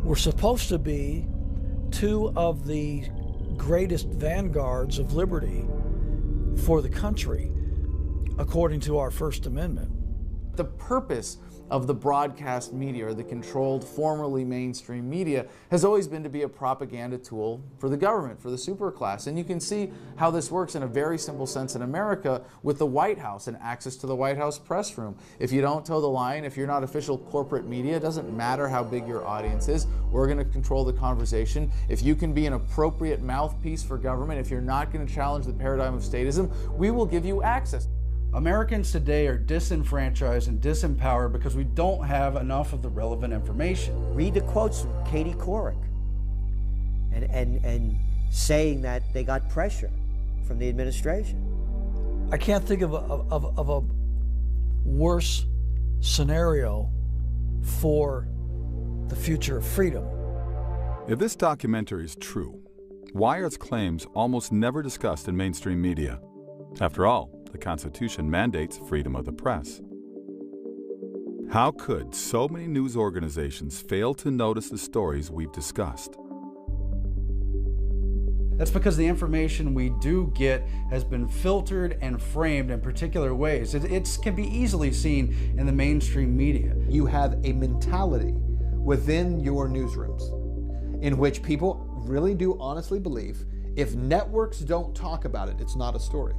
[SPEAKER 8] were supposed to be two of the greatest vanguards of liberty for the country, according to our First Amendment.
[SPEAKER 1] The purpose of the broadcast media, or the controlled, formerly mainstream media, has always been to be a propaganda tool for the government, for the superclass. And you can see how this works in a very simple sense in America with the White House and access to the White House press room. If you don't toe the line, if you're not official corporate media, it doesn't matter how big your audience is, we're going to control the conversation. If you can be an appropriate mouthpiece for government, if you're not going to challenge the paradigm of statism, we will give you access.
[SPEAKER 16] Americans today are disenfranchised and disempowered because we don't have enough of the relevant information.
[SPEAKER 17] Read the quotes from Katie Couric and saying that they got pressure from the administration.
[SPEAKER 8] I can't think of a worse scenario for the future of freedom.
[SPEAKER 12] If this documentary is true, why are its claims almost never discussed in mainstream media? After all, the Constitution mandates freedom of the press. How could so many news organizations fail to notice the stories we've discussed?
[SPEAKER 16] That's because the information we do get has been filtered and framed in particular ways. It can be easily seen in the mainstream media.
[SPEAKER 6] You have a mentality within your newsrooms in which people really do honestly believe if networks don't talk about it, it's not a story.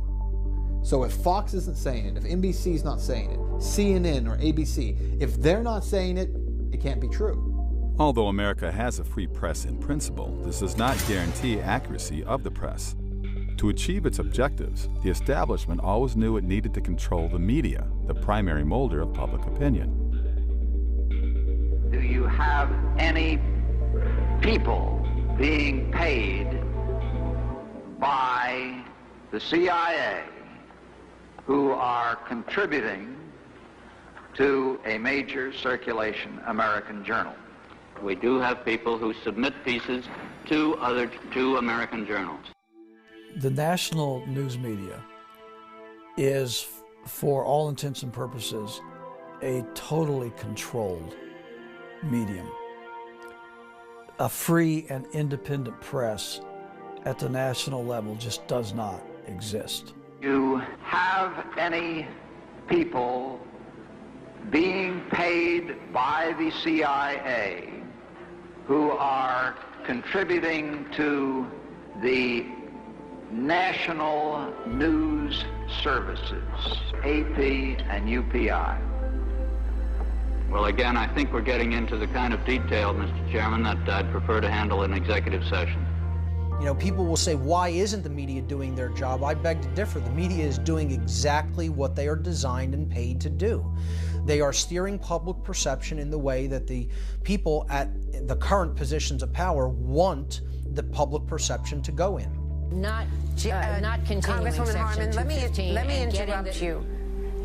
[SPEAKER 6] So if Fox isn't saying it, if NBC's not saying it, CNN or ABC, if they're not saying it, it can't be true.
[SPEAKER 12] Although America has a free press in principle, this does not guarantee accuracy of the press. To achieve its objectives, the establishment always knew it needed to control the media, the primary molder of public opinion.
[SPEAKER 3] Do you have any people being paid by the CIA who are contributing to a major circulation American journal?
[SPEAKER 20] We do have people who submit pieces to American journals.
[SPEAKER 8] The national news media is, for all intents and purposes, a totally controlled medium. A free and independent press at the national level just does not exist.
[SPEAKER 3] Do you have any people being paid by the CIA who are contributing to the national news services, AP and UPI?
[SPEAKER 20] Well, again, I think we're getting into the kind of detail, Mr. Chairman, that I'd prefer to handle in executive session.
[SPEAKER 5] You know, people will say, why isn't the media doing their job? I beg to differ. The media is doing exactly what they are designed and paid to do. They are steering public perception in the way that the people at the current positions of power want the public perception to go in.
[SPEAKER 22] Not continuing
[SPEAKER 24] Congresswoman
[SPEAKER 22] Section
[SPEAKER 24] Harman, let me
[SPEAKER 22] 215
[SPEAKER 24] interrupt you.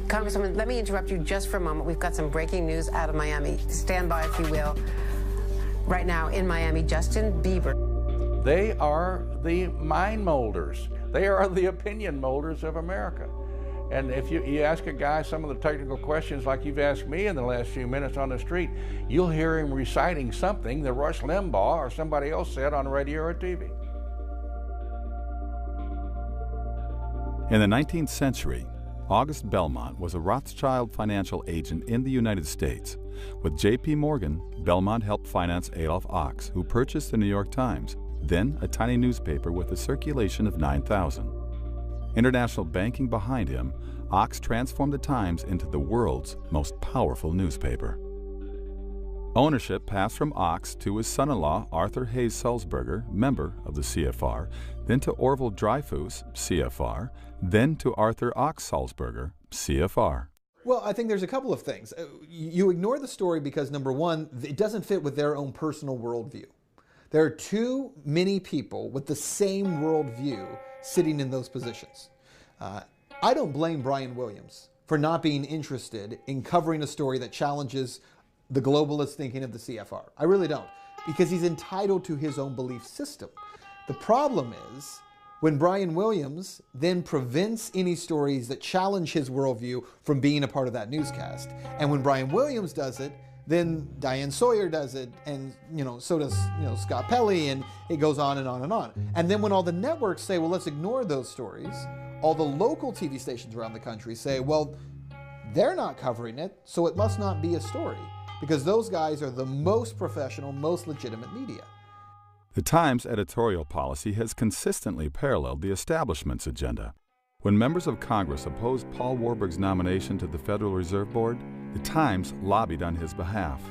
[SPEAKER 24] Congresswoman, let me interrupt you just for a moment. We've got some breaking news out of Miami. Stand by, if you will. Right now in Miami, Justin Bieber.
[SPEAKER 25] They are the mind molders. They are the opinion molders of America. And if you ask a guy some of the technical questions like you've asked me in the last few minutes on the street, you'll hear him reciting something that Rush Limbaugh or somebody else said on radio or TV.
[SPEAKER 12] In the 19th century, August Belmont was a Rothschild financial agent in the United States. With J.P. Morgan, Belmont helped finance Adolph Ochs, who purchased the New York Times, then a tiny newspaper with a circulation of 9,000. International banking behind him, Ochs transformed the Times into the world's most powerful newspaper. Ownership passed from Ochs to his son-in-law Arthur Hayes Sulzberger, member of the CFR, then to Orville Dreyfus, CFR, then to Arthur Ochs Sulzberger, CFR.
[SPEAKER 6] Well, I think there's a couple of things. You ignore the story because, number one, it doesn't fit with their own personal worldview. There are too many people with the same worldview sitting in those positions. I don't blame Brian Williams for not being interested in covering a story that challenges the globalist thinking of the CFR. I really don't, because he's entitled to his own belief system. The problem is when Brian Williams then prevents any stories that challenge his worldview from being a part of that newscast. And when Brian Williams does it, then Diane Sawyer does it, and so does Scott Pelley, and it goes on and on and on. And then when all the networks say, well, let's ignore those stories, all the local TV stations around the country say, well, they're not covering it, so it must not be a story, because those guys are the most professional, most legitimate media.
[SPEAKER 12] The Times' editorial policy has consistently paralleled the establishment's agenda. When members of Congress opposed Paul Warburg's nomination to the Federal Reserve Board, the Times lobbied on his behalf.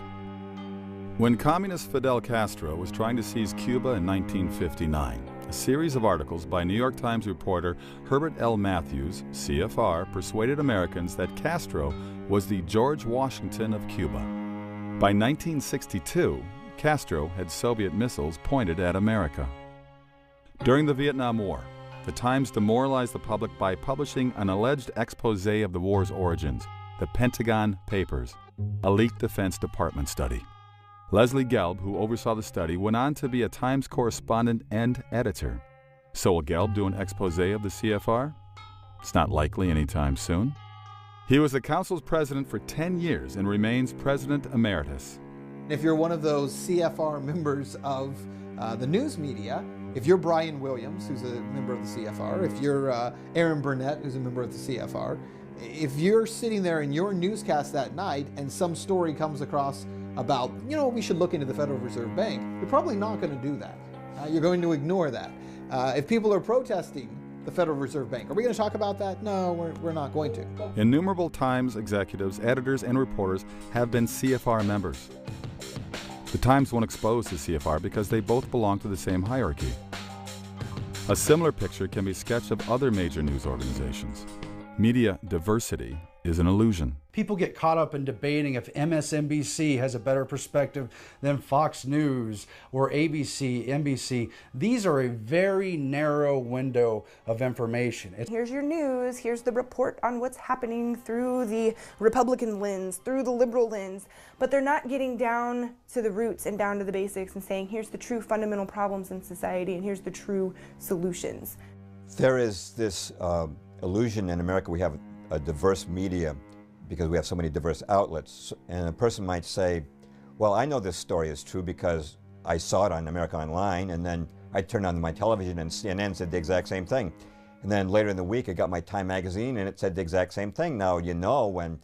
[SPEAKER 12] When communist Fidel Castro was trying to seize Cuba in 1959, a series of articles by New York Times reporter Herbert L. Matthews, CFR, persuaded Americans that Castro was the George Washington of Cuba. By 1962, Castro had Soviet missiles pointed at America. During the Vietnam War, the Times demoralized the public by publishing an alleged expose of the war's origins, the Pentagon Papers, a leaked Defense Department study. Leslie Gelb, who oversaw the study, went on to be a Times correspondent and editor. So will Gelb do an expose of the CFR? It's not likely anytime soon. He was the Council's president for 10 years and remains president emeritus.
[SPEAKER 6] If you're one of those CFR members of the news media, If you're Brian Williams, who's a member of the CFR, if you're Aaron Burnett, who's a member of the CFR, if you're sitting there in your newscast that night and some story comes across about, we should look into the Federal Reserve Bank, you're probably not going to do that. You're going to ignore that. If people are protesting the Federal Reserve Bank, are we going to talk about that? No, we're not going to.
[SPEAKER 12] Innumerable Times executives, editors, and reporters have been CFR members. The Times won't expose the CFR because they both belong to the same hierarchy. A similar picture can be sketched of other major news organizations. Media diversity is an illusion.
[SPEAKER 16] People get caught up in debating if MSNBC has a better perspective than Fox News or ABC, NBC. These are a very narrow window of information.
[SPEAKER 2] Here's your news, here's the report on what's happening through the Republican lens, through the liberal lens, but they're not getting down to the roots and down to the basics and saying, here's the true fundamental problems in society and here's the true solutions.
[SPEAKER 9] There is this illusion in America we have a diverse media because we have so many diverse outlets. And a person might say, well, I know this story is true because I saw it on America Online, and then I turned on my television and CNN said the exact same thing. And then later in the week I got my Time magazine and it said the exact same thing. Now, when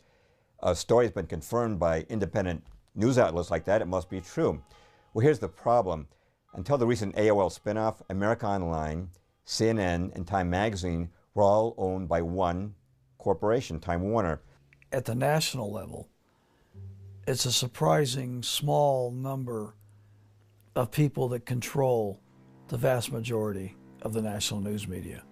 [SPEAKER 9] a story has been confirmed by independent news outlets like that, it must be true. Well, here's the problem. Until the recent AOL spinoff, America Online, CNN, and Time magazine were all owned by one corporation, Time Warner.
[SPEAKER 8] At the national level, it's a surprising small number of people that control the vast majority of the national news media.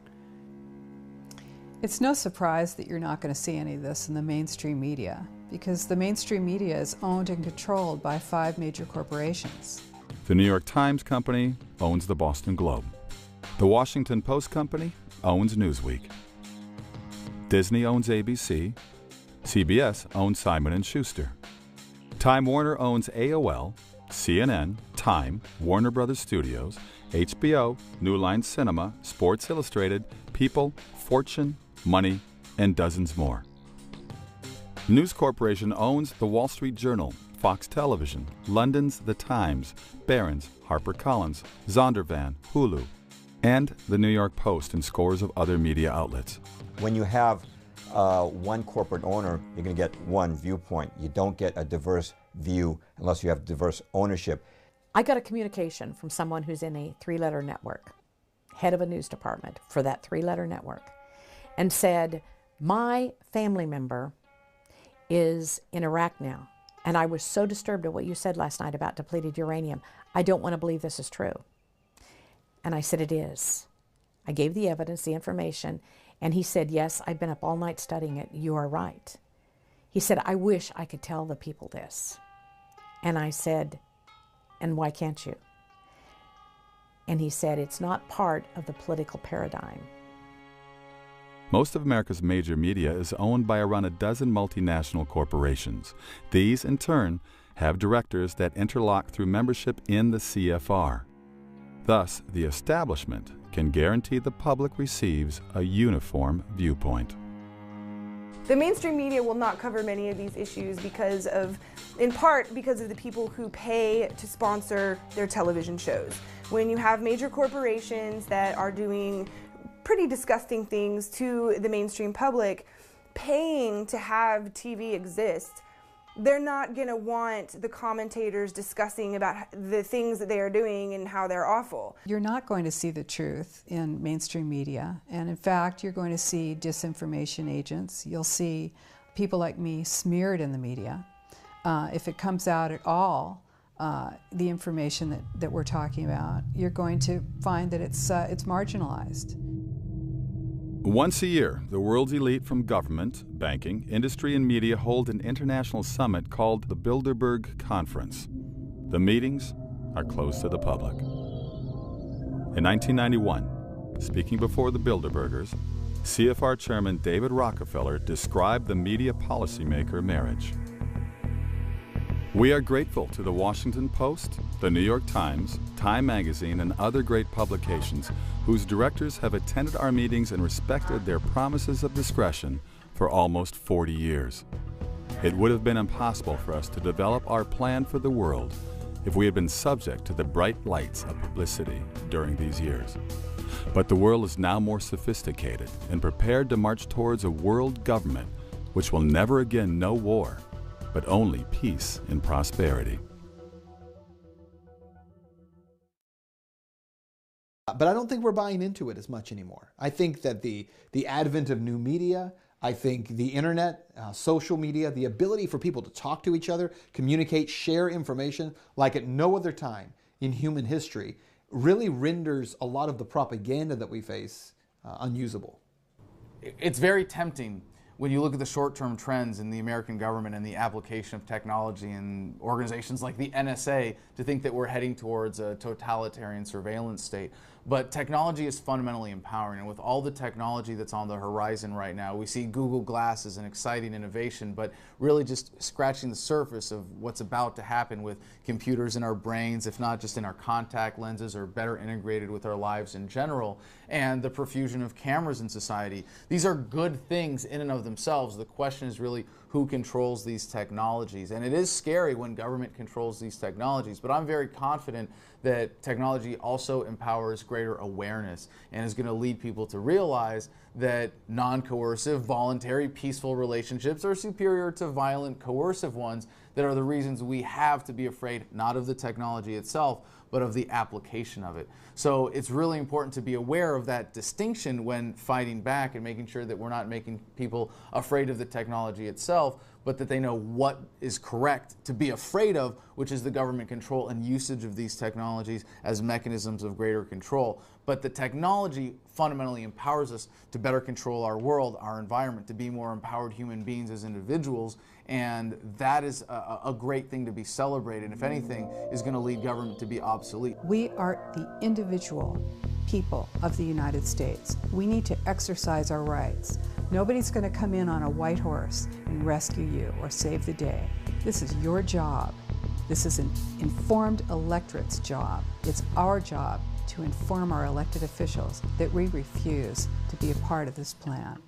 [SPEAKER 11] It's no surprise that you're not going to see any of this in the mainstream media, because the mainstream media is owned and controlled by 5 major corporations.
[SPEAKER 12] The New York Times Company owns the Boston Globe. The Washington Post Company owns Newsweek. Disney owns ABC. CBS owns Simon & Schuster. Time Warner owns AOL, CNN, Time, Warner Brothers Studios, HBO, New Line Cinema, Sports Illustrated, People, Fortune, Money, and dozens more. News Corporation owns the Wall Street Journal, Fox Television, London's The Times, Barron's, HarperCollins, Zondervan, Hulu, and the New York Post and scores of other media outlets.
[SPEAKER 9] When you have one corporate owner, you're going to get one viewpoint. You don't get a diverse view unless you have diverse ownership.
[SPEAKER 21] I got a communication from someone who's in a 3-letter network, head of a news department for that 3-letter network, and said, my family member is in Iraq now, and I was so disturbed at what you said last night about depleted uranium. I don't want to believe this is true. And I said, it is. I gave the evidence, the information, and he said, yes, I've been up all night studying it. You are right. He said, I wish I could tell the people this. And I said, and why can't you? And he said, it's not part of the political paradigm.
[SPEAKER 12] Most of America's major media is owned by around a dozen multinational corporations. These, in turn, have directors that interlock through membership in the CFR. Thus, the establishment can guarantee the public receives a uniform viewpoint.
[SPEAKER 2] The mainstream media will not cover many of these issues because of, in part, because of the people who pay to sponsor their television shows. When you have major corporations that are doing pretty disgusting things to the mainstream public, paying to have TV exist, they're not going to want the commentators discussing about the things that they are doing and how they're awful.
[SPEAKER 11] You're not going to see the truth in mainstream media, and in fact, you're going to see disinformation agents. You'll see people like me smeared in the media. If it comes out at all, the information that we're talking about, you're going to find that it's marginalized.
[SPEAKER 12] Once a year, the world's elite from government, banking, industry, and media hold an international summit called the Bilderberg Conference. The meetings are closed to the public. In 1991, speaking before the Bilderbergers, CFR Chairman David Rockefeller described the media policymaker marriage. We are grateful to the Washington Post, the New York Times, Time Magazine, and other great publications whose directors have attended our meetings and respected their promises of discretion for almost 40 years. It would have been impossible for us to develop our plan for the world if we had been subject to the bright lights of publicity during these years. But the world is now more sophisticated and prepared to march towards a world government which will never again know war, but only peace and prosperity.
[SPEAKER 6] But I don't think we're buying into it as much anymore. I think that the advent of new media, I think the internet, social media, the ability for people to talk to each other, communicate, share information like at no other time in human history really renders a lot of the propaganda that we face unusable.
[SPEAKER 1] It's very tempting when you look at the short-term trends in the American government and the application of technology in organizations like the NSA to think that we're heading towards a totalitarian surveillance state. But technology is fundamentally empowering, and with all the technology that's on the horizon right now, we see Google Glass as an exciting innovation, but really just scratching the surface of what's about to happen with computers in our brains, if not just in our contact lenses, or better integrated with our lives in general, and the profusion of cameras in society. These are good things in and of themselves. The question is really who controls these technologies. And it is scary when government controls these technologies, but I'm very confident that technology also empowers greater awareness and is going to lead people to realize that non-coercive, voluntary, peaceful relationships are superior to violent, coercive ones that are the reasons we have to be afraid not of the technology itself, but of the application of it. So it's really important to be aware of that distinction when fighting back and making sure that we're not making people afraid of the technology itself, but that they know what is correct to be afraid of, which is the government control and usage of these technologies as mechanisms of greater control. But the technology fundamentally empowers us to better control our world, our environment, to be more empowered human beings as individuals, and that is a great thing to be celebrated. If anything, is going to lead government to be obsolete.
[SPEAKER 11] We are the individual people of the United States. We need to exercise our rights. Nobody's going to come in on a white horse and rescue you or save the day. This is your job. This is an informed electorate's job. It's our job to inform our elected officials that we refuse to be a part of this plan.